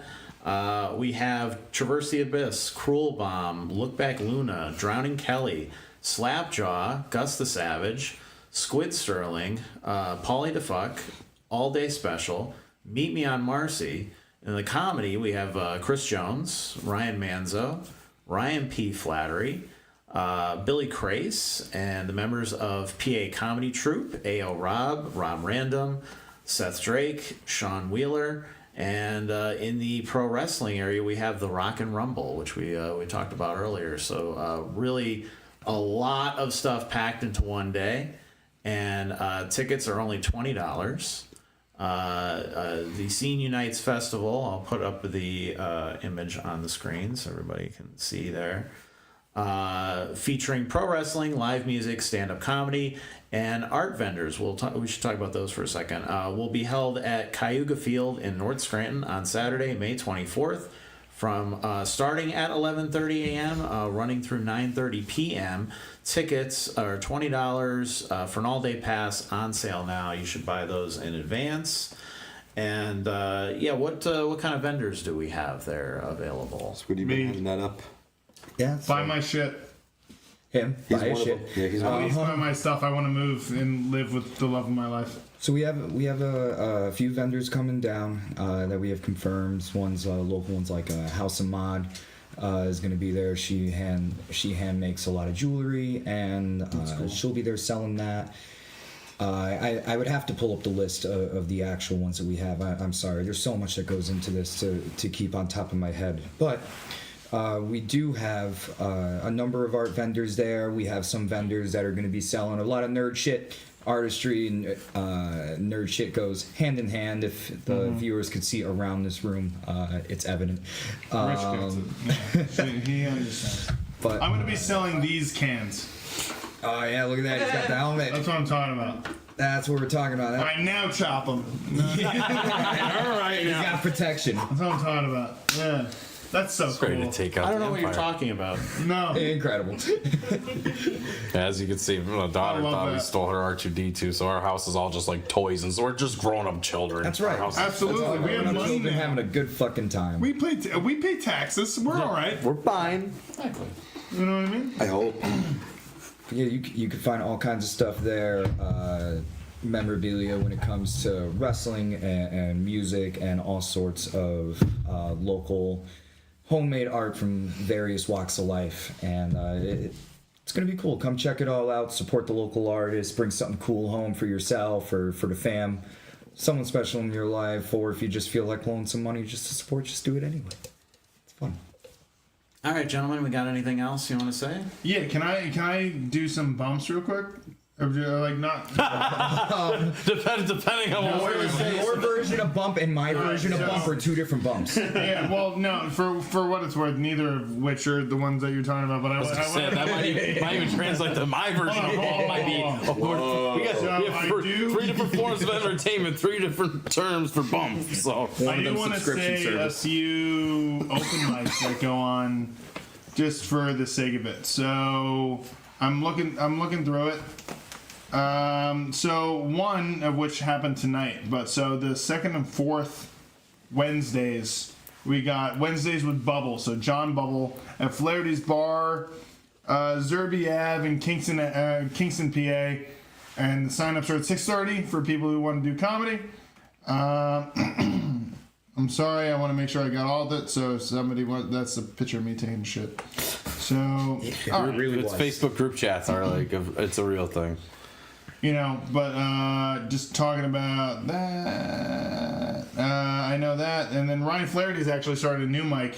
We have Traverse the Abyss, Cruel Bomb, Look Back Luna, Drowning Kelly, Slapjaw, Gus the Savage, Squid Sterling, Paulie DeFuck, All Day Special, Meet Me on Marcy. In the comedy, we have Chris Jones, Ryan Manzo, Ryan P. Flattery, Billy Crace, and the members of PA Comedy Troupe, A.O. Rob Random, Seth Drake, Sean Wheeler, and in the pro wrestling area, we have the Rock and Rumble, which we talked about earlier. So really a lot of stuff packed into one day, and tickets are only $20. The Scene Unites Festival, I'll put up the image on the screen so everybody can see there. Featuring pro wrestling, live music, stand-up comedy, and art vendors. We should talk about those for a second. Will be held at Cayuga Field in North Scranton on Saturday, May 24th, from starting at 11:30 a.m., running through 9:30 p.m. Tickets are $20 for an all-day pass, on sale now. You should buy those in advance. And what kind of vendors do we have there available? Would you Me. been having that up? Yeah. Buy my shit. Him. He's Buy one his of shit. them. Yeah, he's one of Please them. buy my stuff. I want to move and live with the love of my life. So we have a few vendors coming down that we have confirmed. One's local ones like House of Mod is going to be there. She hand makes a lot of jewelry, and cool. she'll be there selling that. I would have to pull up the list of the actual ones that we have. I'm sorry, there's so much that goes into this to keep on top of my head, but. We do have a number of art vendors there. We have some vendors that are going to be selling a lot of nerd shit. Artistry and nerd shit goes hand in hand. If the viewers could see around this room, it's evident. Rich gets it. Yeah, he understands. But I'm going to be selling these cans. oh yeah, look at that! He's got the helmet. That's what I'm talking about. That's what we're talking about. I now chop them. He's got protection. That's what I'm talking about. Yeah. That's so cool. Ready to take out I don't know the what you're Empire. talking about. No. Incredible. As you can see, my daughter I love thought we that. stole her R2D2, so our house is all just like toys, and so we're just grown-up children. That's right. Our house is- Absolutely. We have money Children now. having a good fucking time. We pay taxes. We're all right. We're fine. Exactly. You know what I mean? I hope. Yeah, you can find all kinds of stuff there. Memorabilia when it comes to wrestling and music and all sorts of local homemade art from various walks of life. And it's going to be cool. Come check it all out. Support the local artists. Bring something cool home for yourself or for the fam. Someone special in your life. Or if you just feel like blowing some money just to support, just do it anyway. Fun. All right, gentlemen, we got anything else you want to say? Yeah, can I do some bumps real quick? Or, like not. Depending on what we're saying. Your version of bump and my version of so- bump are two different bumps. Yeah, well, no. For what it's worth, neither of which are the ones that you're talking about. But That might even translate to my version of bump. Might be. We have three different forms of entertainment, 3 different terms for bump. So I do want to say a few open mics that go on just for the sake of it. So I'm looking through it. So one of which happened tonight, but so the second and fourth Wednesdays, we got Wednesdays with Bubble. So John Bubble at Flaherty's Bar, Zerby Ave in Kingston, PA, and the sign-ups are at 6:30 for people who want to do comedy. I'm sorry, I want to make sure I got all of it. So if somebody that's a picture of me taking shit. So all right. really it's was. Facebook group chats are like it's a real thing. You know, but just talking about that, I know that. And then Ryan Flaherty's actually started a new mic,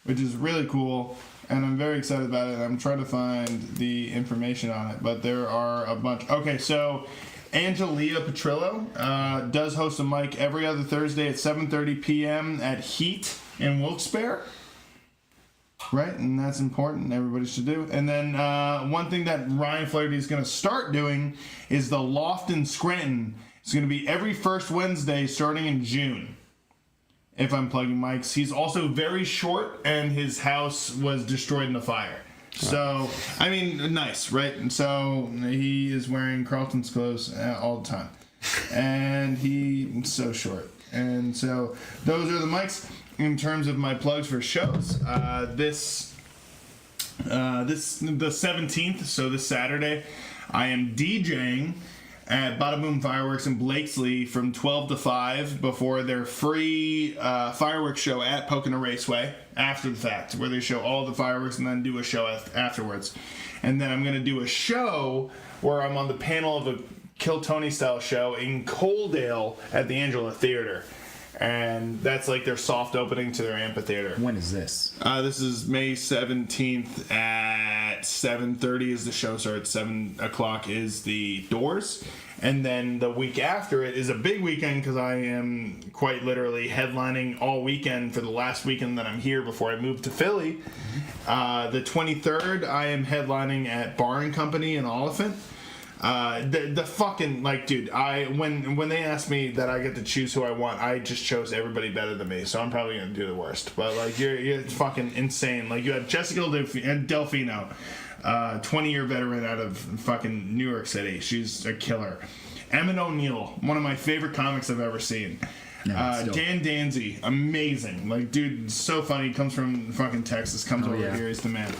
which is really cool, and I'm very excited about it. I'm trying to find the information on it, but there are a bunch. Okay, so Angelia Petrillo does host a mic every other Thursday at 7:30 p.m. at Heat in Wilkes-Barre. Right, and that's important. Everybody should do. And then one thing that Ryan Flaherty is going to start doing is the Loft in Scranton. It's going to be every first Wednesday starting in June. If I'm plugging mics, he's also very short, and his house was destroyed in a fire. So, I mean, nice, right? And so he is wearing Carlton's clothes all the time, and he's so short. And so those are the mics. In terms of my plugs for shows, the 17th, so this Saturday, I am DJing at Bada Boom Fireworks in Blakesley from 12 to 5 before their free fireworks show at Pocono Raceway after the fact, where they show all the fireworks and then do a show afterwards. And then I'm going to do a show where I'm on the panel of a Kill Tony style show in Coaldale at the Angela Theater. And that's like their soft opening to their amphitheater. When is this? This is May 17th at 7:30 is the show starts. 7 o'clock is the doors. And then the week after it is a big weekend because I am quite literally headlining all weekend for the last weekend that I'm here before I move to Philly. The 23rd, I am headlining at Bar and Company in Oliphant. The fucking, like, dude, when they asked me that I get to choose who I want, I just chose everybody better than me, so I'm probably gonna do the worst. But like, you're fucking insane. Like, you have Jessica Delfino, 20-year veteran out of fucking New York City. She's a killer. Emmett O'Neill, one of my favorite comics I've ever seen. Dan Danzy, amazing. Like, dude, so funny. He comes from fucking Texas, comes over here, he's the man.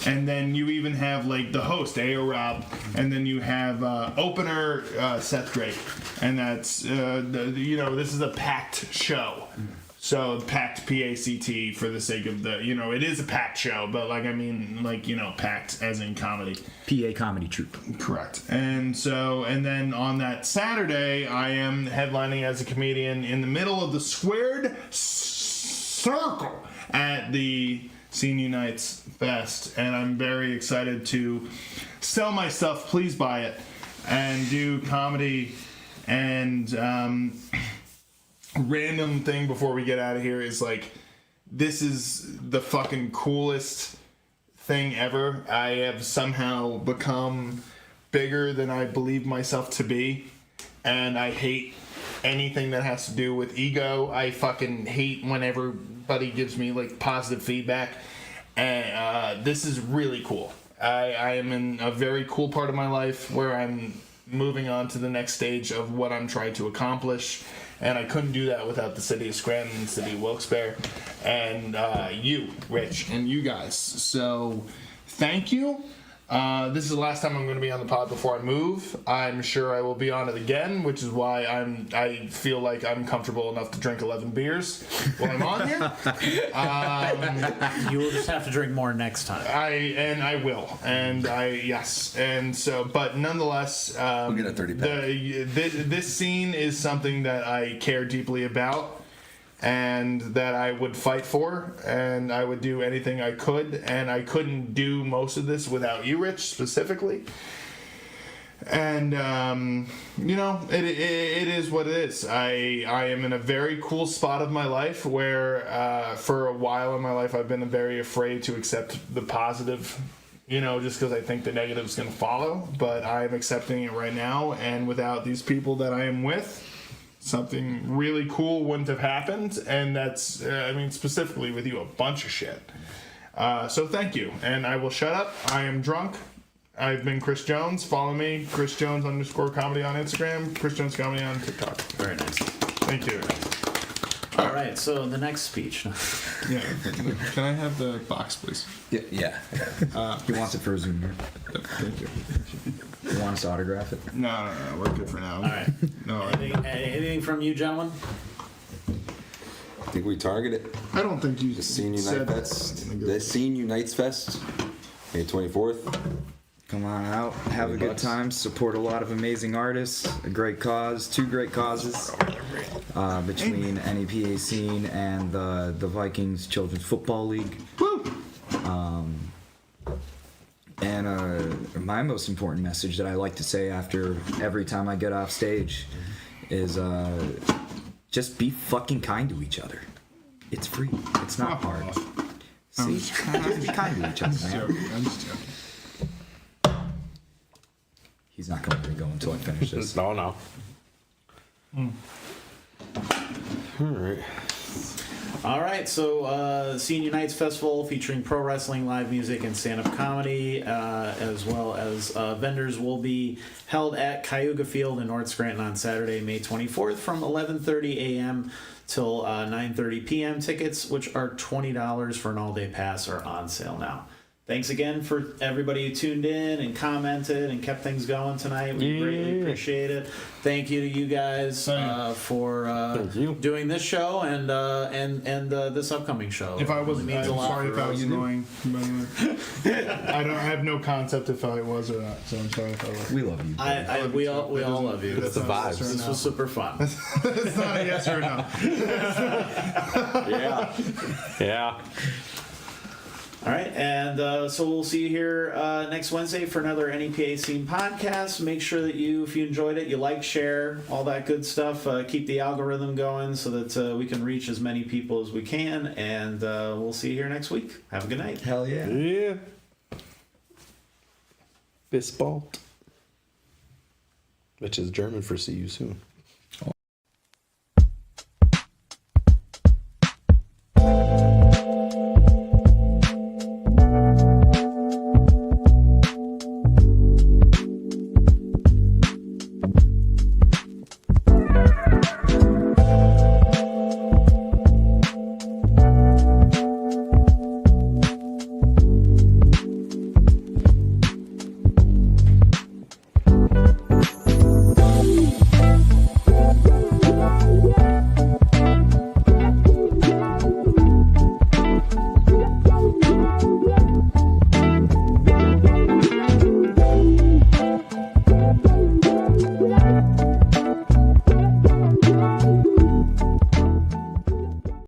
And then you even have, like, the host, A.O. Rob, and then you have opener Seth Drake. And that's, this is a packed show. So, packed, P-A-C-T, for the sake of the, it is a packed show, but, like, I mean, like, packed as in comedy. PA comedy troupe. Correct. And then on that Saturday, I am headlining as a comedian in the middle of the squared circle at the Scene Unites Fest. And I'm very excited to sell my stuff, please buy it, and do comedy. And random thing before we get out of here is, like, this is the fucking coolest thing ever. I have somehow become bigger than I believe myself to be, and I hate anything that has to do with ego. I fucking hate when everybody gives me, like, positive feedback, and this is really cool. I am in a very cool part of my life where I'm moving on to the next stage of what I'm trying to accomplish. And I couldn't do that without the city of Scranton, the city of Wilkes-Barre, and you, Rich, and you guys. So, thank you. This is the last time I'm going to be on the pod before I move. I'm sure I will be on it again, which is why I feel like I'm comfortable enough to drink 11 beers while I'm on here. You will just have to drink more next time. I will. Yes. And so, but nonetheless, We'll get a 30 pack. This scene is something that I care deeply about. and that I would fight for, and I would do anything I could, and I couldn't do most of this without you, Rich, specifically. And it is what it is. I am in a very cool spot of my life where for a while in my life I've been very afraid to accept the positive, just because I think the negative is going to follow. But I am accepting it right now, and without these people that I am with, something really cool wouldn't have happened. And that's, specifically with you, a bunch of shit. So thank you, and I will shut up. I am drunk. I've been Chris Jones. Follow me, Chris Jones _comedy on Instagram, Chris Jones Comedy on TikTok. Very nice. Thank you. All right, so the next speech. Yeah. Can I have the box, please? Yeah. He wants it for a Zoom here. Thank you. You want us to autograph it? No, we're good for now. All right. No, Anything from you, gentlemen? I think we target it. I don't think you The Scene Unite said Fest. The Scene Unites Fest, May 24th. Come on out, have a good time, support a lot of amazing artists, a great cause, 2 great causes between NEPA Scene and the Vikings Children's Football League. Woo! And my most important message that I like to say after every time I get off stage is just be fucking kind to each other. It's free. It's not hard. See? Just be kind to each other, man. I'm just joking. He's not going to let me go until I finish this. No. All right. All right, so Scene Unites Festival featuring pro wrestling, live music, and stand-up comedy, as well as vendors will be held at Cayuga Field in North Scranton on Saturday, May 24th from 11:30 a.m. till 9:30 p.m. Tickets, which are $20 for an all-day pass, are on sale now. Thanks again for everybody who tuned in and commented and kept things going tonight. We greatly appreciate it. Thank you to you guys for doing this show and this upcoming show. If I was, It means a I'm lot sorry for if I us. was annoying. I have no concept if I was or not, so I'm sorry if I was. We love you. We all love you. That's the not a yes vibes. or a This no. was super fun. It's not a yes or a no. Yeah. All right, and so we'll see you here next Wednesday for another NEPA Scene podcast. Make sure that if you enjoyed it, you like, share, all that good stuff. Keep the algorithm going so that we can reach as many people as we can. And we'll see you here next week. Have a good night. Hell yeah. Yeah. Bis bald. Which is German for see you soon.